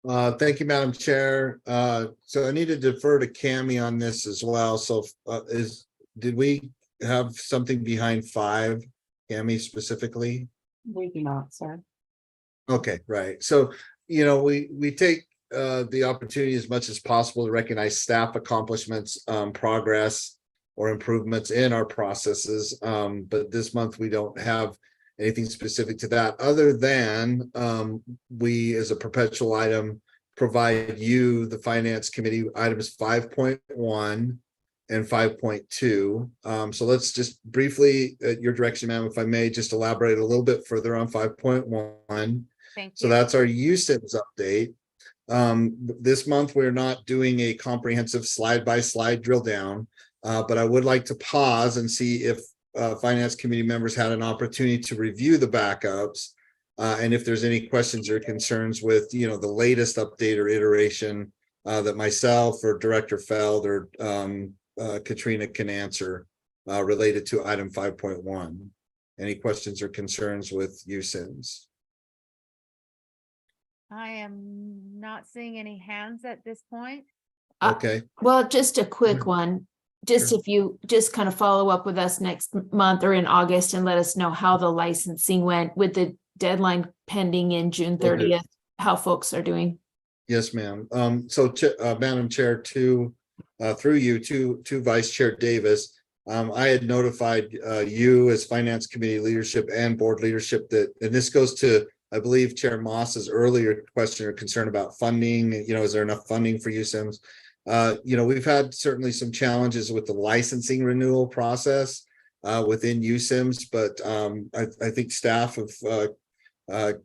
[SPEAKER 6] Thank you, Madam Chair. So I need to defer to Cammie on this as well. So did we have something behind 5, Cammie specifically?
[SPEAKER 2] We do not, sir.
[SPEAKER 6] Okay, right. So, you know, we take the opportunity as much as possible to recognize staff accomplishments, progress, or improvements in our processes. But this month we don't have anything specific to that, other than we, as a perpetual item, provide you, the Finance Committee, items 5.1 and 5.2. So let's just briefly, at your direction, ma'am, if I may, just elaborate a little bit further on 5.1.
[SPEAKER 1] Thank you.
[SPEAKER 6] So that's our USIMS update. This month, we're not doing a comprehensive slide-by-slide drill down, but I would like to pause and see if Finance Committee members had an opportunity to review the backups, and if there's any questions or concerns with, you know, the latest update or iteration that myself or Director Feld or Katrina can answer related to item 5.1. Any questions or concerns with USIMS?
[SPEAKER 1] I am not seeing any hands at this point.
[SPEAKER 6] Okay.
[SPEAKER 2] Well, just a quick one. Just
[SPEAKER 6] Sure.
[SPEAKER 2] if you just kind of follow up with us next month or in August and let us know how the licensing went with the deadline pending in June
[SPEAKER 6] Will do.
[SPEAKER 2] 30th, how folks are doing.
[SPEAKER 6] Yes, ma'am. So Madam Chair, through you to Vice Chair Davis, I had notified you as Finance Committee leadership and board leadership that, and this goes to, I believe, Chair Moss's earlier question or concern about funding. You know, is there enough funding for USIMS? You know, we've had certainly some challenges with the licensing renewal process within USIMS, but I think staff have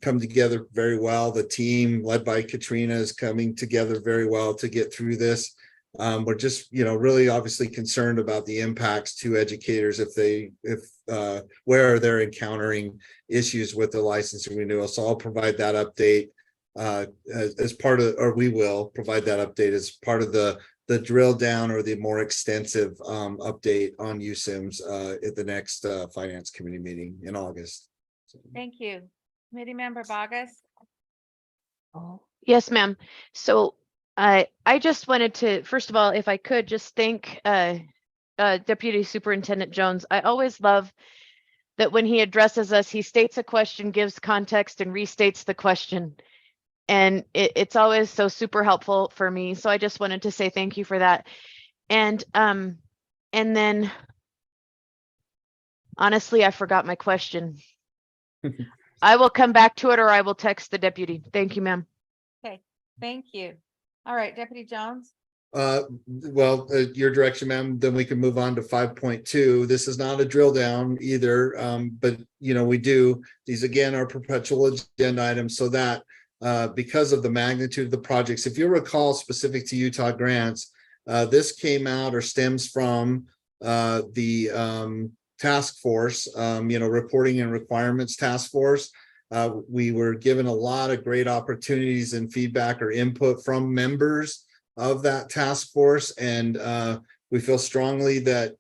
[SPEAKER 6] come together very well. The team led by Katrina is coming together very well to get through this. We're just, you know, really obviously concerned about the impacts to educators where they're encountering issues with the licensing renewal. So I'll provide that update as part of, or we will provide that update as part of the drill down or the more extensive update on USIMS at the next Finance Committee meeting in August. So.
[SPEAKER 1] Thank you. Committee Member Bogus.
[SPEAKER 4] Yes, ma'am. So I just wanted to, first of all, if I could just thank Deputy Superintendent Jones. I always love that when he addresses us, he states a question, gives context, and restates the question. And it's always so super helpful for me. So I just wanted to say thank you for that. And then honestly, I forgot my question. I will come back to it or I will text the deputy. Thank you, ma'am.
[SPEAKER 1] Thank you. All right, Deputy Jones.
[SPEAKER 6] Well, your direction, ma'am, then we can move on to 5.2. This is not a drill down either, but we do, these again are perpetual agenda items so that because of the magnitude of the projects, if you recall specific to Utah grants, this came out or stems from the task force, reporting and requirements task force. We were given a lot of great opportunities and feedback or input from members of that task force, and we feel strongly that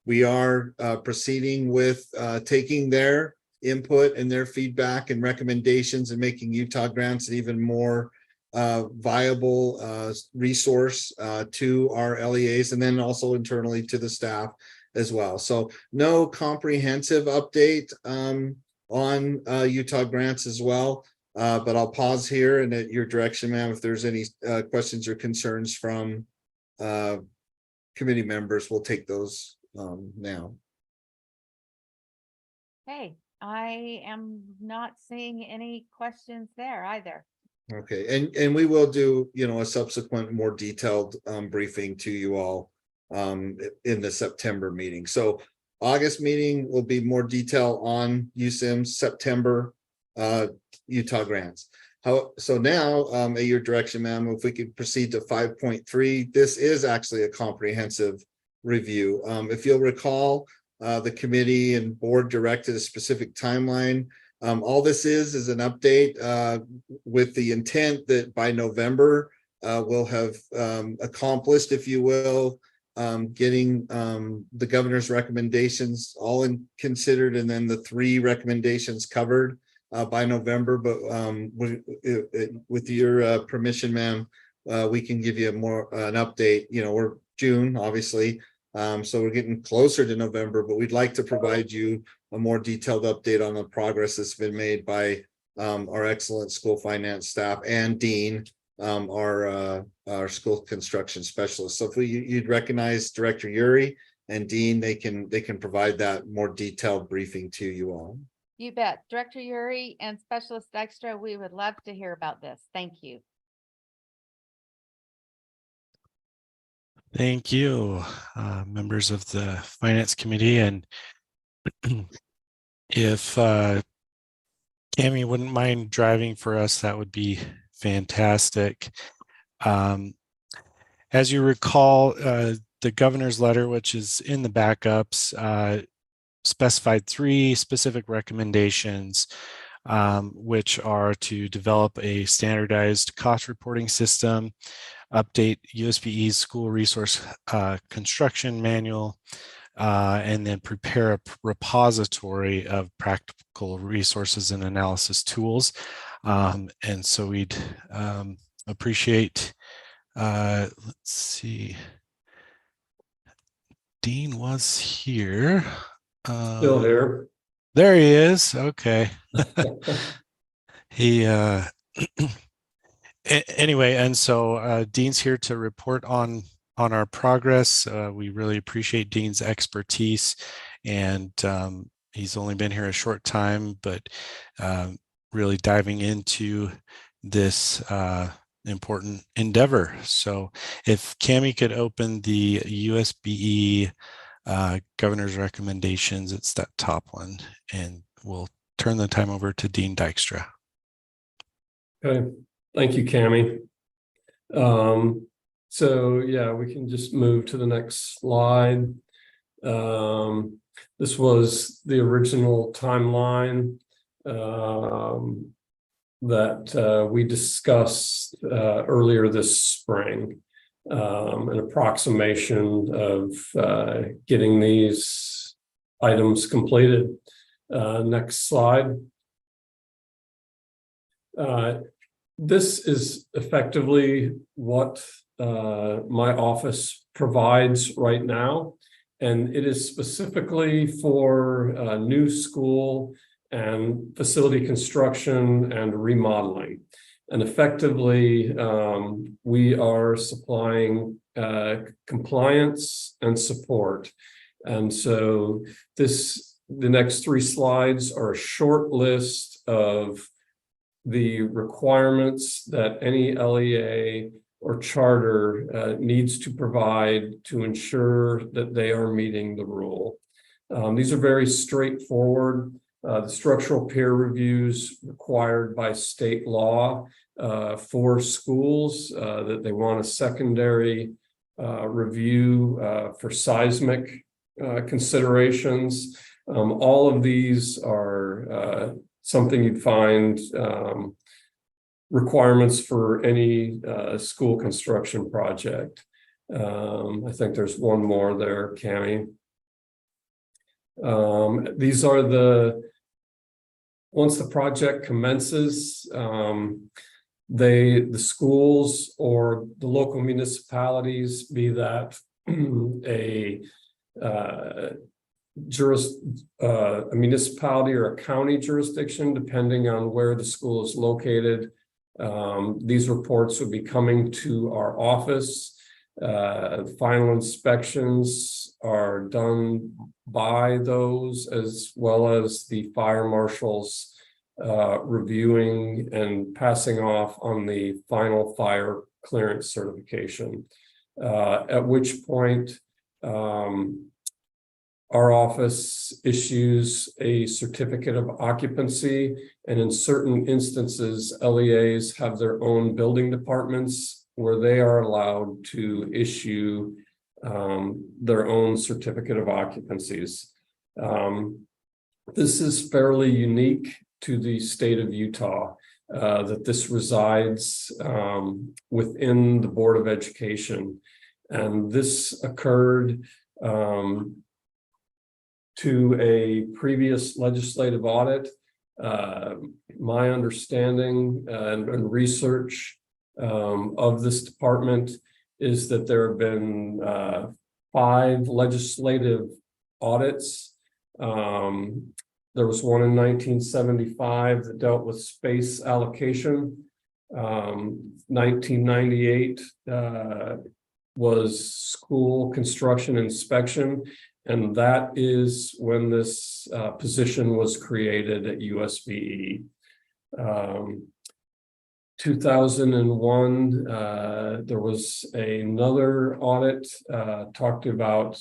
[SPEAKER 6] we are proceeding with taking their input and their feedback and recommendations and making Utah grants an even more viable resource to our LEAs and then also internally to the staff as well. So no comprehensive update on Utah grants as well. But I'll pause here and at your direction, ma'am, if there's any questions or concerns from committee members, we'll take those now.
[SPEAKER 1] Hey, I am not seeing any questions there either.
[SPEAKER 6] Okay, and we will do, a subsequent more detailed briefing to you all in the September meeting. So August meeting will be more detail on USIM's September Utah grants. So now at your direction, ma'am, if we could proceed to 5.3, this is actually a comprehensive review. If you'll recall, the committee and board directed a specific timeline. All this is an update with the intent that by November we'll have accomplished, if you will, getting the governor's recommendations all considered and then the 3 recommendations covered by November. But with your permission, ma'am, we can give you an update. We're June, obviously, so we're getting closer to November, but we'd like to provide you a more detailed update on the progress that's been made by our excellent school finance staff and Dean, our school construction specialist. So if you'd recognize Director Uri and Dean, they can provide that more detailed briefing to you all.
[SPEAKER 1] You bet. Director Uri and Specialist Dykstra, we would love to hear about this. Thank you.
[SPEAKER 9] Thank you, members of the Finance Committee. And if Cami wouldn't mind driving for us, that would be fantastic. As you recall, the governor's letter, which is in the backups, specified 3 specific recommendations, which are to develop a standardized cost reporting system, update USBE's school resource construction manual, and then prepare a repository of practical resources and analysis tools. And so we'd appreciate, let's see, Dean was here.
[SPEAKER 12] Still here.
[SPEAKER 9] There he is. Okay. He anyway, and so Dean's here to report on our progress. We really appreciate Dean's expertise, and he's only been here a short time, but really diving into this important endeavor. So if Cami could open the USBE governor's recommendations, it's that top one, and we'll turn the time over to Dean Dykstra.
[SPEAKER 12] Okay, thank you, Cami. So yeah, we can just move to the next slide. This was the original timeline that we discussed earlier this spring. An approximation of getting these items completed. Next slide. This is effectively what my office provides right now, and it is specifically for new school and facility construction and remodeling. And effectively, we are supplying compliance and support. And so this the next 3 slides are a short list of the requirements that any LEA or charter needs to provide to ensure that they are meeting the rule. These are very straightforward. The structural peer reviews required by state law for schools, that they want a secondary review for seismic considerations. All of these are something you'd find requirements for any school construction project. I think there's one more there, Cami. These are once the project commences, the schools or the local municipalities, be that a municipality or a county jurisdiction, depending on where the school is located. These reports will be coming to our office. Final inspections are done by those, as well as the fire marshals reviewing and passing off on the final fire clearance certification. At which point, our office issues a certificate of occupancy, and in certain instances, LEAs have their own building departments where they are allowed to issue their own certificate of occupancies. This is fairly unique to the state of Utah, that this resides within the Board of Education. And this occurred to a previous legislative audit. My understanding and research of this department is that there have been 5 legislative audits. There was one in 1975 that dealt with space allocation. 1998 was school construction inspection. And that is when this position was created at USBE. 2001, there was another audit talked about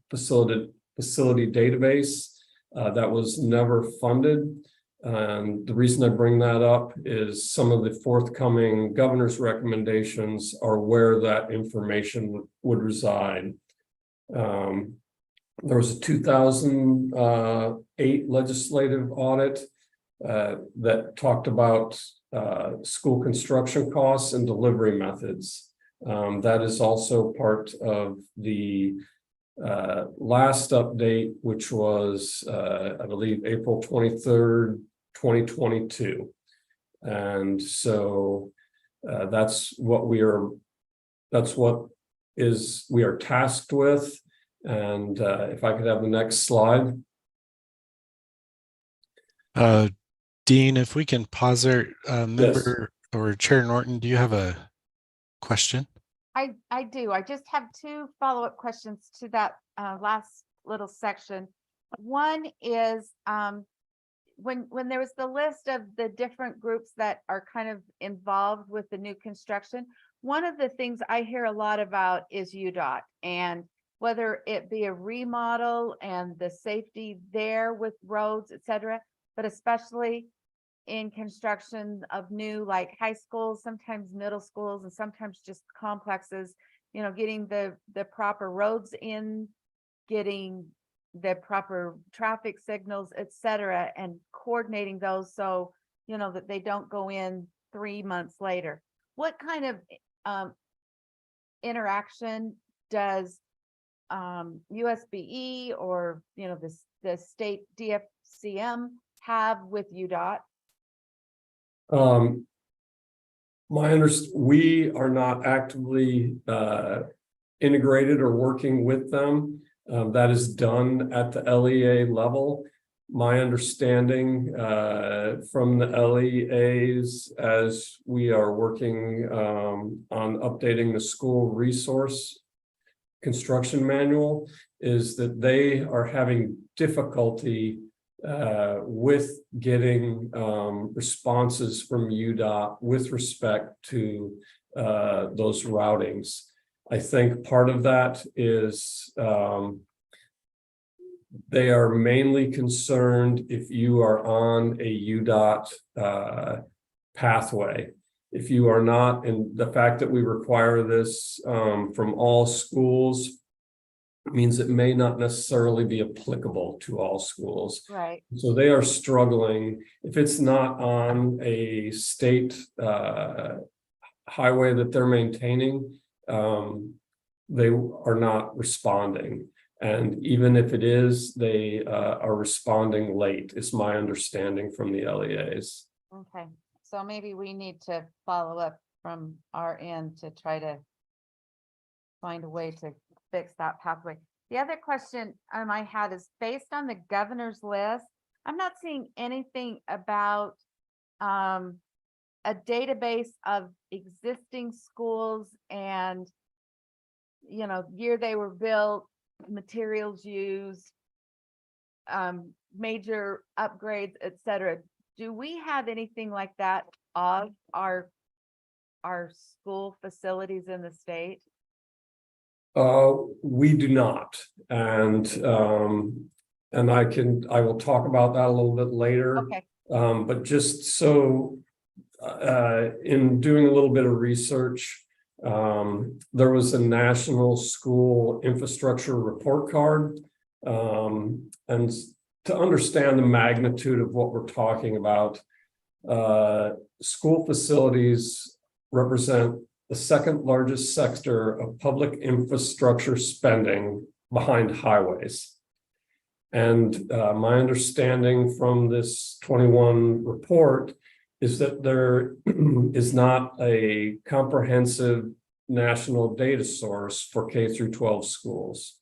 [SPEAKER 12] facility database that was never funded. And the reason I bring that up is some of the forthcoming governor's recommendations are where that information would reside. There was a 2008 legislative audit that talked about school construction costs and delivery methods. That is also part of the last update, which was, I believe, April 23rd, 2022. And so that's what we are tasked with. And if I could have the next slide.
[SPEAKER 9] Dean, if we can pause there, member or Chair Norton, do you have a question?
[SPEAKER 1] I do. I just have 2 follow-up questions to that last little section. One is when there was the list of the different groups that are kind of involved with the new construction, one of the things I hear a lot about is UDOT, and whether it be a remodel and the safety there with roads, et cetera, but especially in construction of new, like high schools, sometimes middle schools, and sometimes just complexes, you know, getting the proper roads in, getting the proper traffic signals, et cetera, and coordinating those so, you know, that they don't go in 3 months later. What kind of interaction does USBE or, you know, the state DFCM have with UDOT?
[SPEAKER 12] We are not actively integrated or working with them. That is done at the LEA level. My understanding from the LEAs, as we are working on updating the school resource construction manual, is that they are having difficulty with getting responses from UDOT with respect to those routings. I think part of that is they are mainly concerned if you are on a UDOT pathway. If you are not, and the fact that we require this from all schools means it may not necessarily be applicable to all schools.
[SPEAKER 1] Right.
[SPEAKER 12] So they are struggling. If it's not on a state highway that they're maintaining, they are not responding. And even if it is, they are responding late, is my understanding from the LEAs.
[SPEAKER 1] Okay, so maybe we need to follow up from our end to try to find a way to fix that pathway. The other question I had is based on the governor's list, I'm not seeing anything about a database of existing schools and, you know, year they were built, materials used, major upgrades, etc. Do we have anything like that of our school facilities in the state?
[SPEAKER 12] We do not, and I will talk about that a little bit later.
[SPEAKER 1] Okay.
[SPEAKER 12] But just so, in doing a little bit of research, there was a national school infrastructure report card, and to understand the magnitude of what we're talking about, school facilities represent the second largest sector of public infrastructure spending behind highways. And my understanding from this 21 report is that there is not a comprehensive national data source for K through 12 schools.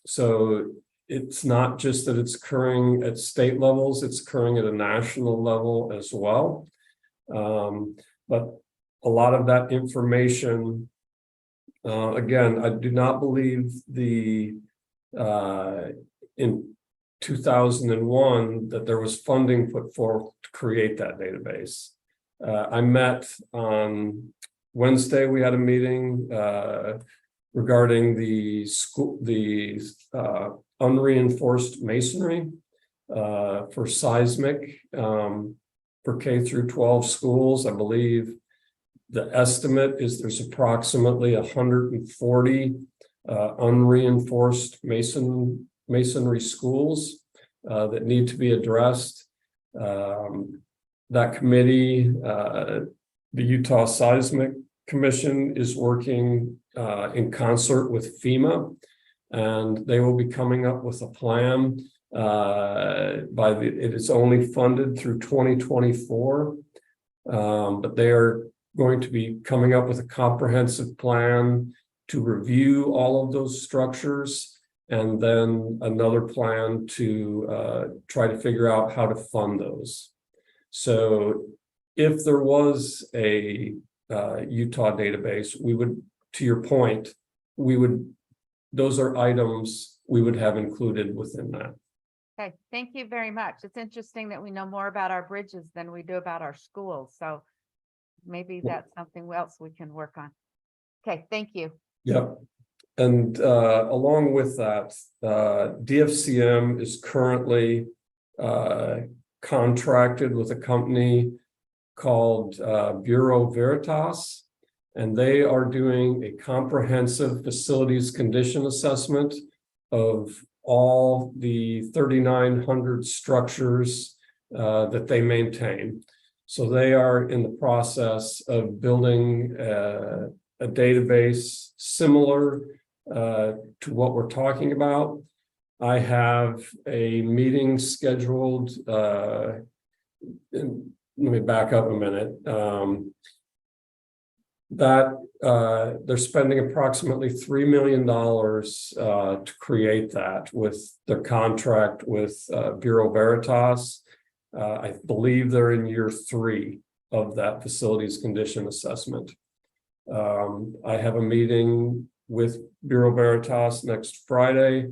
[SPEAKER 12] So it's not just that it's occurring at state levels, it's occurring at a national level as well. But a lot of that information, again, I do not believe in 2001 that there was funding put forth to create that database. I met on Wednesday, we had a meeting regarding the unreinforced masonry for seismic for K through 12 schools. I believe the estimate is there's approximately 140 unreinforced masonry schools that need to be addressed. That committee, the Utah Seismic Commission, is working in concert with FEMA, and they will be coming up with a plan. It is only funded through 2024, but they are going to be coming up with a comprehensive plan to review all of those structures, and then another plan to try to figure out how to fund those. So if there was a Utah database, we would, to your point, those are items we would have included within that.
[SPEAKER 1] Okay, thank you very much. It's interesting that we know more about our bridges than we do about our schools. So maybe that's something else we can work on. Okay, thank you.
[SPEAKER 12] Yep. And along with that, DFCM is currently contracted with a company called Bureau Veritas, and they are doing a comprehensive facilities condition assessment of all the 3,900 structures that they maintain. So they are in the process of building a database similar to what we're talking about. I have a meeting scheduled. Let me back up a minute. They're spending approximately $3 million to create that with their contract with Bureau Veritas. I believe they're in year 3 of that facilities condition assessment. I have a meeting with Bureau Veritas next Friday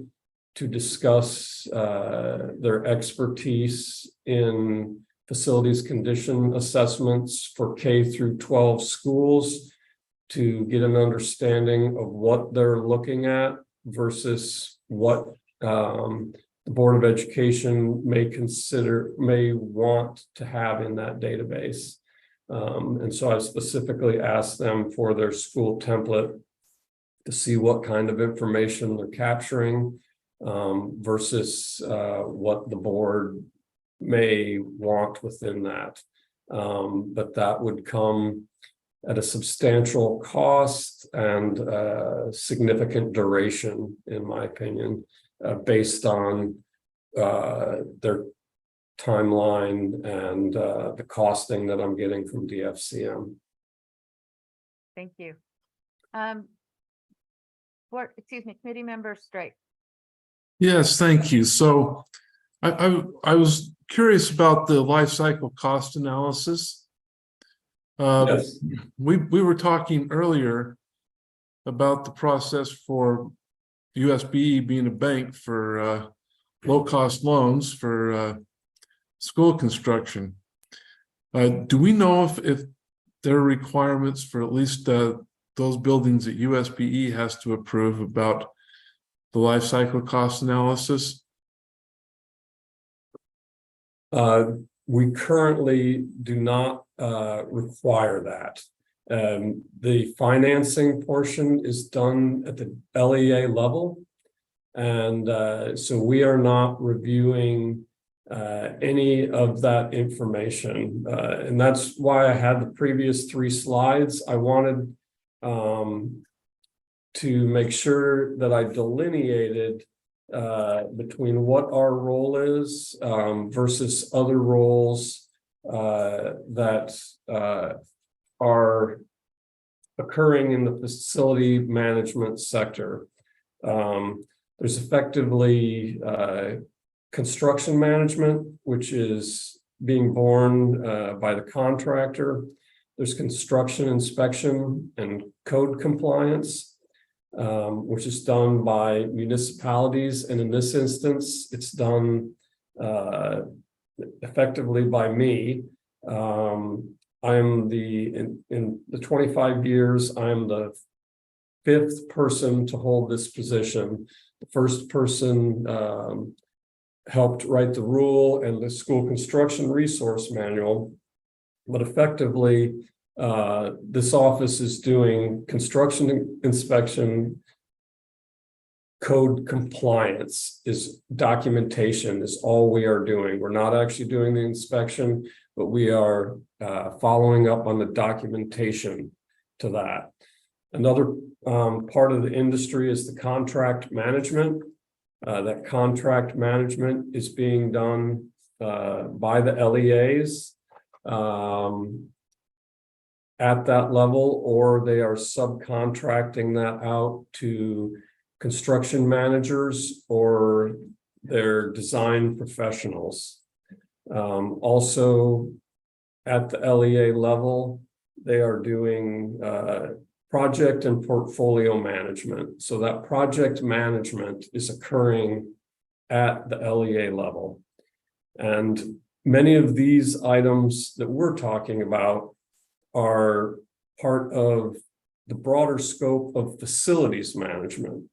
[SPEAKER 12] to discuss their expertise in facilities condition assessments for K through 12 schools, to get an understanding of what they're looking at versus what the Board of Education may want to have in that database. And so I specifically asked them for their school template to see what kind of information they're capturing versus what the board may want within that. But that would come at a substantial cost and significant duration, in my opinion, based on their timeline and the costing that I'm getting from DFCM.
[SPEAKER 1] Thank you. Committee member Straight.
[SPEAKER 5] Yes, thank you. So I was curious about the life cycle cost analysis.
[SPEAKER 12] Yes.
[SPEAKER 5] We were talking earlier about the process for USBE being a bank for low-cost loans for school construction. Do we know if there are requirements for at least those buildings that USBE has to approve about the life cycle cost analysis?
[SPEAKER 12] We currently do not require that. The financing portion is done at the LEA level. And so we are not reviewing any of that information. And that's why I had the previous 3 slides. I wanted to make sure that I delineated between what our role is versus other roles that are occurring in the facility management sector. There's effectively construction management, which is being borne by the contractor. There's construction inspection and code compliance, which is done by municipalities. And in this instance, it's done effectively by me. I'm in the 25 years, I'm the 5th person to hold this position. The first person helped write the rule and the school construction resource manual, but effectively this office is doing construction inspection, code compliance, is documentation is all we are doing. We're not actually doing the inspection, but we are following up on the documentation to that. Another part of the industry is the contract management. That contract management is being done by the LEAs at that level, or they are subcontracting that out to construction managers or their design professionals. Also, at the LEA level, they are doing project and portfolio management. So that project management is occurring at the LEA level. And many of these items that we're talking about are part of the broader scope of facilities management.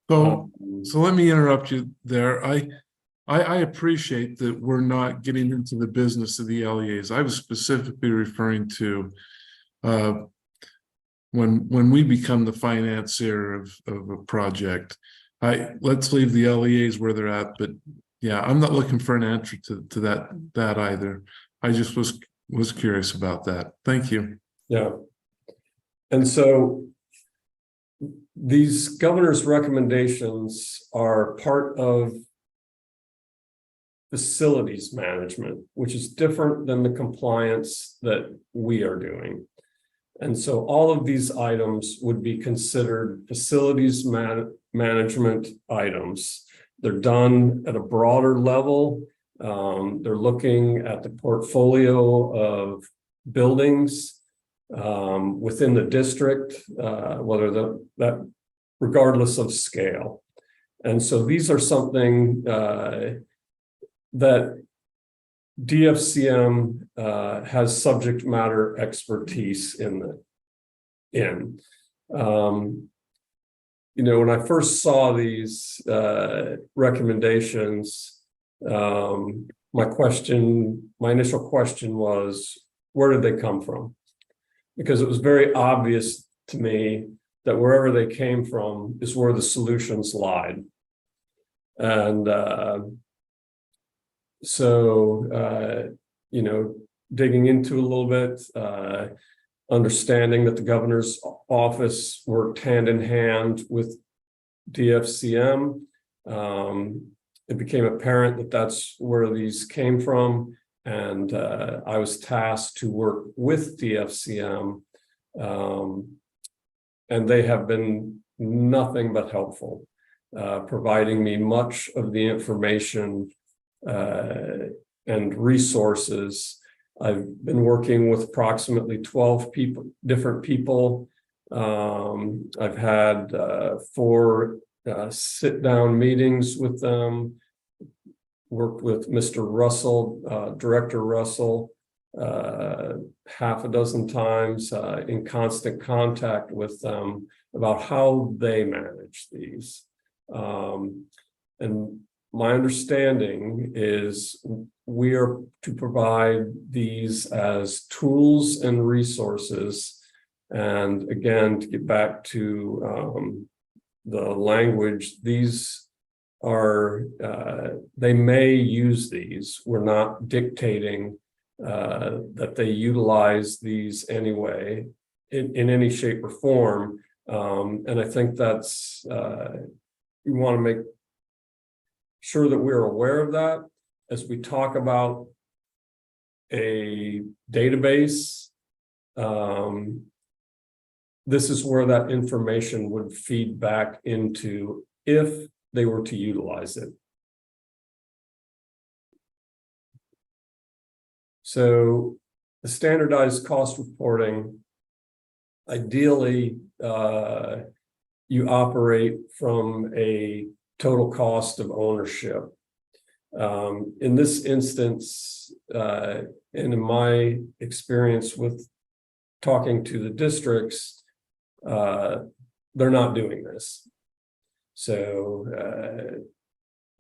[SPEAKER 5] So let me interrupt you there. I appreciate that we're not getting into the business of the LEAs. I was specifically referring to when we become the financier of a project. Let's leave the LEAs where they're at, but yeah, I'm not looking for an answer to that either. I just was curious about that. Thank you.
[SPEAKER 12] Yeah. And so these governor's recommendations are part of facilities management, which is different than the compliance that we are doing. And so all of these items would be considered facilities management items. They're done at a broader level. They're looking at the portfolio of buildings within the district, whether that regardless of scale. And so these are something that DFCM has subject matter expertise in. You know, when I first saw these recommendations, my initial question was, where did they come from? Because it was very obvious to me that wherever they came from is where the solutions lied. And you know, digging into a little bit, understanding that the governor's office worked hand in hand with DFCM, it became apparent that that's where these came from. And I was tasked to work with DFCM, and they have been nothing but helpful, providing me much of the information and resources. I've been working with approximately 12 different people. I've had 4 sit-down meetings with them, worked with Mr. Russell, Director Russell, half a dozen times, in constant contact with them about how they manage these. And my understanding is we are to provide these as tools and resources. And again, to get back to the language, these are, they may use these. We're not dictating that they utilize these anyway in any shape or form. And I think that's, we want to make sure that we're aware of that as we talk about a database. This is where that information would feed back into if they were to utilize it. So the standardized cost reporting, ideally, you operate from a total cost of ownership. In this instance, and in my experience with talking to the districts, they're not doing this. So,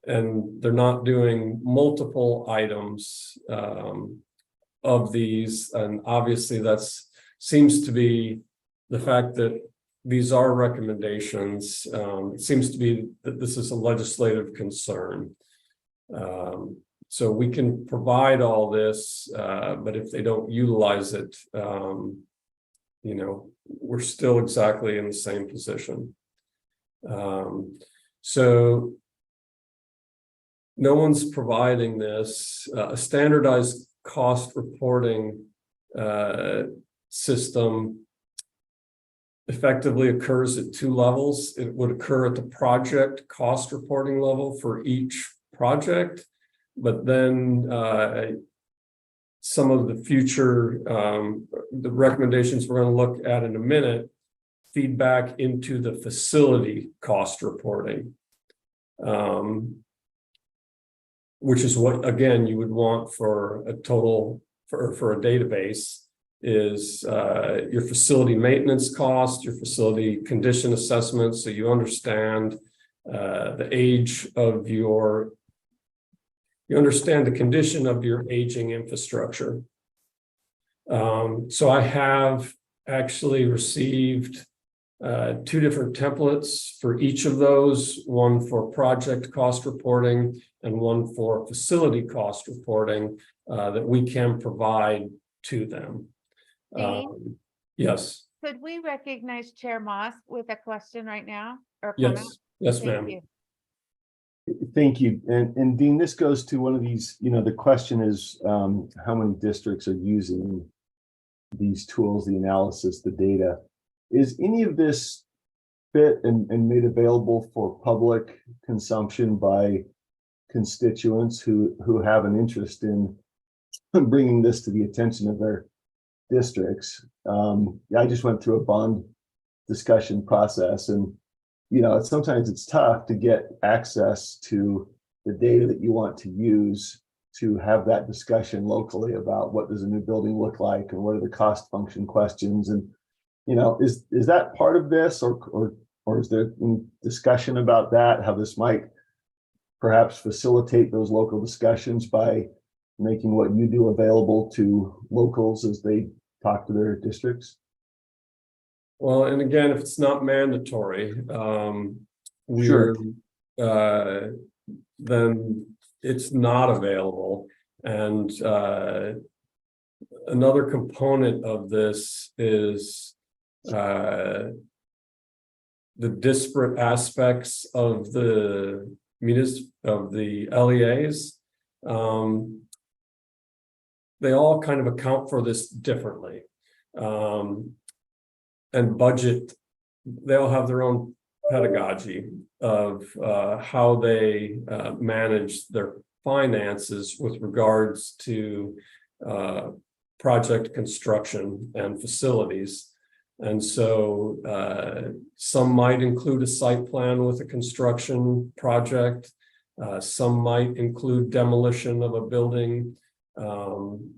[SPEAKER 12] and they're not doing multiple items of these. And obviously that's seems to be the fact that these are recommendations. It seems to be that this is a legislative concern. So we can provide all this, but if they don't utilize it, you know, we're still exactly in the same position. So no one's providing this. A standardized cost reporting system effectively occurs at 2 levels. It would occur at the project cost reporting level for each project, but then some of the future, the recommendations we're going to look at in a minute, feed back into the facility cost reporting, which is what, again, you would want for a total, for a database, is your facility maintenance cost, your facility condition assessment, so you understand the age of your, you understand the condition of your aging infrastructure. So I have actually received 2 different templates for each of those, one for project cost reporting and one for facility cost reporting that we can provide to them. Yes.
[SPEAKER 1] Could we recognize Chair Moss with a question right now? Or
[SPEAKER 12] Yes.
[SPEAKER 1] comment?
[SPEAKER 12] Yes,
[SPEAKER 1] Thank
[SPEAKER 12] ma'am.
[SPEAKER 1] you.
[SPEAKER 3] Thank you. And Dean, this goes to one of these, you know, the question is how many districts are using these tools, the analysis, the data. Is any of this fit and made available for public consumption by constituents who have an interest in bringing this to the attention of their districts? I just went through a bond discussion process, and sometimes it's tough to get access to the data that you want to use to have that discussion locally about what does a new building look like and what are the cost function questions. And, is that part of this, or is there any discussion about that, how this might perhaps facilitate those local discussions by making what you do available to locals as they talk to their districts?
[SPEAKER 12] Well, and again, if it's not mandatory,
[SPEAKER 3] Sure.
[SPEAKER 12] then it's not available. And another component of this is the disparate aspects of the LEAs. They all kind of account for this differently. And budget, they all have their own pedagogy of how they manage their finances with regards to project construction and facilities. And so some might include a site plan with a construction project. Some might include demolition of a building.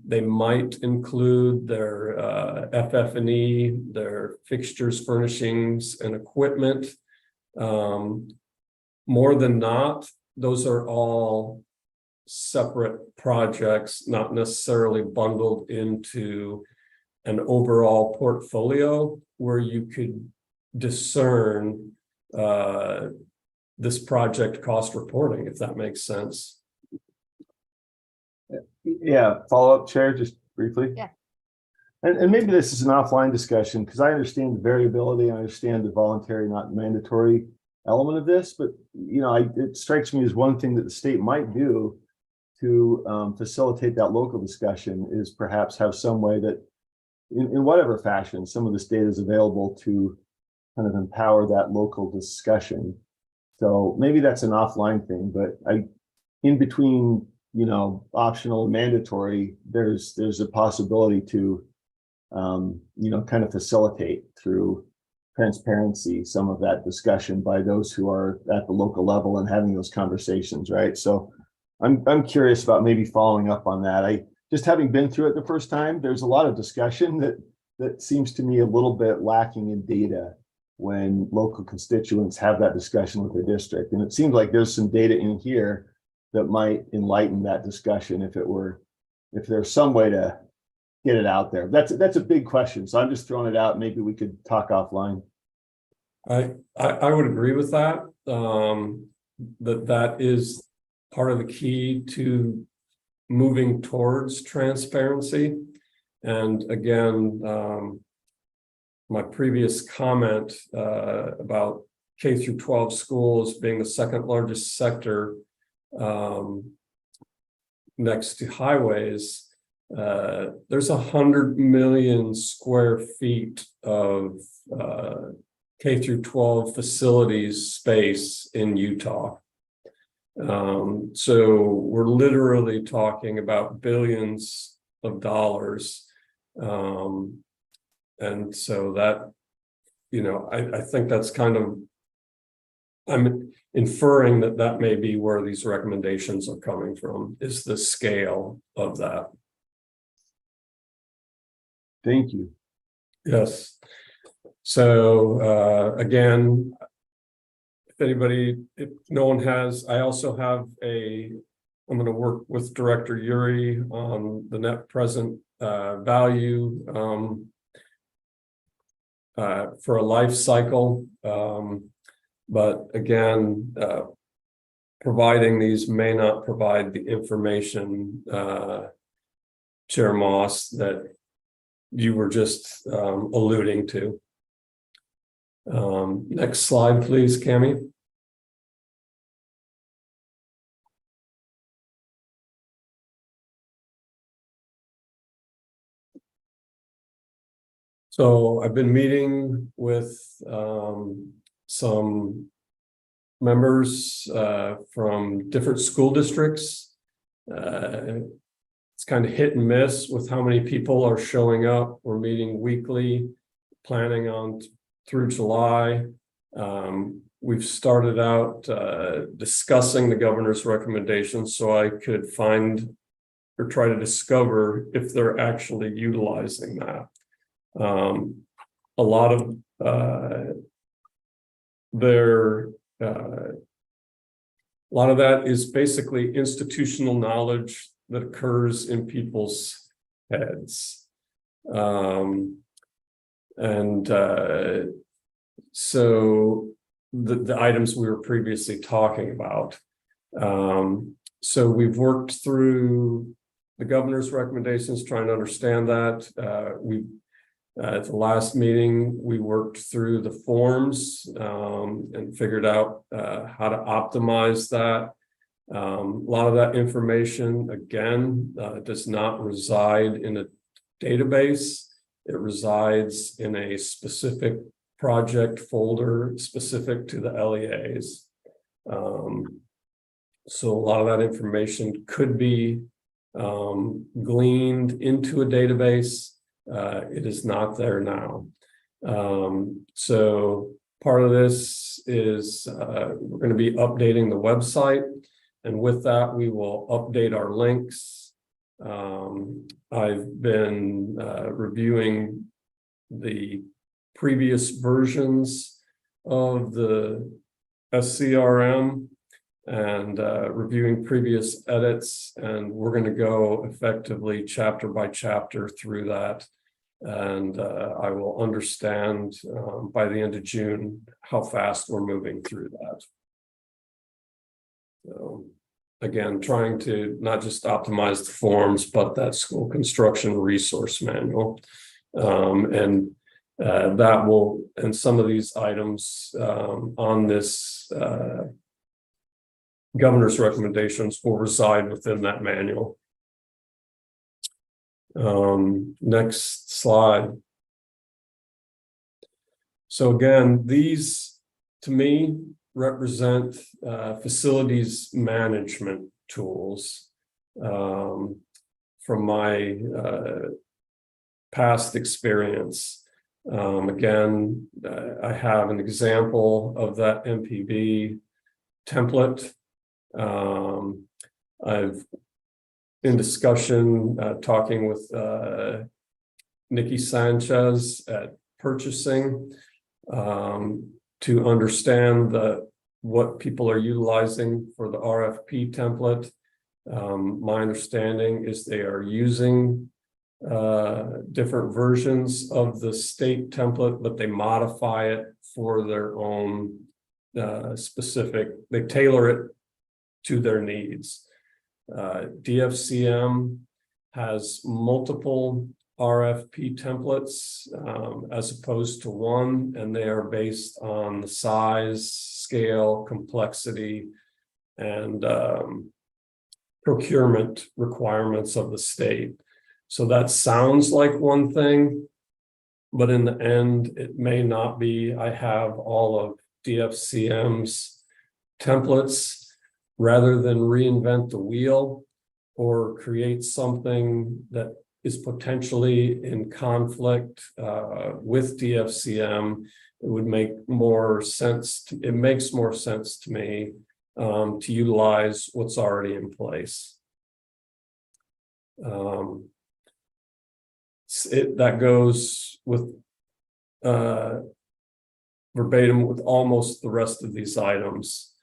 [SPEAKER 12] They might include their FF&E, their fixtures, furnishings, and equipment. More than not, those are all separate projects, not necessarily bundled into an overall portfolio where you could discern this project cost reporting, if that makes sense.
[SPEAKER 3] Yeah, follow up, Chair, just briefly.
[SPEAKER 1] Yeah.
[SPEAKER 3] And maybe this is an offline discussion, because I understand the variability, I understand the voluntary, not mandatory element of this, but it strikes me as one thing that the state might do to facilitate that local discussion is perhaps have some way that in whatever fashion, some of this data is available to kind of empower that local discussion. So maybe that's an offline thing, but in between, optional and mandatory, there's a possibility to, kind of facilitate through transparency some of that discussion by those who are at the local level and having those conversations, right? So I'm curious about maybe following up on that. Just having been through it the first time, there's a lot of discussion that seems to me a little bit lacking in data when local constituents have that discussion with their district. And it seems like there's some data in here that might enlighten that discussion if there's some way to get it out there. That's a big question. So I'm just throwing it out. Maybe we could talk offline.
[SPEAKER 12] I would agree with that. That is part of the key to moving towards transparency. And again, my previous comment about K through 12 schools being the second largest sector next to highways, there's 100 million square feet of K through 12 facilities space in Utah. So we're literally talking about billions of dollars. And so that, I think that's kind of, I'm inferring that may be where these recommendations are coming from, is the scale of that.
[SPEAKER 3] Thank you.
[SPEAKER 12] Yes. So again, if no one has, I also have I'm going to work with Director Uri on the net present value for a life cycle. But again, providing these may not provide the information, Chair Moss, that you were just alluding to. Next slide, please, Cami. So I've been meeting with some members from different school districts. It's kind of hit and miss with how many people are showing up. We're meeting weekly, planning on through July. we've started out discussing the governor's recommendations so I could find or try to discover if they're actually utilizing that. A lot of that is basically institutional knowledge that occurs in people's heads. So the items we were previously talking about. So we've worked through the governor's recommendations, trying to understand that. At the last meeting, we worked through the forms and figured out how to optimize that. A lot of that information, again, does not reside in a database. It resides in a specific project folder specific to the LEAs. So a lot of that information could be gleaned into a database. It is not there now. So part of this is we're going to be updating the website, and with that we will update our links. I've been reviewing the previous versions of the SCRM and reviewing previous edits, and we're going to go effectively chapter by chapter through that, and I will understand by the end of June how fast we're moving through that. So again, trying to not just optimize the forms, but that school construction resource manual, and that will, and some of these items on this governor's recommendations will reside within that manual. Next slide. So again, these to me represent facilities management tools from my past experience. Again, I have an example of that MPB template. I've in discussion talking with Nikki Sanchez at purchasing to understand what people are utilizing for the RFP template. My understanding is they are using different versions of the state template, but they modify it for their own specific, they tailor it to their needs. DFCM has multiple RFP templates as opposed to one, and they are based on the size, scale, complexity, and procurement requirements of the state. So that sounds like one thing, but in the end, it may not be. I have all of DFCM's templates. Rather than reinvent the wheel or create something that is potentially in conflict with DFCM, it would make more sense. It makes more sense to me to utilize what's already in place. That goes with verbatim with almost the rest of these items.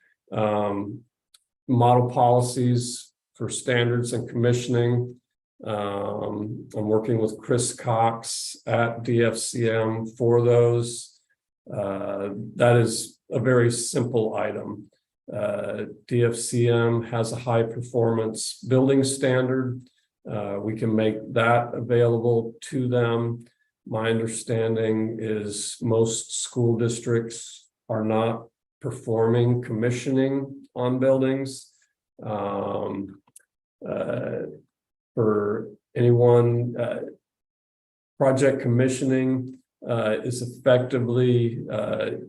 [SPEAKER 12] Model policies for standards and commissioning. I'm working with Chris Cox at DFCM for those. That is a very simple item. DFCM has a high performance building standard. We can make that available to them. My understanding is most school districts are not performing commissioning on buildings. For anyone, project commissioning is effectively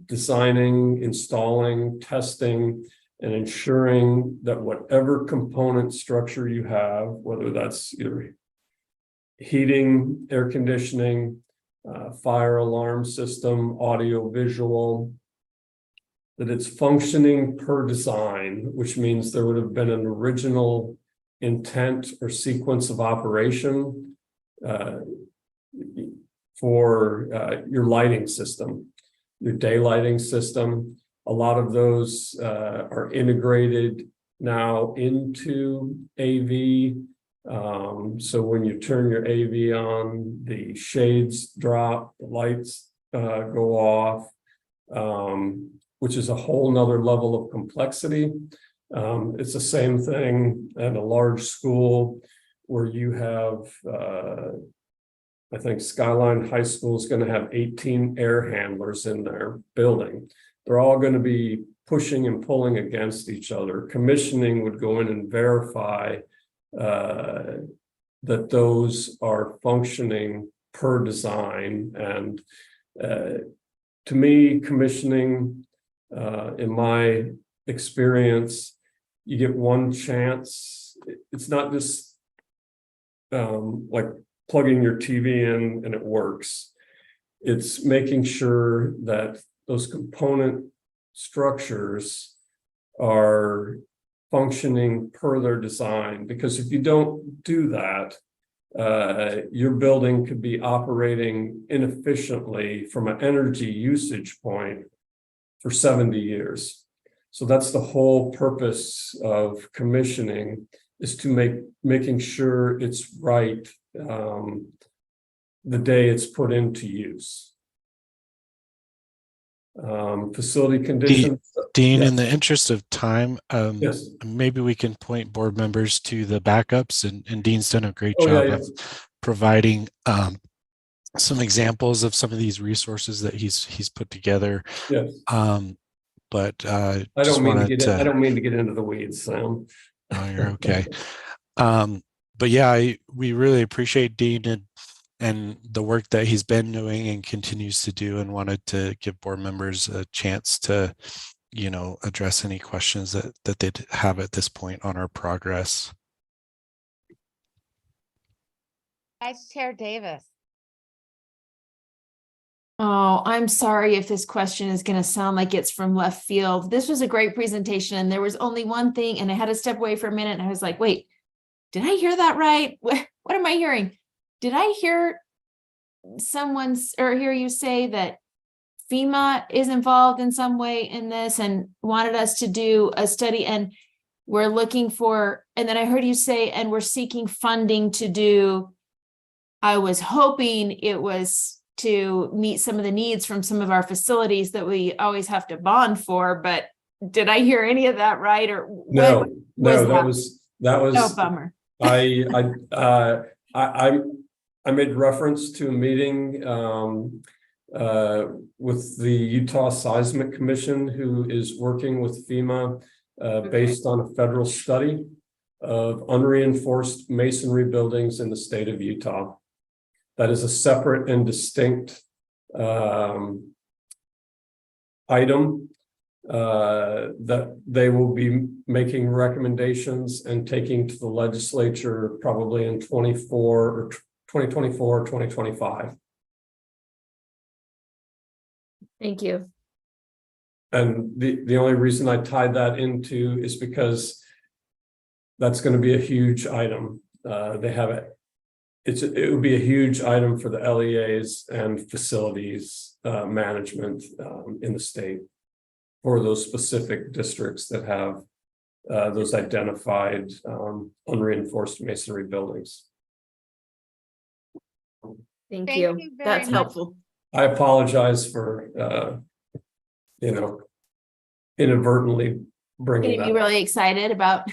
[SPEAKER 12] designing, installing, testing, and ensuring that whatever component structure you have, whether that's either heating, air conditioning, fire alarm system, audio visual, that it's functioning per design, which means there would have been an original intent or sequence of operation for your lighting system, your day lighting system. A lot of those are integrated now into AV. So when you turn your AV on, the shades drop, the lights go off, which is a whole nother level of complexity. It's the same thing at a large school where you have, I think Skyline High School is going to have 18 air handlers in their building. They're all going to be pushing and pulling against each other. Commissioning would go in and verify that those are functioning per design. And to me, commissioning, in my experience, you get one chance. It's not just like plugging your TV in and it works. It's making sure that those component structures are functioning per their design, because if you don't do that, your building could be operating inefficiently from an energy usage point for 70 years. So that's the whole purpose of commissioning, is to making sure it's right the day it's put into use. Facility conditions.
[SPEAKER 9] Dean,
[SPEAKER 12] Yes.
[SPEAKER 9] in the interest of time,
[SPEAKER 12] Yes.
[SPEAKER 9] maybe we can point board members to the backups, and Dean's done a great
[SPEAKER 12] Oh,
[SPEAKER 9] job
[SPEAKER 12] yeah,
[SPEAKER 9] of providing some examples of some of these resources that he's put together.
[SPEAKER 12] Yes.
[SPEAKER 9] But
[SPEAKER 12] I
[SPEAKER 9] just
[SPEAKER 12] don't mean to
[SPEAKER 9] wanted
[SPEAKER 12] get I don't mean to get into the weeds, Sam.
[SPEAKER 9] Oh, you're okay. But yeah, we really appreciate Dean and the work that he's been doing and continues to do, and wanted to give board members a chance to, address any questions that they'd have at this point on our progress.
[SPEAKER 1] Vice Chair Davis.
[SPEAKER 2] Oh, I'm sorry if this question is going to sound like it's from left field. This was a great presentation, and there was only one thing, and I had to step away for a minute, and I was like, wait, did I hear that right? What am I hearing? Did I hear hear you say that FEMA is involved in some way in this and wanted us to do a study, and we're looking for, and then I heard you say, and we're seeking funding to do, I was hoping it was to meet some of the needs from some of our facilities that we always have to bond for, but did I hear any of that right? Or
[SPEAKER 12] No, that was
[SPEAKER 2] no bummer.
[SPEAKER 12] I made reference to a meeting with the Utah Seismic Commission, who is working with FEMA based on a federal study of unreinforced masonry buildings in the state of Utah. That is a separate and distinct item that they will be making recommendations and taking to the legislature probably in 2024 or 2025.
[SPEAKER 2] Thank you.
[SPEAKER 12] And the only reason I tied that into is because that's going to be a huge item. They have it. It would be a huge item for the LEAs and facilities management in the state for those specific districts that have those identified unreinforced masonry buildings.
[SPEAKER 2] Thank
[SPEAKER 1] Thank
[SPEAKER 2] you.
[SPEAKER 1] you very
[SPEAKER 2] That's
[SPEAKER 1] much.
[SPEAKER 2] helpful.
[SPEAKER 12] I apologize for inadvertently bringing
[SPEAKER 2] Getting
[SPEAKER 12] that
[SPEAKER 2] you
[SPEAKER 12] up.
[SPEAKER 2] really excited about.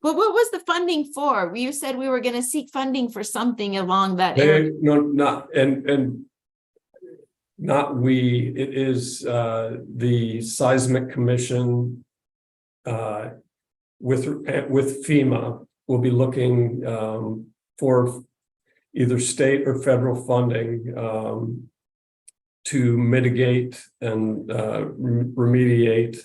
[SPEAKER 2] But what was the funding for? You said we were going to seek funding for something along that area.
[SPEAKER 12] Not we. It is the Seismic Commission with FEMA will be looking for either state or federal funding to mitigate and remediate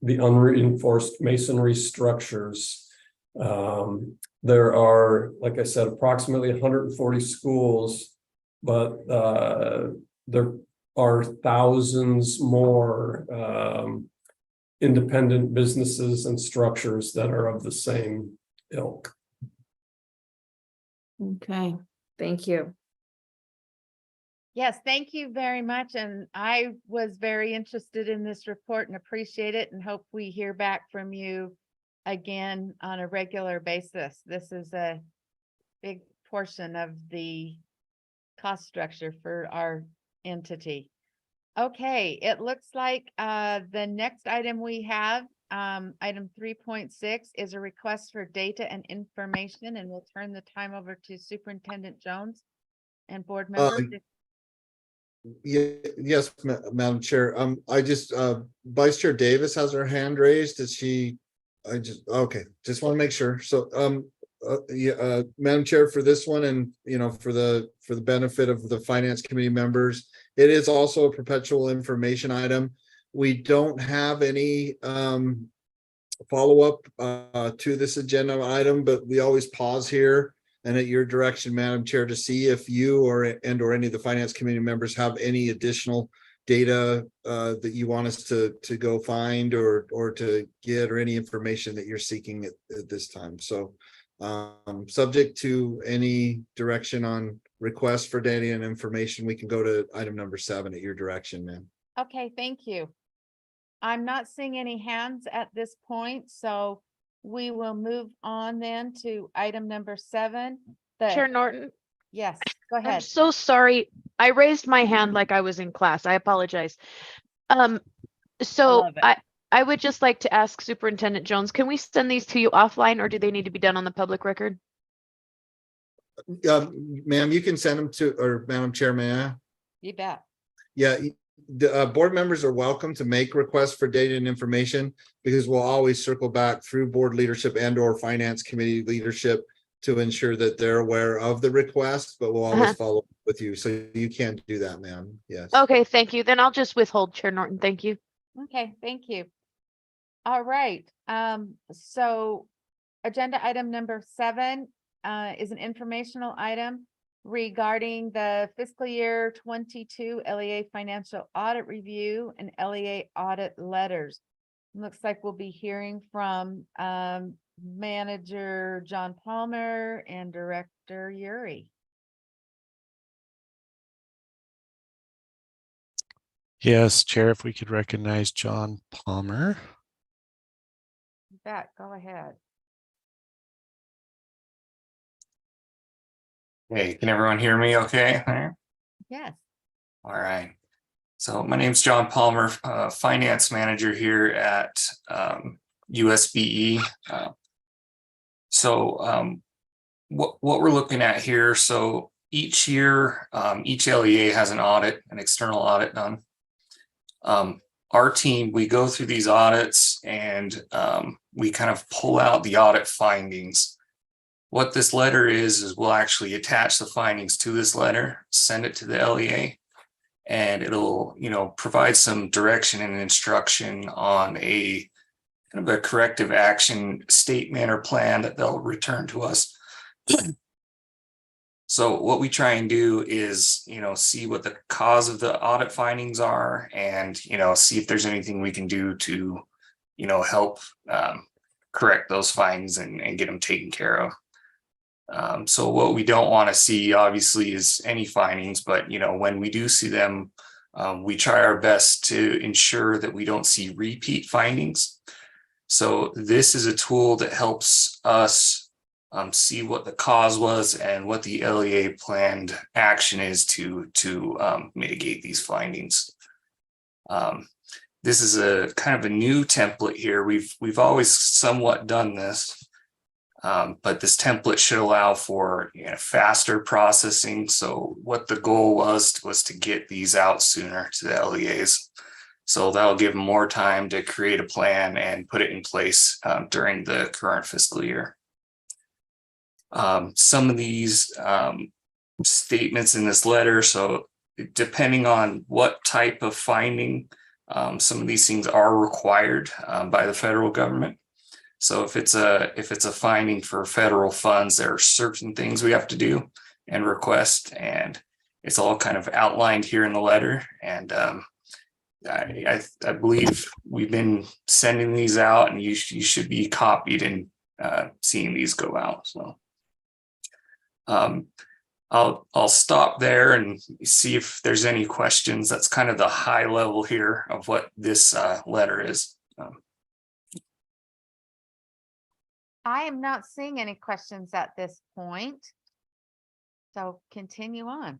[SPEAKER 12] the unreinforced masonry structures. There are, like I said, approximately 140 schools, but they're are thousands more independent businesses and structures that are of the same ilk.
[SPEAKER 2] Okay, thank you.
[SPEAKER 1] Yes, thank you very much. And I was very interested in this report and appreciate it and hope we hear back from you again on a regular basis. This is a big portion of the cost structure for our entity. Okay, it looks like the next item we have, item 3.6, is a request for data and information, and we'll turn the time over to Superintendent Jones and board members.
[SPEAKER 6] Yes, Madam Chair. I just, Vice Chair Davis has her hand raised. Did she? Okay, just want to make sure. So, Madam Chair, for this one, and for the benefit of the Finance Committee members, it is also a perpetual information item. We don't have any follow-up to this agenda item, but we always pause here and at your direction, Madam Chair, to see if you or any of the Finance Committee members have any additional data that you want us to go find or to get, or any information that you're seeking at this time. So subject to any direction on requests for data and information, we can go to item number 7 at your direction, ma'am.
[SPEAKER 1] Okay, thank you. I'm not seeing any hands at this point, so we will move on then to item number 7.
[SPEAKER 4] Chair Norton,
[SPEAKER 1] Yes, go
[SPEAKER 4] I'm
[SPEAKER 1] ahead.
[SPEAKER 4] so sorry. I raised my hand like I was in class. I apologize. So
[SPEAKER 1] love it.
[SPEAKER 4] I would just like to ask Superintendent Jones, can we send these to you offline, or do they need to be done on the public record?
[SPEAKER 6] Ma'am, you can send them to, or Madam Chair, may I?
[SPEAKER 1] You bet.
[SPEAKER 6] Yeah, the board members are welcome to make requests for data and information, because we'll always circle back through board leadership and or Finance Committee leadership to ensure that they're aware of the request, but we'll always follow up with you. So you can do that, ma'am. Yes.
[SPEAKER 4] Okay, thank you. Then I'll just withhold, Chair Norton. Thank you.
[SPEAKER 1] Okay, thank you. All right, so agenda item number 7 is an informational item regarding the fiscal year 22 LEA financial audit review and LEA audit letters. Looks like we'll be hearing from Manager John Palmer and Director Yuri.
[SPEAKER 9] Yes, Chair, if we could recognize John Palmer.
[SPEAKER 1] You bet, go ahead.
[SPEAKER 13] Hey, can everyone hear me okay?
[SPEAKER 1] Yes.
[SPEAKER 13] All right. So my name's John Palmer, Finance Manager here at USBE. What we're looking at here, so each year, each LEA has an audit, an external audit done. Our team, we go through these audits and we kind of pull out the audit findings. What this letter is we'll actually attach the findings to this letter, send it to the LEA, and it'll, provide some direction and instruction on a kind of a corrective action statement or plan that they'll return to us. So what we try and do is, see what the cause of the audit findings are and, see if there's anything we can do to, help correct those findings and get them taken care of. So what we don't want to see obviously is any findings, but when we do see them, we try our best to ensure that we don't see repeat findings. So this is a tool that helps us see what the cause was and what the LEA planned action is to mitigate these findings. This is a kind of a new template here. We've always somewhat done this. But this template should allow for faster processing. So what the goal was to get these out sooner to the LEAs. So that'll give them more time to create a plan and put it in place during the current fiscal year. Some of these statements in this letter, so depending on what type of finding, some of these things are required by the federal government. So if it's a finding for federal funds, there are certain things we have to do and request. And it's all kind of outlined here in the letter, and I believe we've been sending these out, and you should be copied and seeing these go out. So I'll stop there and see if there's any questions. That's kind of the high level here of what this letter is.
[SPEAKER 1] I am not seeing any questions at this point. So continue on.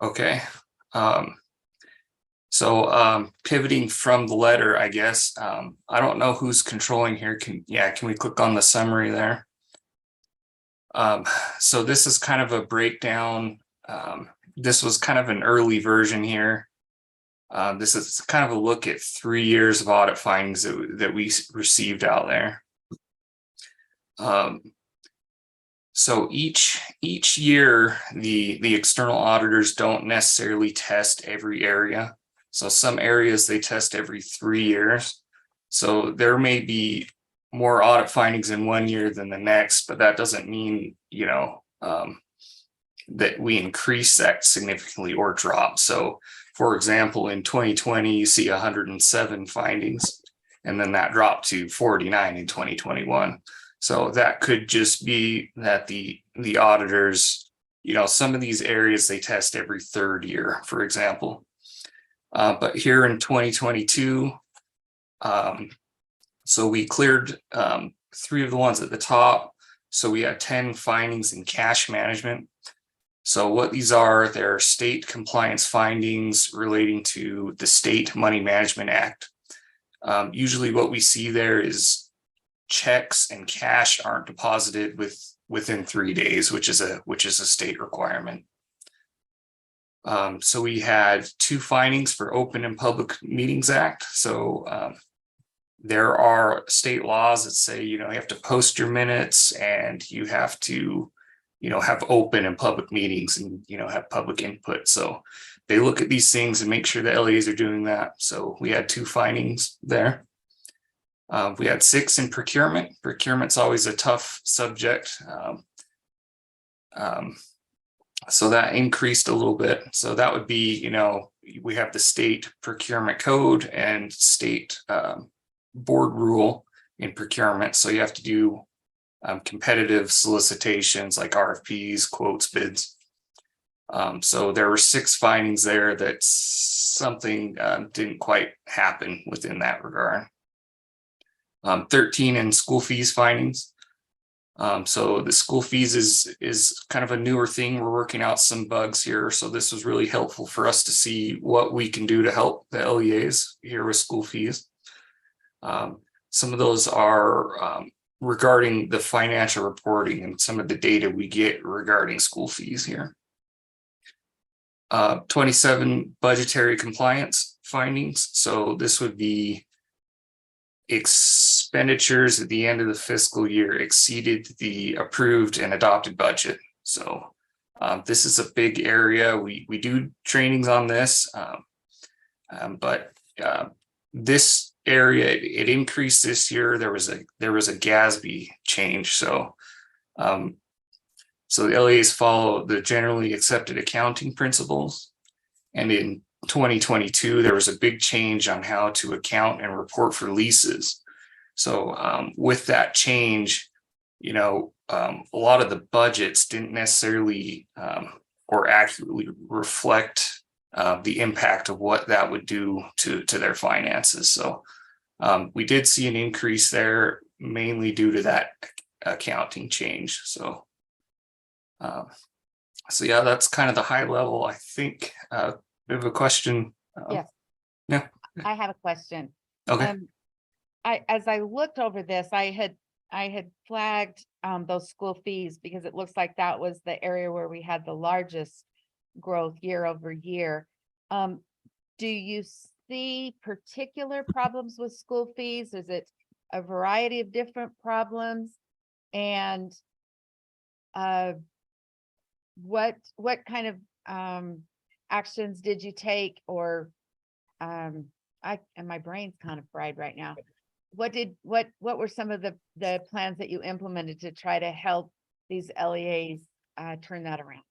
[SPEAKER 13] Okay. So pivoting from the letter, I guess, I don't know who's controlling here. Can we click on the summary there? So this is kind of a breakdown. This was kind of an early version here. This is kind of a look at 3 years of audit findings that we received out there. So each year, the external auditors don't necessarily test every area. So some areas they test every 3 years. So there may be more audit findings in 1 year than the next, but that doesn't mean, that we increase that significantly or drop. So for example, in 2020, you see 107 findings, and then that dropped to 49 in 2021. So that could just be that the auditors, some of these areas they test every 3rd year, for example. But here in 2022, so we cleared 3 of the ones at the top. So we had 10 findings in cash management. So what these are, they're state compliance findings relating to the State Money Management Act. Usually what we see there is checks and cash aren't deposited within 3 days, which is a state requirement. So we had 2 findings for Open and Public Meetings Act. So there are state laws that say, you have to post your minutes, and you have to, have open and public meetings, and, have public input. So they look at these things and make sure the LEAs are doing that. So we had 2 findings there. We had 6 in procurement. Procurement's always a tough subject. So that increased a little bit. So that would be, we have the state procurement code and state board rule in procurement. So you have to do competitive solicitations like RFPs, quotes, bids. So there were 6 findings there that something didn't quite happen within that regard. 13 in school fees findings. So the school fees is kind of a newer thing. We're working out some bugs here. So this was really helpful for us to see what we can do to help the LEAs here with school fees. Some of those are regarding the financial reporting and some of the data we get regarding school fees here. 27 budgetary compliance findings. So this would be expenditures at the end of the fiscal year exceeded the approved and adopted budget. So this is a big area. We do trainings on this, but this area, it increased this year. There was a GASB change. So so the LEAs follow the generally accepted accounting principles, and in 2022 there was a big change on how to account and report for leases. So with that change, a lot of the budgets didn't necessarily or accurately reflect the impact of what that would do to their finances. So we did see an increase there, mainly due to that accounting change. So yeah, that's kind of the high level. I think we have a question.
[SPEAKER 1] Yes.
[SPEAKER 13] Yeah.
[SPEAKER 1] I have a question.
[SPEAKER 13] Okay.
[SPEAKER 1] As I looked over this, I had flagged those school fees because it looks like that was the area where we had the largest growth year over year. Do you see particular problems with school fees? Is it a variety of different problems? And what kind of actions did you take, or and my brain's kind of fried right now. What were some of the plans that you implemented to try to help these LEAs turn that around?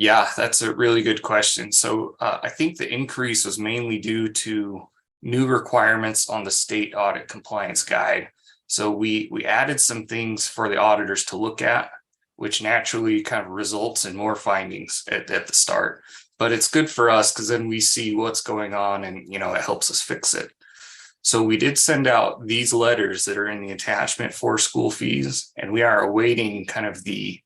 [SPEAKER 13] Yeah, that's a really good question. So I think the increase was mainly due to new requirements on the state audit compliance guide. So we added some things for the auditors to look at, which naturally kind of results in more findings at the start. But it's good for us because then we see what's going on and, you know, it helps us fix it. So we did send out these letters that are in the attachment for school fees, and we are awaiting kind of the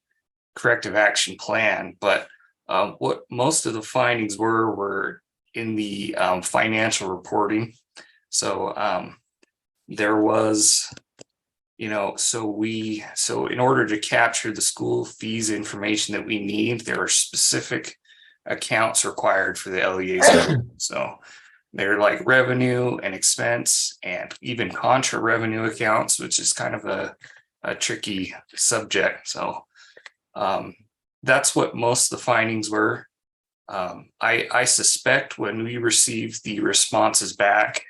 [SPEAKER 13] corrective action plan. But what most of the findings were in the financial reporting. So there was, you know, so in order to capture the school fees information that we need, there are specific accounts required for the LEAs. So they're like revenue and expense and even contra revenue accounts, which is kind of a tricky subject. So that's what most of the findings were. I suspect when we receive the responses back,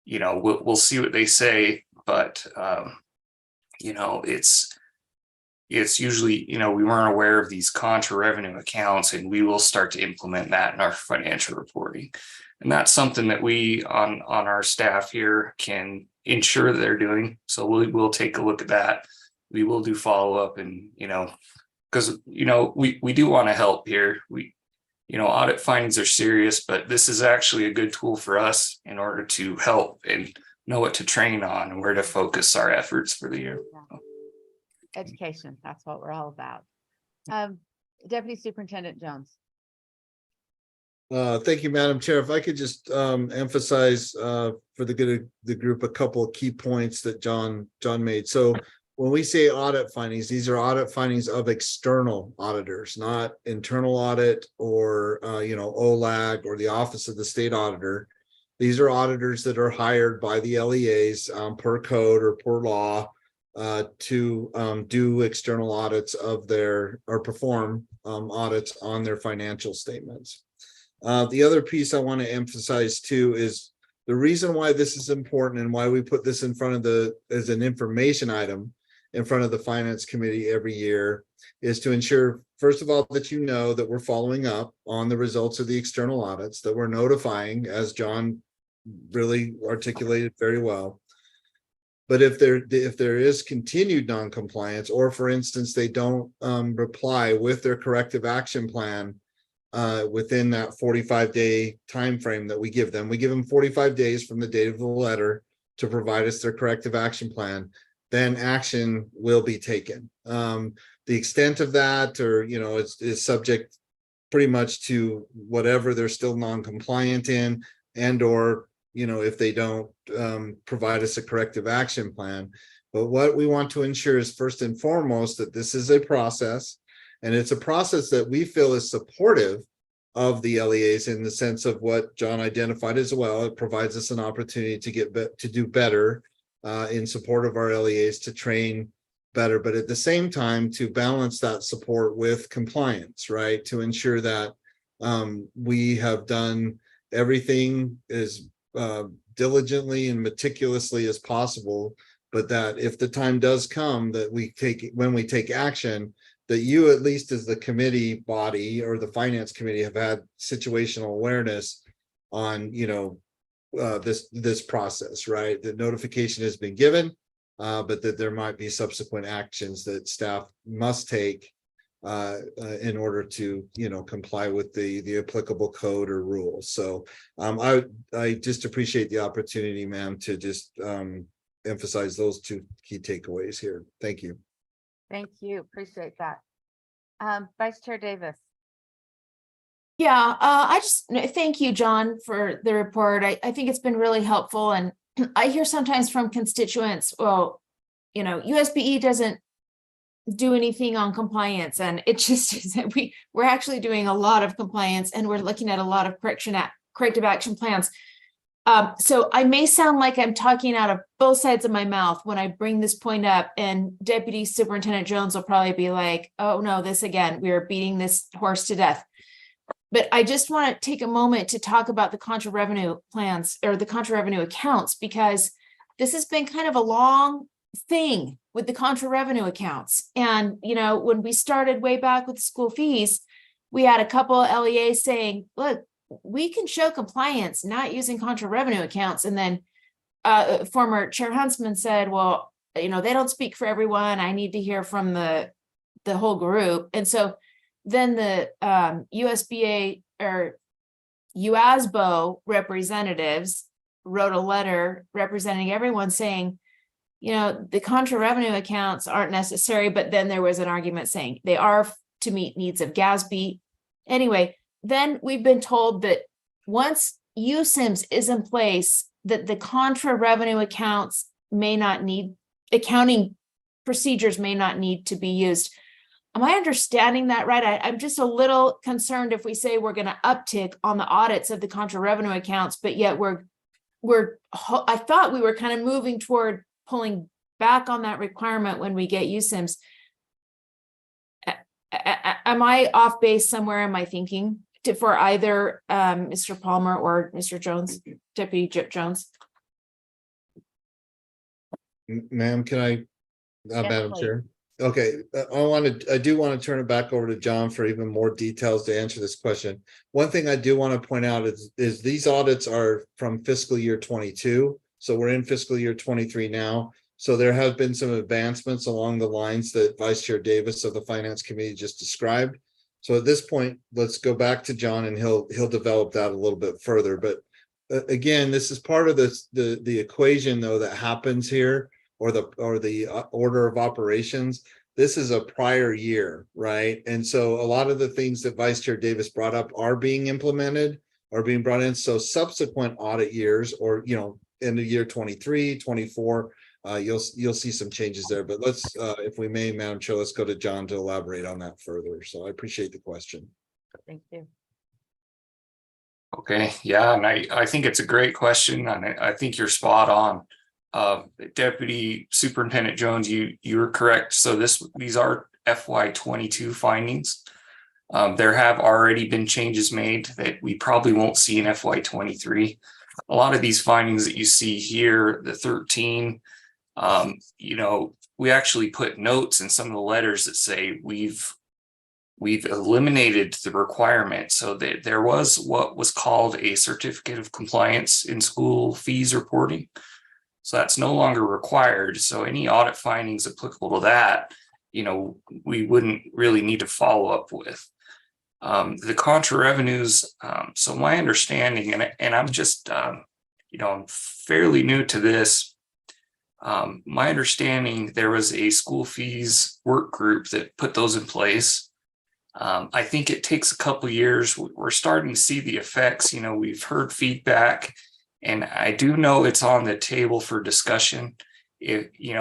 [SPEAKER 13] you know, we'll see what they say, but you know, it's usually, you know, we weren't aware of these contra revenue accounts, and we will start to implement that in our financial reporting. And that's something that we on our staff here can ensure that they're doing. So we'll take a look at that. We will do follow-up, and, you know, because, you know, we do want to help here. You know, audit findings are serious, but this is actually a good tool for us in order to help and know what to train on and where to focus our efforts for the year.
[SPEAKER 1] Education, that's what we're all about. Deputy Superintendent Jones.
[SPEAKER 6] Thank you, Madam Chair. If I could just emphasize for the good of the group a couple of key points that John made. So when we say audit findings, these are audit findings of external auditors, not internal audit or you know, OLAG or the Office of the State Auditor. These are auditors that are hired by the LEAs per code or per law to do external audits of their, or perform audits on their financial statements. The other piece I want to emphasize too is the reason why this is important and why we put this in front of as an information item in front of the Finance Committee every year is to ensure, first of all, that you know that we're following up on the results of the external audits, that we're notifying, as John really articulated very well. But if there is continued non-compliance, or for instance, they don't reply with their corrective action plan within that 45-day time frame that we give them 45 days from the date of the letter to provide us their corrective action plan, then action will be taken. The extent of that, or, you know, is subject pretty much to whatever they're still non-compliant in, and or, you know, if they don't provide us a corrective action plan. But what we want to ensure is first and foremost that this is a process, and it's a process that we feel is supportive of the LEAs in the sense of what John identified as well. It provides us an opportunity to do better in support of our LEAs, to train better, but at the same time to balance that support with compliance, right? To ensure that we have done everything as diligently and meticulously as possible, but that if the time does come that when we take action, that you, at least as the committee body or the Finance Committee, have had situational awareness on, you know, this process, right? The notification has been given, but that there might be subsequent actions that staff must take in order to, you know, comply with the applicable code or rules. So I just appreciate the opportunity, ma'am, to just emphasize those two key takeaways here. Thank you.
[SPEAKER 1] Thank you. Appreciate that. Vice Chair Davis.
[SPEAKER 2] Yeah, I just thank you, John, for the report. I think it's been really helpful. And I hear sometimes from constituents, well, you know, USBE doesn't do anything on compliance. And it just is that we're actually doing a lot of compliance, and we're looking at a lot of corrective action plans. So I may sound like I'm talking out of both sides of my mouth when I bring this point up, and Deputy Superintendent Jones will probably be like, oh no, this again, we are beating this horse to death. But I just want to take a moment to talk about the contra revenue plans, or the contra revenue accounts, because this has been kind of a long thing with the contra revenue accounts. And, you know, when we started way back with school fees, we had a couple of LEAs saying, look, we can show compliance not using contra revenue accounts. And then former Chair Huntsman said, well, they don't speak for everyone. I need to hear from the whole group. And so then the USBA or UASBO representatives wrote a letter representing everyone saying, the contra revenue accounts aren't necessary, but then there was an argument saying they are to meet needs of GASB. Anyway, then we've been told that once USIMS is in place, that the contra revenue accounts may not need, accounting procedures may not need to be used. Am I understanding that right? I'm just a little concerned if we say we're going to uptick on the audits of the contra revenue accounts, but yet I thought we were kind of moving toward pulling back on that requirement when we get USIMS. Am I off base somewhere? Am I thinking for either Mr. Palmer or Mr. Jones, Deputy Jones?
[SPEAKER 6] Ma'am, can I, Madam
[SPEAKER 1] please.
[SPEAKER 6] Chair? Okay, I do want to turn it back over to John for even more details to answer this question. One thing I do want to point out is these audits are from fiscal year 22. So we're in fiscal year 23 now. So there have been some advancements along the lines that Vice Chair Davis of the Finance Committee just described. So at this point, let's go back to John and he'll develop that a little bit further. But again, this is part of the equation though that happens here, or the order of operations. This is a prior year, right? And so a lot of the things that Vice Chair Davis brought up are being implemented, are being brought in. So subsequent audit years, or in the year 23, 24, you'll see some changes there. But let's, if we may, Madam Chair, let's go to John to elaborate on that further. So I appreciate the question.
[SPEAKER 1] Thank you.
[SPEAKER 13] Okay, yeah, and I think it's a great question, and I think you're spot on. Deputy Superintendent Jones, you're correct. So these are FY22 findings. There have already been changes made that we probably won't see in FY23. A lot of these findings that you see here, the 13, we actually put notes in some of the letters that say we've eliminated the requirement, so that there was what was called a certificate of compliance in school fees reporting. So that's no longer required. So any audit findings applicable to that, we wouldn't really need to follow up with. The contra revenues. So my understanding, and I'm just, I'm fairly new to this. My understanding, there was a school fees work group that put those in place. I think it takes a couple of years. We're starting to see the effects. We've heard feedback. And I do know it's on the table for discussion,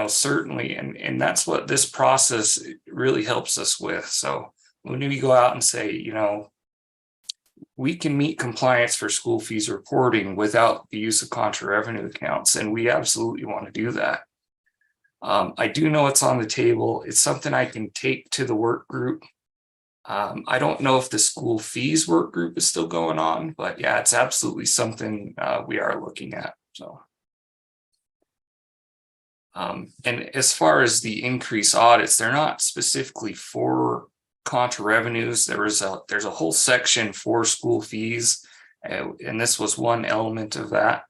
[SPEAKER 13] certainly. And that's what this process really helps us with. So when we go out and say, we can meet compliance for school fees reporting without the use of contra revenue accounts, and we absolutely want to do that. I do know it's on the table. It's something I can take to the work group. I don't know if the school fees work group is still going on, but yeah, it's absolutely something we are looking at. So, and as far as the increased audits, they're not specifically for contra revenues. There's a whole section for school fees, and this was one element of that.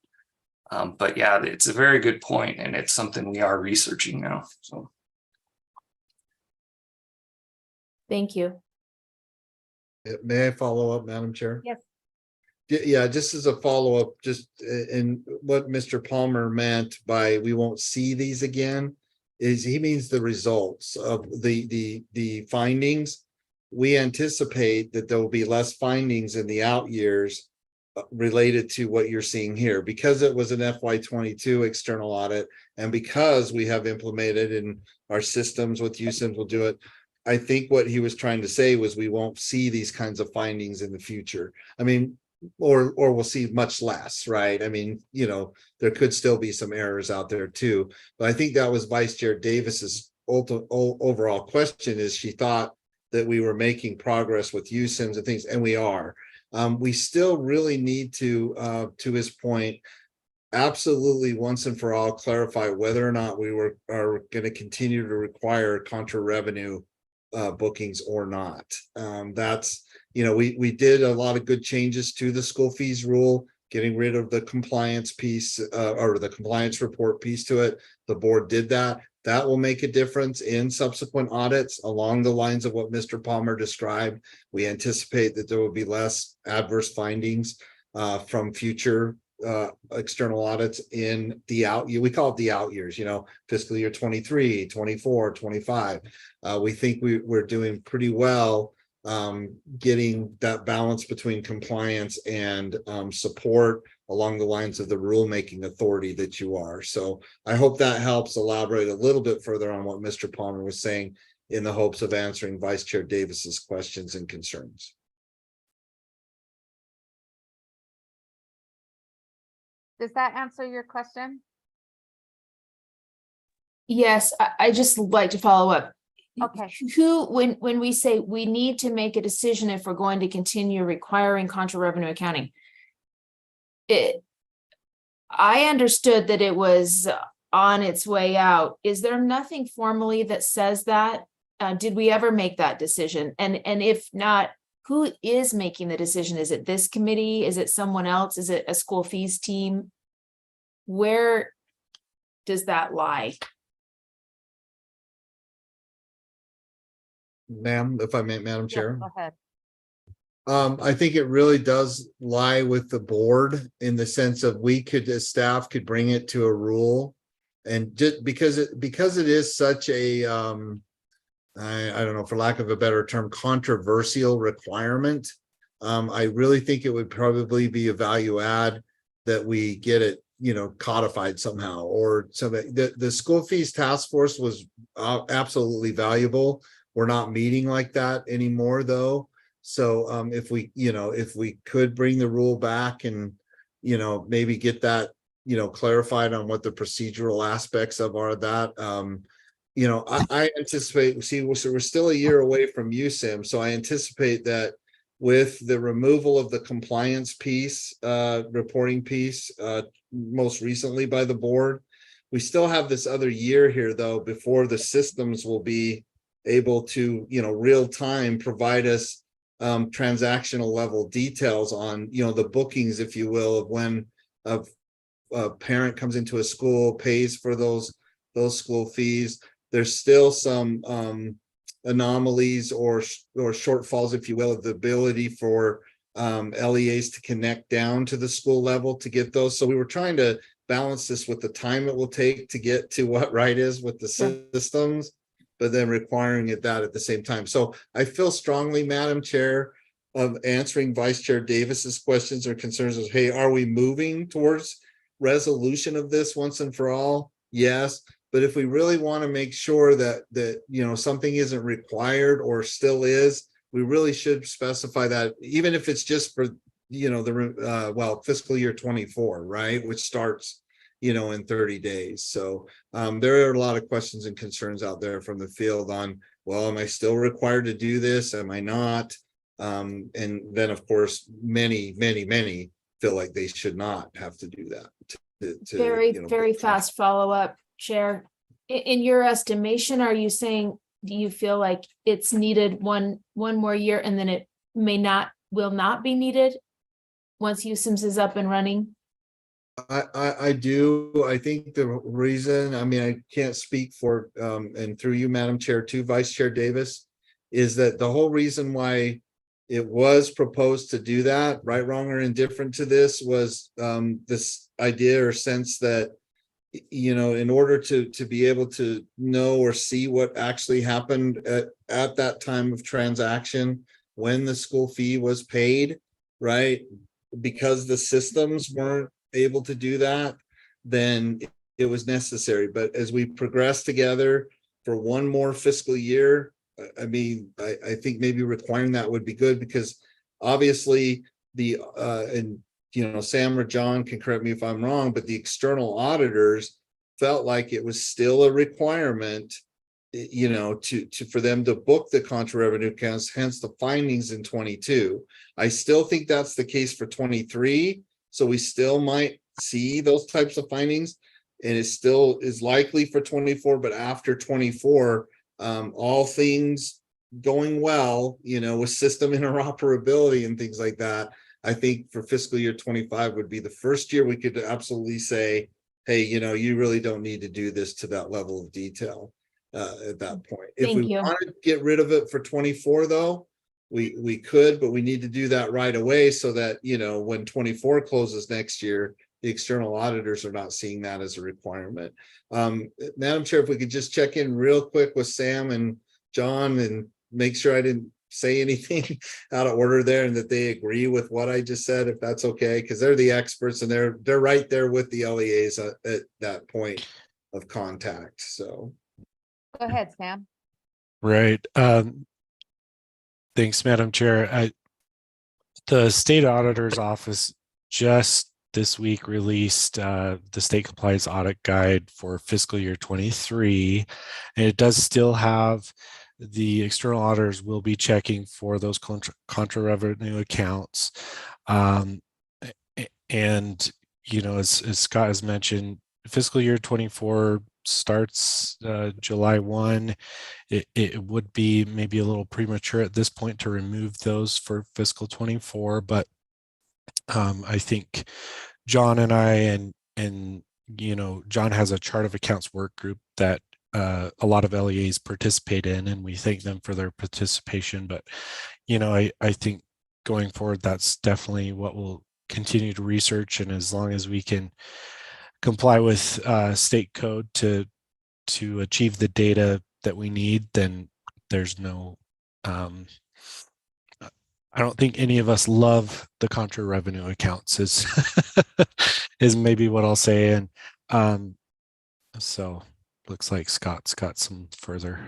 [SPEAKER 13] But yeah, it's a very good point, and it's something we are researching now. So,
[SPEAKER 2] Thank you.
[SPEAKER 6] May I follow up, Madam Chair?
[SPEAKER 1] Yes.
[SPEAKER 6] Yeah, just as a follow-up, just in what Mr. Palmer meant by we won't see these again, is he means the results of the findings. We anticipate that there will be less findings in the out years related to what you're seeing here, because it was an FY22 external audit, and because we have implemented in our systems with USIMS will do it. I think what he was trying to say was we won't see these kinds of findings in the future. I mean, or we'll see much less, right? I mean, there could still be some errors out there too. But I think that was Vice Chair Davis's overall question, is she thought that we were making progress with USIMS and things, and we are. We still really need to his point, absolutely once and for all clarify whether or not we are going to continue to require contra revenue bookings or not. That's, we did a lot of good changes to the school fees rule, getting rid of the compliance piece, or the compliance report piece to it. The board did that. That will make a difference in subsequent audits along the lines of what Mr. Palmer described. We anticipate that there will be less adverse findings from future external audits in the out year. We call it the out years, fiscal year 23, 24, 25. We think we're doing pretty well getting that balance between compliance and support along the lines of the rulemaking authority that you are. So I hope that helps elaborate a little bit further on what Mr. Palmer was saying, in the hopes of answering Vice Chair Davis's questions and concerns.
[SPEAKER 1] Does that answer your question?
[SPEAKER 2] Yes, I just like to follow up.
[SPEAKER 1] Okay.
[SPEAKER 2] When we say we need to make a decision if we're going to continue requiring contra revenue accounting, I understood that it was on its way out. Is there nothing formally that says that? Did we ever make that decision? And if not, who is making the decision? Is it this committee? Is it someone else? Is it a school fees team? Where does that lie?
[SPEAKER 6] Ma'am, if I may, Madam Chair.
[SPEAKER 1] Go ahead.
[SPEAKER 6] I think it really does lie with the board, in the sense of we could, as staff, could bring it to a rule. And just because it is such a, I don't know, for lack of a better term, controversial requirement. I really think it would probably be a value add that we get it, codified somehow, or something. The school fees task force was absolutely valuable. We're not meeting like that anymore, though. So if we could bring the rule back and, maybe get that, clarified on what the procedural aspects of that. I anticipate, we're still a year away from USIM. So I anticipate that with the removal of the compliance piece, reporting piece, most recently by the board, we still have this other year here, though, before the systems will be able to, real time provide us transactional level details on, the bookings, if you will, of when a parent comes into a school, pays for those school fees. There's still some anomalies or shortfalls, if you will, of the ability for LEAs to connect down to the school level to get those. So we were trying to balance this with the time it will take to get to what right is with the systems, but then requiring that at the same time. So I feel strongly, Madam Chair, of answering Vice Chair Davis's questions or concerns of, hey, are we moving towards resolution of this once and for all? Yes. But if we really want to make sure that something isn't required or still is, we really should specify that, even if it's just for fiscal year 24, right, which starts in 30 days. So there are a lot of questions and concerns out there from the field on, well, am I still required to do this? Am I not? And then, of course, many feel like they should not have to do that.
[SPEAKER 2] Very fast follow-up, Chair. In your estimation, are you saying, do you feel like it's needed one more year and then it will not be needed once USIMS is up and running?
[SPEAKER 6] I do. I think the reason, I can't speak for, and through you, Madam Chair, to Vice Chair Davis, is that the whole reason why it was proposed to do that, right, wrong, or indifferent to this, was this idea or sense that, in order to be able to know or see what actually happened at that time of transaction when the school fee was paid, right, because the systems weren't able to do that, then it was necessary. But as we progress together for one more fiscal year, I think maybe requiring that would be good, because obviously Sam or John can correct me if I'm wrong, but the external auditors felt like it was still a requirement, for them to book the contra revenue accounts, hence the findings in 22. I still think that's the case for 23. So we still might see those types of findings, and it still is likely for 24, but after 24, all things going well, with system interoperability and things like that. I think for fiscal year 25 would be the first year we could absolutely say, hey, you really don't need to do this to that level of detail at that point. If
[SPEAKER 2] Thank
[SPEAKER 6] we
[SPEAKER 2] you.
[SPEAKER 6] want to get rid of it for 24 though, we could, but we need to do that right away so that, when 24 closes next year, the external auditors are not seeing that as a requirement. Madam Chair, if we could just check in real quick with Sam and John and make sure I didn't say anything out of order there and that they agree with what I just said, if that's okay, because they're the experts and they're right there with the LEAs at that point of contact. So
[SPEAKER 1] Go ahead, Sam.
[SPEAKER 9] Right. Thanks, Madam Chair. The state auditor's office just this week released the state compliance audit guide for fiscal year 23, and it does still have the external auditors will be checking for those contra revenue accounts. And, as Scott has mentioned, fiscal year 24 starts July 1. It would be maybe a little premature at this point to remove those for fiscal 24, but I think John and I and John has a chart of accounts work group that a lot of LEAs participate in, and we thank them for their participation. But I think going forward, that's definitely what we'll continue to research, and as long as we can comply with state code to achieve the data that we need, then there's no I don't think any of us love the contra revenue accounts is is maybe what I'll say. And so looks like Scott's got some further.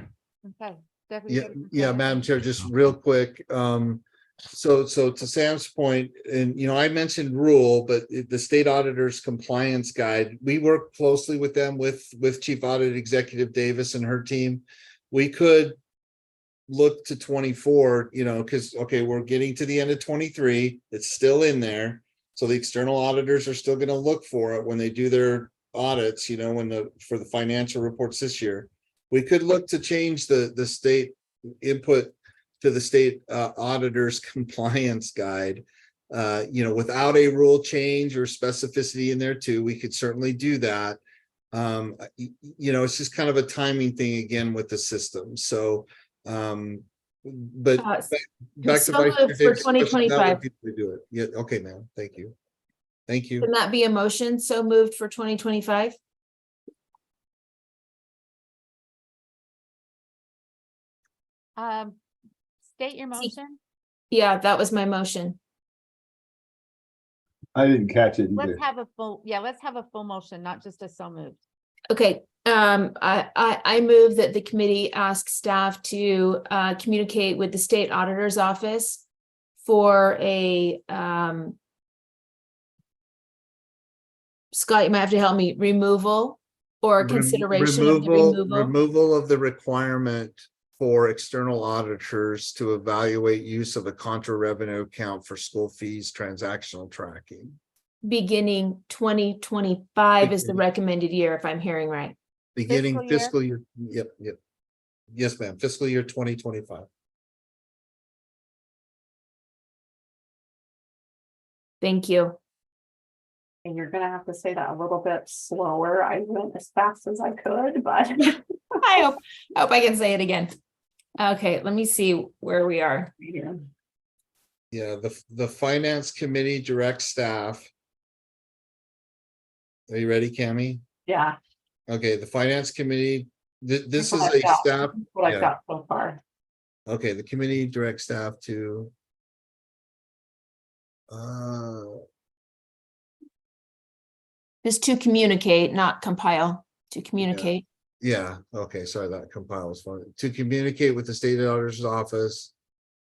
[SPEAKER 1] Okay. Deputy
[SPEAKER 6] Yeah, Madam Chair, just real quick. So to Sam's point, and I mentioned rule, but the state auditor's compliance guide, we work closely with them with Chief Audit Executive Davis and her team. We could look to 24, because we're getting to the end of 23, it's still in there. So the external auditors are still going to look for it when they do their audits, for the financial reports this year. We could look to change the state input to the state auditor's compliance guide, without a rule change or specificity in there too. We could certainly do that. It's just kind of a timing thing again with the system. So but back to
[SPEAKER 2] so
[SPEAKER 6] Vice
[SPEAKER 2] moved
[SPEAKER 6] Chair
[SPEAKER 2] for
[SPEAKER 6] Davis' question, that
[SPEAKER 2] 2025.
[SPEAKER 6] would be to do it. Yeah, okay, ma'am. Thank you. Thank you.
[SPEAKER 2] Can that be a motion? So moved for 2025?
[SPEAKER 1] State your motion.
[SPEAKER 2] Yeah, that was my motion.
[SPEAKER 3] I didn't catch it either.
[SPEAKER 1] Let's have a full motion, not just a so moved.
[SPEAKER 2] Okay, I move that the committee ask staff to communicate with the state auditor's office for a Scott, you might have to help me, removal or consideration of the
[SPEAKER 6] removal of the requirement for external auditors to evaluate use of a contra revenue account for school fees transactional tracking.
[SPEAKER 2] Beginning 2025 is the recommended year, if I'm hearing right.
[SPEAKER 6] Beginning fiscal year. Yep. Yes, ma'am. Fiscal year 2025.
[SPEAKER 2] Thank you.
[SPEAKER 14] And you're gonna have to say that a little bit slower. I went as fast as I could, but
[SPEAKER 2] I hope I can say it again. Okay, let me see where we are.
[SPEAKER 6] Yeah, the finance committee directs staff. Are you ready, Cami?
[SPEAKER 14] yeah.
[SPEAKER 6] Okay, the finance committee, this is
[SPEAKER 14] What
[SPEAKER 6] a
[SPEAKER 14] I've got-
[SPEAKER 6] staff.
[SPEAKER 14] What I've
[SPEAKER 6] yeah.
[SPEAKER 14] got so far.
[SPEAKER 6] Okay, the committee directs staff to
[SPEAKER 2] Just to communicate, not compile, to communicate.
[SPEAKER 6] yeah, okay, sorry, that compile was fun. To communicate with the state auditor's office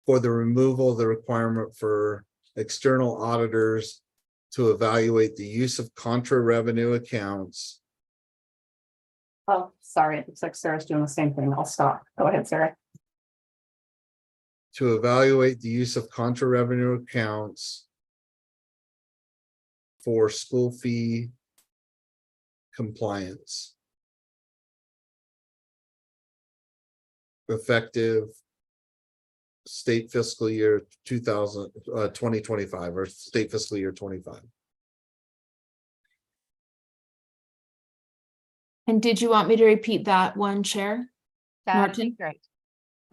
[SPEAKER 6] for the removal of the requirement for external auditors to evaluate the use of contra revenue accounts.
[SPEAKER 14] Oh, sorry, it looks like Sarah's doing the same thing. I'll stop. Go ahead, Sarah.
[SPEAKER 6] To evaluate the use of contra revenue accounts for school fee compliance. Effective state fiscal year 2025 or state fiscal year 25.
[SPEAKER 2] And did you want me to repeat that one, Chair?
[SPEAKER 1] That'd be
[SPEAKER 2] Norton?
[SPEAKER 1] great.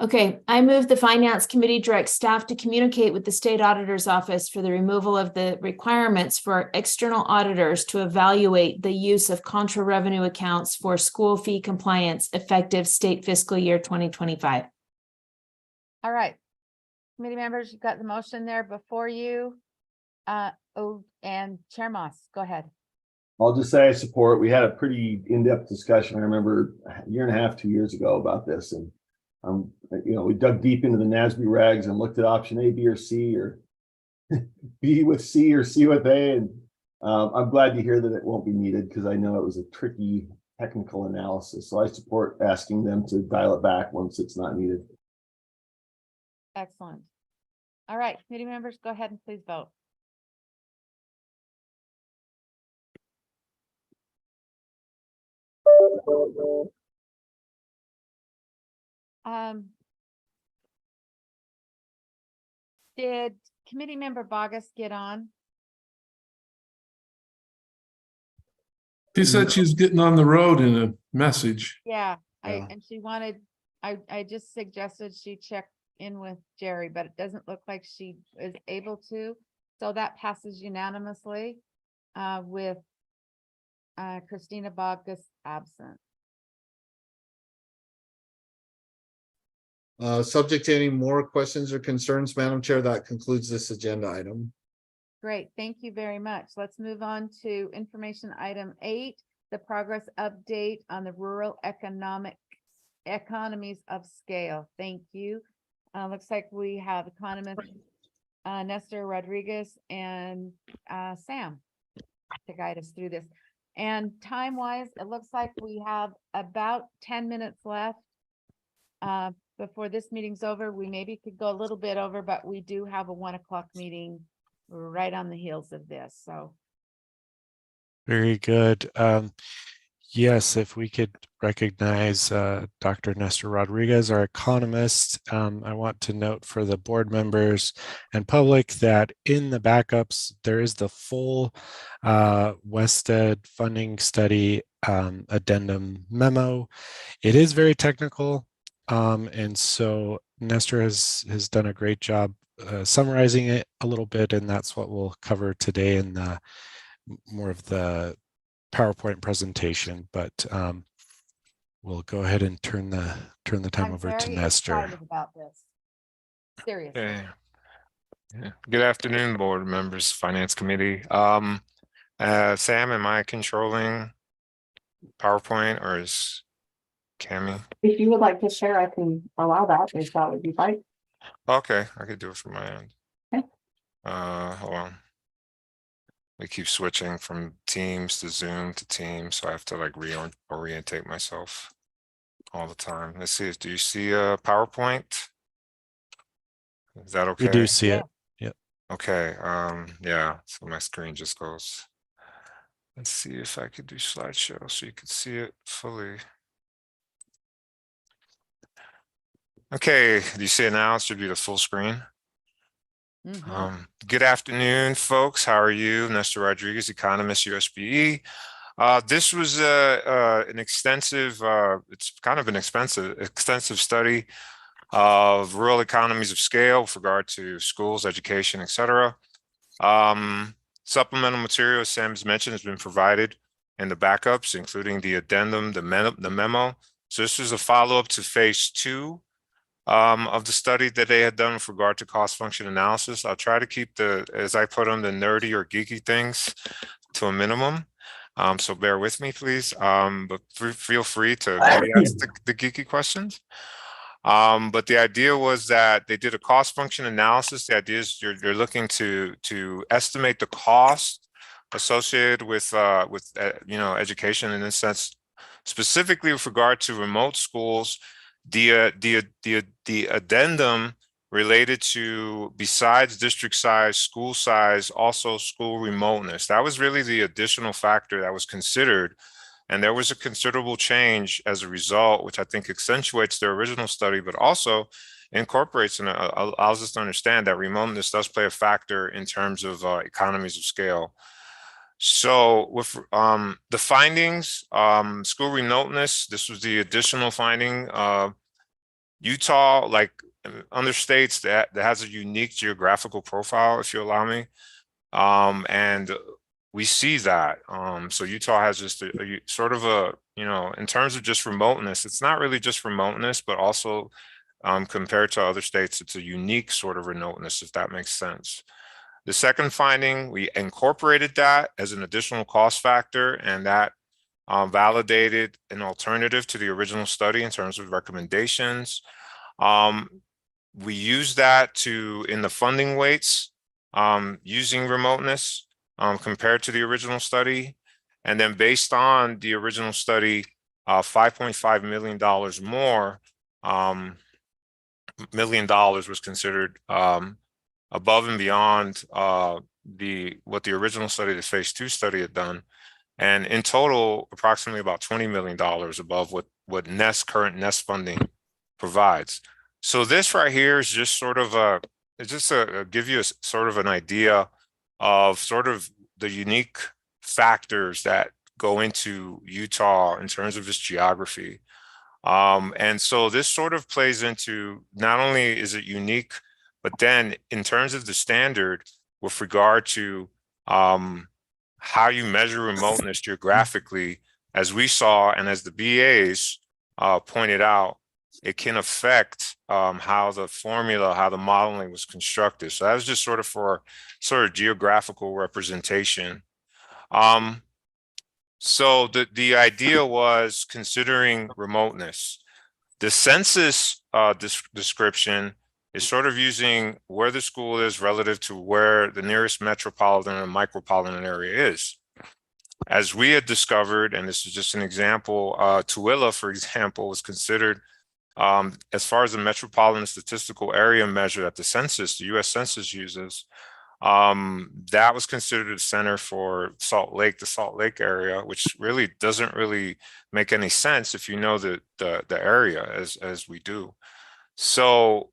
[SPEAKER 2] Okay, I move the Finance Committee direct staff to communicate with the State Auditor's Office for the removal of the requirements for external auditors to evaluate the use of contra revenue accounts for school fee compliance effective state fiscal year 2025.
[SPEAKER 1] All right. Committee members, you've got the motion there before you. And Chair Moss, go ahead.
[SPEAKER 3] I'll just say I support. We had a pretty in-depth discussion. I remember a year and a half, 2 years ago about this, and we dug deep into the NASB regs and looked at option A, B, or C, or B with C or C with A. And I'm glad to hear that it won't be needed because I know it was a tricky technical analysis. So I support asking them to dial it back once it's not needed.
[SPEAKER 1] Excellent. All right, committee members, go ahead and please vote. Did committee member Bogus get on?
[SPEAKER 5] She said she's getting on the road in a message.
[SPEAKER 1] Yeah,
[SPEAKER 6] Yeah.
[SPEAKER 1] and she wanted, I just suggested she check in with Jerry, but it doesn't look like she is able to. So that passes unanimously with Christina Bogus absent.
[SPEAKER 6] Subject to any more questions or concerns, Madam Chair, that concludes this agenda item.
[SPEAKER 1] Great, thank you very much. Let's move on to information item 8, the progress update on the rural economies of scale. Thank you. Looks like we have economist Nestor Rodriguez and Sam to guide us through this. And time-wise, it looks like we have about 10 minutes left before this meeting's over. We maybe could go a little bit over, but we do have a 1 o'clock meeting right on the heels of this. So
[SPEAKER 9] Very good. Yes, if we could recognize Dr. Nestor Rodriguez, our economist. I want to note for the board members and public that in the backups, there is the full WestEd funding study addendum memo. It is very technical. And so Nestor has done a great job summarizing it a little bit, and that's what we'll cover today in the more of the PowerPoint presentation. But we'll go ahead and turn the time
[SPEAKER 1] I'm
[SPEAKER 9] over to
[SPEAKER 1] very
[SPEAKER 9] Nestor.
[SPEAKER 1] excited about this. Seriously.
[SPEAKER 15] Okay. Yeah. Good afternoon, board members, Finance Committee. Sam, am I controlling PowerPoint or is Cami?
[SPEAKER 14] If you would like to share, I can allow that, if that would be fine.
[SPEAKER 15] Okay, I could do it from my end.
[SPEAKER 14] Okay.
[SPEAKER 15] Hold on. We keep switching from Teams to Zoom to Teams, so I have to like reorientate myself all the time. Let's see, do you see a PowerPoint? Is that okay?
[SPEAKER 9] We do see it. Yep.
[SPEAKER 15] Okay, yeah, so my screen just goes. Let's see if I could do slideshow so you could see it fully. Okay, do you see it now? It should be the full screen. Good afternoon, folks. How are you? Nestor Rodriguez, economist, USBE. This was an extensive, it's kind of an extensive study of rural economies of scale with regard to schools, education, etc. Supplemental material, as Sam has mentioned, has been provided in the backups, including the addendum, the memo. So this was a follow-up to phase 2 of the study that they had done with regard to cost function analysis. I'll try to keep as I put them, the nerdy or geeky things to a minimum. So bear with me, please. But feel free to maybe ask the geeky questions. But the idea was that they did a cost function analysis. The idea is you're looking to estimate the cost associated with education in this sense, specifically with regard to remote schools. The addendum related to, besides district size, school size, also school remoteness. That was really the additional factor that was considered. And there was a considerable change as a result, which I think accentuates their original study, but also incorporates and allows us to understand that remoteness does play a factor in terms of economies of scale. So with the findings, school remoteness, this was the additional finding. Utah, like, understates that has a unique geographical profile, if you allow me. And we see that. So Utah has just a sort of a, you know, in terms of just remoteness, it's not really just remoteness, but also compared to other states, it's a unique sort of remoteness, if that makes sense. The second finding, we incorporated that as an additional cost factor, and that validated an alternative to the original study in terms of recommendations. We use that to, in the funding weights, using remoteness compared to the original study. And then based on the original study, $5.5 million more, $1 million was considered above and beyond what the original study, the phase 2 study, had done. And in total, approximately about $20 million above what current NEST funding provides. So this right here is just sort of give you a sort of an idea of sort of the unique factors that go into Utah in terms of its geography. And so this sort of plays into, not only is it unique, but then in terms of the standard with regard to how you measure remoteness geographically, as we saw and as the BAs pointed out, it can affect how the modeling was constructed. So that was just sort of for sort of geographical representation. So the idea was considering remoteness. The census description is sort of using where the school is relative to where the nearest metropolitan and micropolitan area is. As we had discovered, and this is just an example, Tooele, for example, was considered as far as the metropolitan statistical area measure that the US Census uses, that was considered a center for Salt Lake, the Salt Lake area, which really doesn't really make any sense if you know the area as we do. So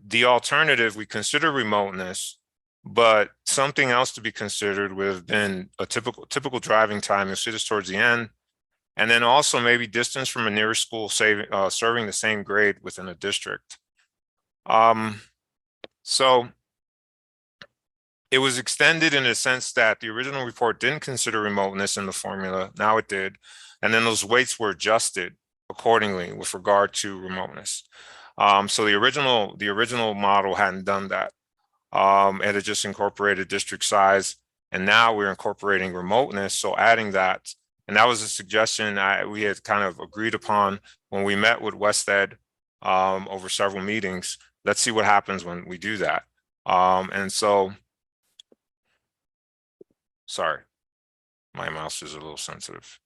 [SPEAKER 15] the alternative, we consider remoteness, but something else to be considered would have been a typical driving time. You'll see this towards the end. And then also maybe distance from a nearest school serving the same grade within a district. So it was extended in a sense that the original report didn't consider remoteness in the formula. Now it did. And then those weights were adjusted accordingly with regard to remoteness. So the original model hadn't done that. It had just incorporated district size. And now we're incorporating remoteness. So adding that. And that was a suggestion we had kind of agreed upon when we met with WestEd over several meetings. Let's see what happens when we do that. And so, sorry, my mouse is a little sensitive.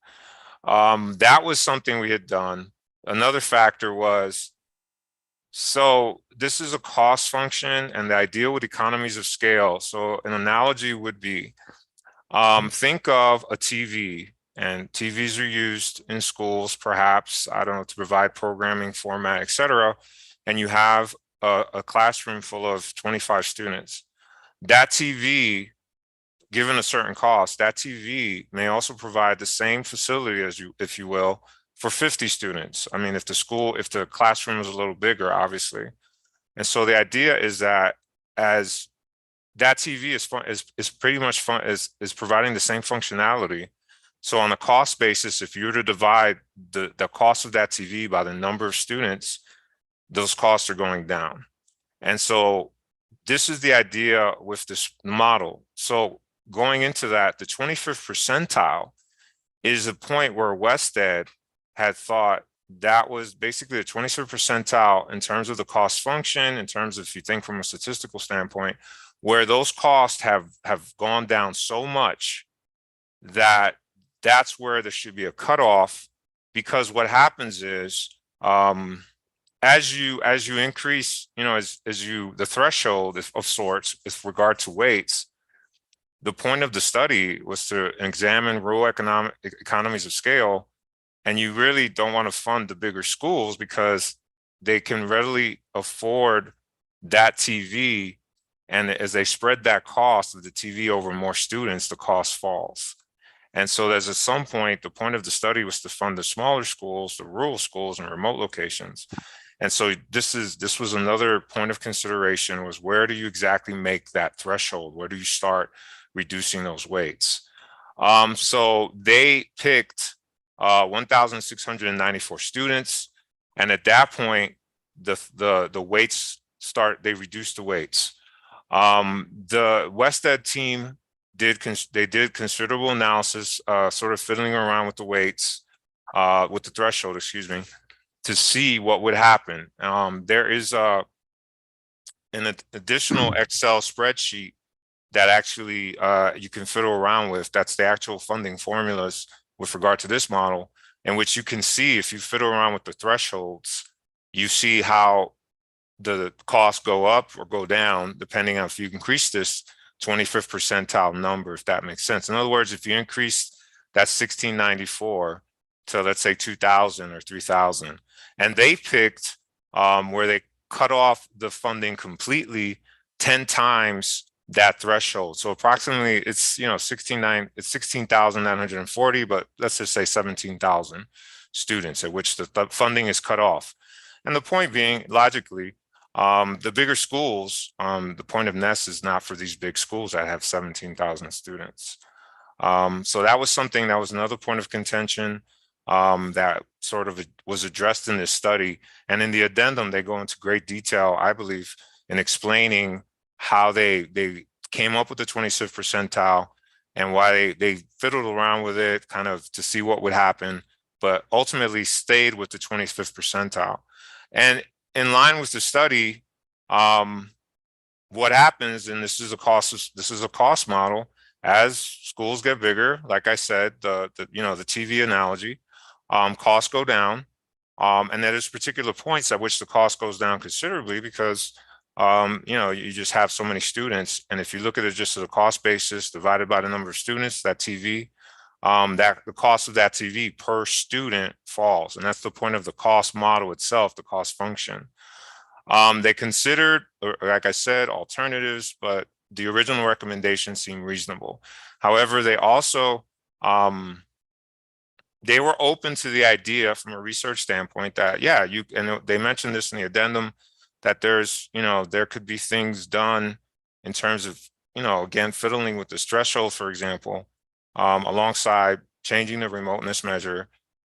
[SPEAKER 15] That was something we had done. Another factor was, so this is a cost function, and the idea with economies of scale. So an analogy would be, think of a TV. And TVs are used in schools, perhaps, I don't know, to provide programming, format, etc. And you have a classroom full of 25 students. That TV, given a certain cost, that TV may also provide the same facility as if you will, for 50 students. I mean, if the classroom is a little bigger, obviously. And so the idea is that as that TV is pretty much is providing the same functionality. So on a cost basis, if you were to divide the cost of that TV by the number of students, those costs are going down. And so this is the idea with this model. So going into that, the 25th percentile is a point where WestEd had thought that was basically the 25th percentile in terms of the cost function, in terms of, if you think from a statistical standpoint, where those costs have gone down so much that that's where there should be a cutoff, because what happens is as you increase, the threshold of sorts with regard to weights, the point of the study was to examine rural economies of scale, and you really don't want to fund the bigger schools because they can readily afford that TV. And as they spread that cost of the TV over more students, the cost falls. And so there's at some point, the point of the study was to fund the smaller schools, the rural schools and remote locations. And so this was another point of consideration, was where do you exactly make that threshold? Where do you start reducing those weights? So they picked 1,694 students. And at that point, the weights they reduced the weights. The WestEd team did considerable analysis, sort of fiddling around with the weights, with the threshold, excuse me, to see what would happen. There is an additional Excel spreadsheet that actually you can fiddle around with. That's the actual funding formulas with regard to this model, in which you can see, if you fiddle around with the thresholds, you see how the costs go up or go down, depending on if you increase this 25th percentile number, if that makes sense. In other words, if you increase that 1694 to, let's say, 2,000 or 3,000, and they picked where they cut off the funding completely 10 times that threshold. So approximately it's 16,940, but let's just say 17,000 students at which the funding is cut off. And the point being, logically, the bigger schools, the point of NEST is not for these big schools that have 17,000 students. So that was something that was another point of contention that sort of was addressed in this study. And in the addendum, they go into great detail, I believe, in explaining how they came up with the 25th percentile and why they fiddled around with it kind of to see what would happen, but ultimately stayed with the 25th percentile. And in line with the study, what happens, and this is a cost model, as schools get bigger, like I said, the TV analogy, costs go down, and there's particular points at which the cost goes down considerably because you just have so many students, and if you look at it just as a cost basis divided by the number of students, that TV, that the cost of that TV per student falls, and that's the point of the cost model itself, the cost function. They considered, like I said, alternatives, but the original recommendation seemed reasonable. However, they also they were open to the idea from a research standpoint that, yeah, and they mentioned this in the addendum, that there's, there could be things done in terms of, again, fiddling with this threshold, for example, alongside changing the remoteness measure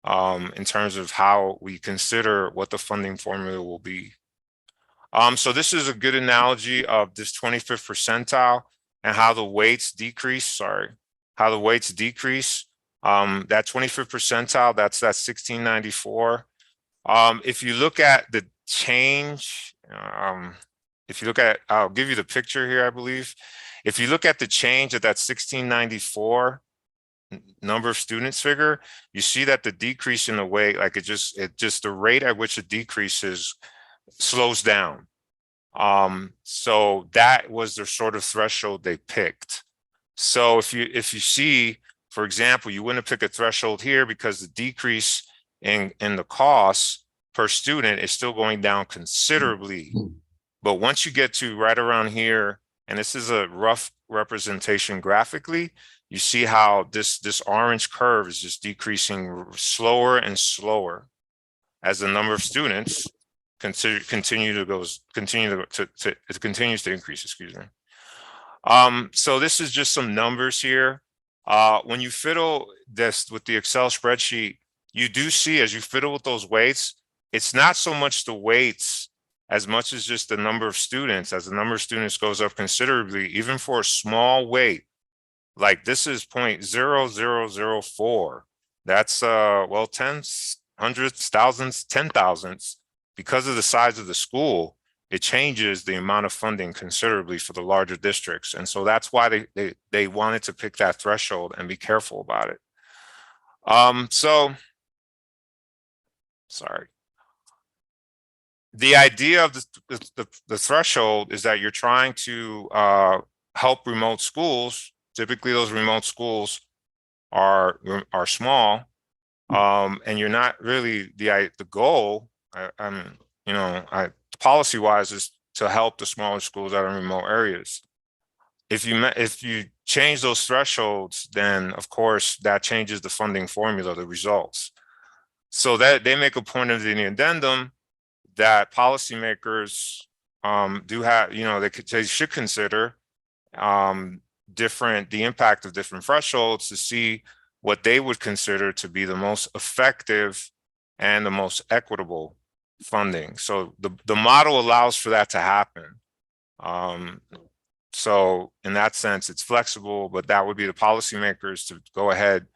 [SPEAKER 15] in terms of how we consider what the funding formula will be. So this is a good analogy of this 25th percentile and how the weights decrease, That 25th percentile, that's that 1694. If you look at the change, if you look at, I'll give you the picture here, I believe. If you look at the change of that 1694 number of students figure, you see that the decrease in the weight, like the rate at which it decreases slows down. So that was the sort of threshold they picked. So if you see, for example, you wouldn't pick a threshold here because the decrease in the costs per student is still going down considerably. But once you get to right around here, and this is a rough representation graphically, you see how this orange curve is just decreasing slower and slower as the number of students continues to increase, excuse me. So this is just some numbers here. When you fiddle this with the Excel spreadsheet, you do see, as you fiddle with those weights, it's not so much the weights as much as just the number of students. As the number of students goes up considerably, even for a small weight, like this is 0.0004. That's well, tens, hundreds, thousands, 10,000s. Because of the size of the school, it changes the amount of funding considerably for the larger districts. And so that's why they wanted to pick that threshold and be careful about it. Sorry. The idea of the threshold is that you're trying to help remote schools. Typically, those remote schools are small, and you're not really the goal. policy wise is to help the smaller schools that are in remote areas. If you change those thresholds, then of course that changes the funding formula, the results. So that they make a point of the addendum that policymakers do have, they should consider the impact of different thresholds to see what they would consider to be the most effective and the most equitable funding. So the model allows for that to happen. So in that sense, it's flexible, but that would be the policymakers to go ahead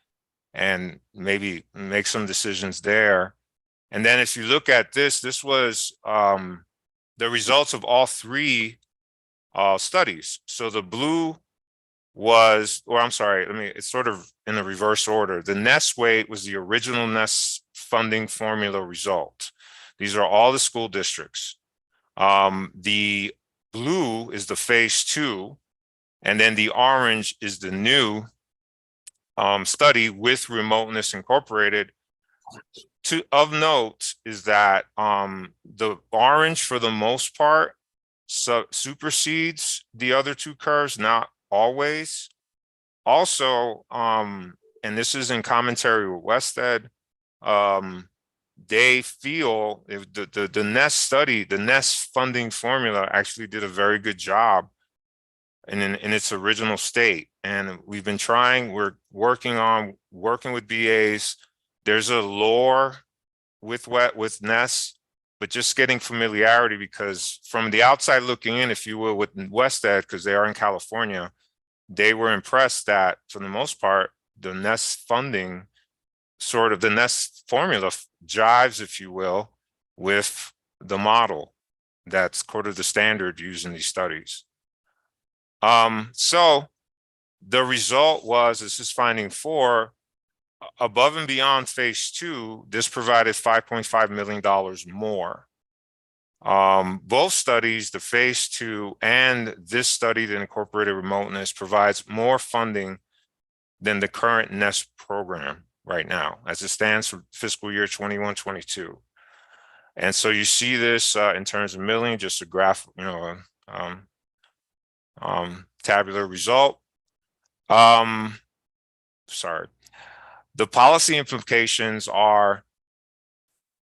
[SPEAKER 15] and maybe make some decisions there. And then if you look at this was the results of all three studies. So the blue was, or I'm sorry, it's sort of in the reverse order. The NEST weight was the original NEST funding formula result. These are all the school districts. The blue is the phase 2, and then the orange is the new study with remoteness incorporated. Of note is that the orange, for the most part, supersedes the other two curves, not always. Also, and this is in commentary with WestEd, they feel if the NEST study, the NEST funding formula actually did a very good job in its original state. And we've been we're working with BAs. There's a lore with NEST, but just getting familiarity, because from the outside looking in, if you will, with WestEd, because they are in California, they were impressed that for the most part, the NEST funding, sort of the NEST formula jives, if you will, with the model that's sort of the standard used in these studies. So the result was, this is finding 4, above and beyond phase 2, this provided $5.5 million more. Both studies, the phase 2 and this study that incorporated remoteness, provides more funding than the current NEST program right now, as it stands for fiscal year 21-22. And so you see this in terms of milling, just a graph, tabular result. Sorry. The policy implications are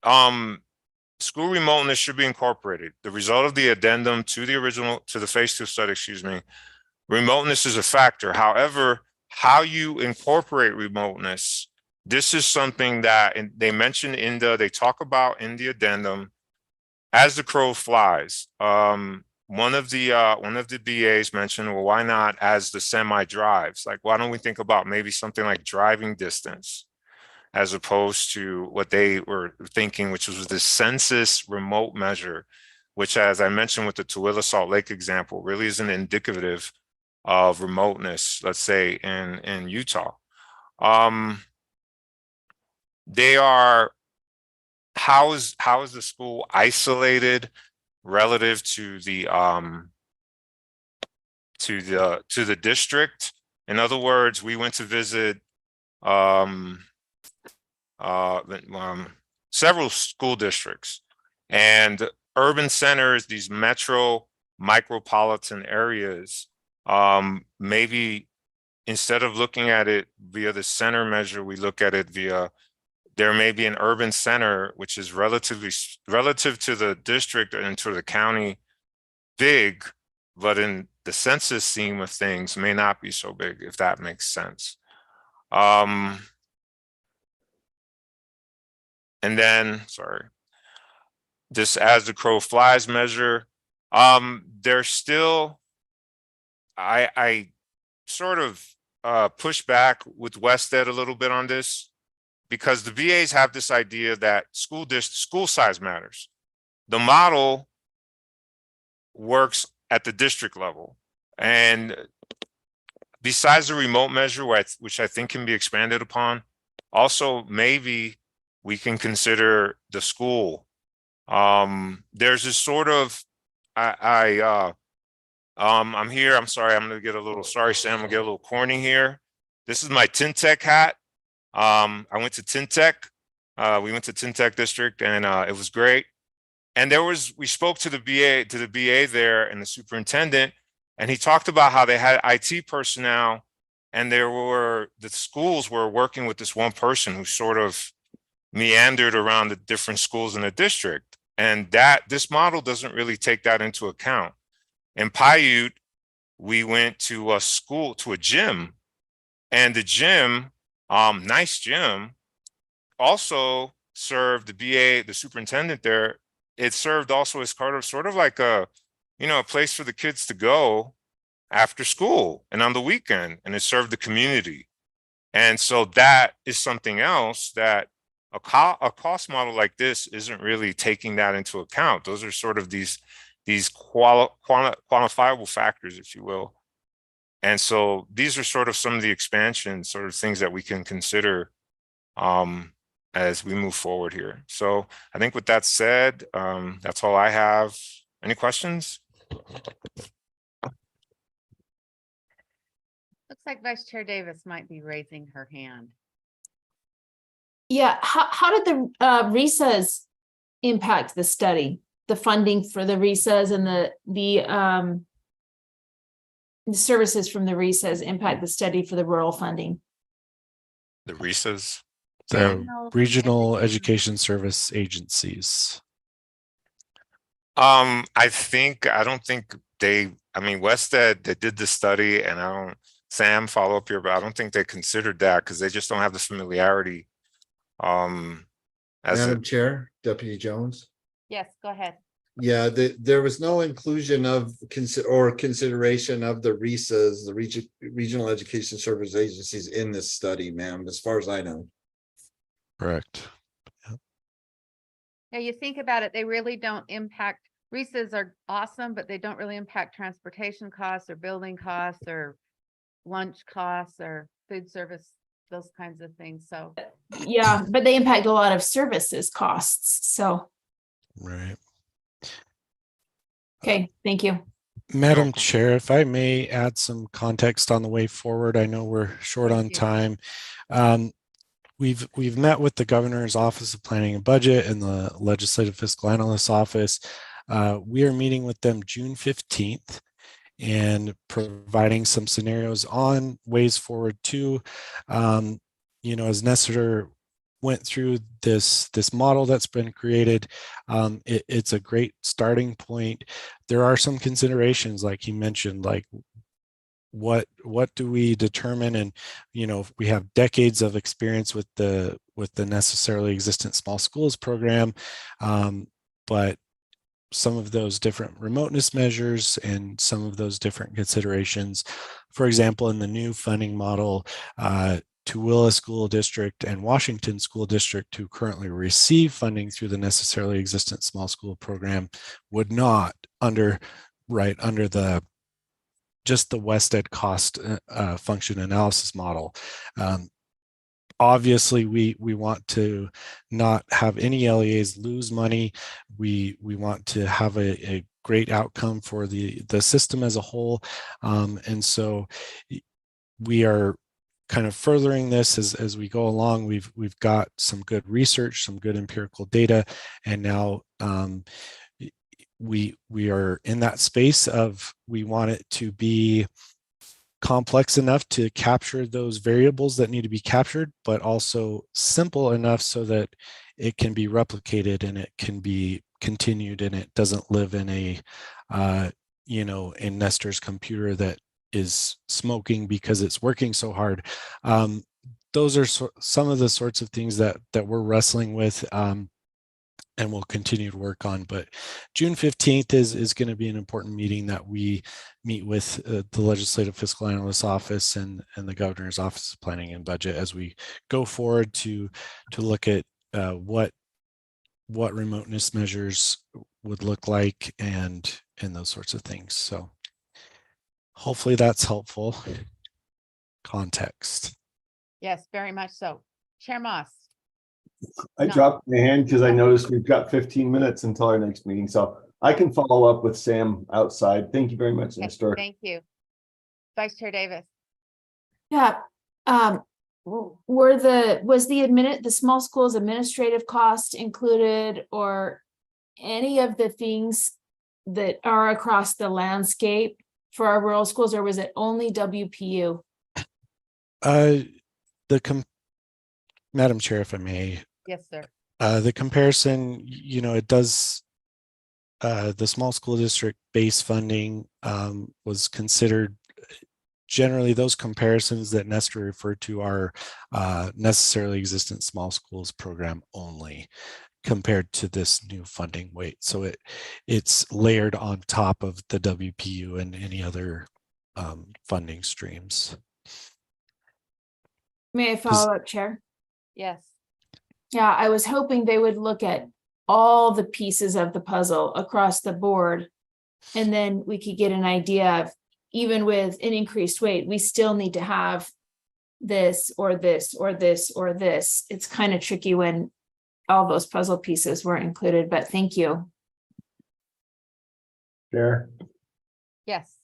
[SPEAKER 15] school remoteness should be incorporated. The result of the addendum to the phase 2 study, remoteness is a factor. However, how you incorporate remoteness, this is something that they mention they talk about in the addendum as the crow flies. One of the BAs mentioned, well, why not as the semi drives? Like, why don't we think about maybe something like driving distance, as opposed to what they were thinking, which was the census remote measure, which, as I mentioned with the Tooele Salt Lake example, really isn't indicative of remoteness, let's say in Utah. They are, how is the school isolated relative to the district? In other words, we went to visit several school districts, and urban centers, these metro micropolitan areas, maybe instead of looking at it via the center measure, we look at it via, there may be an urban center which is relative to the district and to the county big, but in the census scheme of things may not be so big, if that makes sense. And then, sorry, this as the crow flies measure, there's still, I sort of push back with WestEd a little bit on this, because the VAs have this idea that school size matters. The model works at the district level, and besides the remote measure, which I think can be expanded upon, also maybe we can consider the school. There's this sort of, I'm here, I'm sorry, I'm gonna get a little, sorry Sam, I'm gonna get a little corny here. This is my Tintech hat. I went to Tintech. We went to Tintech district, and it was great. And we spoke to the BA there and the superintendent, and he talked about how they had IT personnel, and the schools were working with this one person who sort of meandered around the different schools in the district. And this model doesn't really take that into account. In Paiute, we went to a gym, and the gym, nice gym, also served the superintendent there. It served also as part of sort of like a place for the kids to go after school and on the weekend, and it served the community. And so that is something else that a cost model like this isn't really taking that into account. Those are sort of these quantifiable factors, if you will. And so these are sort of some of the expansion sort of things that we can consider as we move forward here. So I think with that said, that's all I have. Any questions?
[SPEAKER 1] Looks like Vice Chair Davis might be raising her hand.
[SPEAKER 2] Yeah, how did the RESAs impact the study? The funding for the RESAs and the services from the RESAs impact the study for the rural funding?
[SPEAKER 15] The RESAs?
[SPEAKER 9] The Regional Education Service Agencies.
[SPEAKER 15] I don't think Wested, they did the study, and Sam, follow up here, but I don't think they considered that because they just don't have the familiarity.
[SPEAKER 6] Madam Chair, Deputy Jones.
[SPEAKER 1] Yes, go ahead.
[SPEAKER 6] Yeah, there was no inclusion of consideration of the RESAs, the Regional Education Service Agencies in this study, ma'am, as far as I know.
[SPEAKER 9] Correct.
[SPEAKER 1] Yeah, you think about it, they really don't impact, RESAs are awesome, but they don't really impact transportation costs or building costs or lunch costs or food service, those kinds of things. So
[SPEAKER 2] yeah, but they impact a lot of services costs. So
[SPEAKER 9] right.
[SPEAKER 2] Okay, thank you.
[SPEAKER 9] Madam Chair, if I may add some context on the way forward, I know we're short on time. We've met with the Governor's Office of Planning and Budget and the Legislative Fiscal Analyst's Office. We are meeting with them June 15th and providing some scenarios on ways forward too. As Nestor went through this model that's been created, it's a great starting point. There are some considerations, like he mentioned, like what do we determine? And we have decades of experience with the necessarily existent small schools program, but some of those different remoteness measures and some of those different considerations, for example, in the new funding model, Tooele School District and Washington School District, who currently receive funding through the necessarily existent small school program, would not under the just the Wested cost function analysis model. Obviously, we want to not have any LEAs lose money. We want to have a great outcome for the system as a whole, and so we are kind of furthering this as we go along. We've got some good research, some good empirical data, and now we are in that space of we want it to be complex enough to capture those variables that need to be captured, but also simple enough so that it can be replicated and it can be continued and it doesn't live in a in Nestor's computer that is smoking because it's working so hard. Those are some of the sorts of things that we're wrestling with and we'll continue to work on. But June 15th is going to be an important meeting that we meet with the Legislative Fiscal Analyst's Office and the Governor's Office of Planning and Budget as we go forward to look at what remoteness measures would look like and those sorts of things. So hopefully that's helpful context.
[SPEAKER 1] yes, very much so. Chair Moss.
[SPEAKER 3] I dropped my hand because I noticed we've got 15 minutes until our next meeting. So I can follow up with Sam outside. Thank you very much,
[SPEAKER 1] Okay,
[SPEAKER 3] Nestor.
[SPEAKER 1] thank you. Vice Chair Davis.
[SPEAKER 2] Yeah. Was the small schools administrative cost included, or any of the things that are across the landscape for our rural schools, or was it only WPU?
[SPEAKER 9] Madam Chair, if I may,
[SPEAKER 1] Yes, sir.
[SPEAKER 9] the comparison, it does, the small school district base funding was considered. Generally, those comparisons that Nestor referred to are necessarily existent small schools program only compared to this new funding weight. So it's layered on top of the WPU and any other funding streams.
[SPEAKER 2] May I follow up, Chair?
[SPEAKER 1] Yes.
[SPEAKER 2] Yeah, I was hoping they would look at all the pieces of the puzzle across the board. And then we could get an idea of, even with an increased weight, we still need to have this or this or this or this. It's kind of tricky when all those puzzle pieces weren't included, but thank you.
[SPEAKER 3] Chair,
[SPEAKER 1] Yes.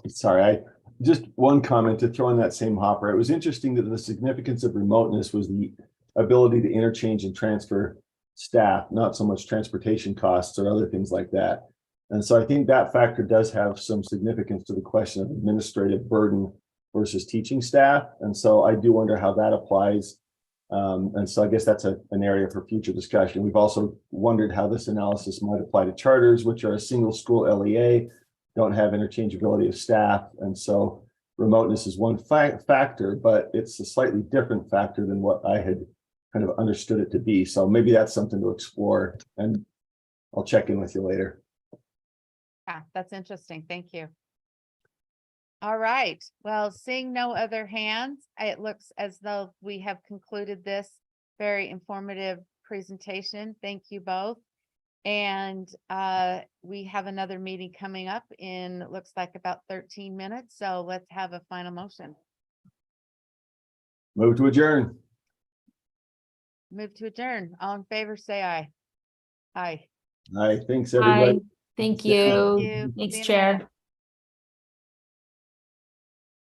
[SPEAKER 3] sorry, just one comment to throw in that same hopper. It was interesting that the significance of remoteness was the ability to interchange and transfer staff, not so much transportation costs or other things like that. And so I think that factor does have some significance to the question of administrative burden versus teaching staff. And so I do wonder how that applies. And so I guess that's an area for future discussion. We've also wondered how this analysis might apply to charters, which are a single school LEA, don't have interchangeability of staff. And so remoteness is one factor, but it's a slightly different factor than what I had kind of understood it to be. So maybe that's something to explore, and I'll check in with you later.
[SPEAKER 1] Yeah, that's interesting. Thank you. All right. Well, seeing no other hands, it looks as though we have concluded this very informative presentation. Thank you both. And we have another meeting coming up in, it looks like about 13 minutes. So let's have a final motion.
[SPEAKER 3] Move to adjourn.
[SPEAKER 1] Move to adjourn. All in favor, say aye. Aye.
[SPEAKER 3] All right, thanks, everybody.
[SPEAKER 2] Thank
[SPEAKER 1] Thank
[SPEAKER 2] you.
[SPEAKER 1] you.
[SPEAKER 2] Thanks,
[SPEAKER 1] See you in a
[SPEAKER 2] Chair.
[SPEAKER 1] minute.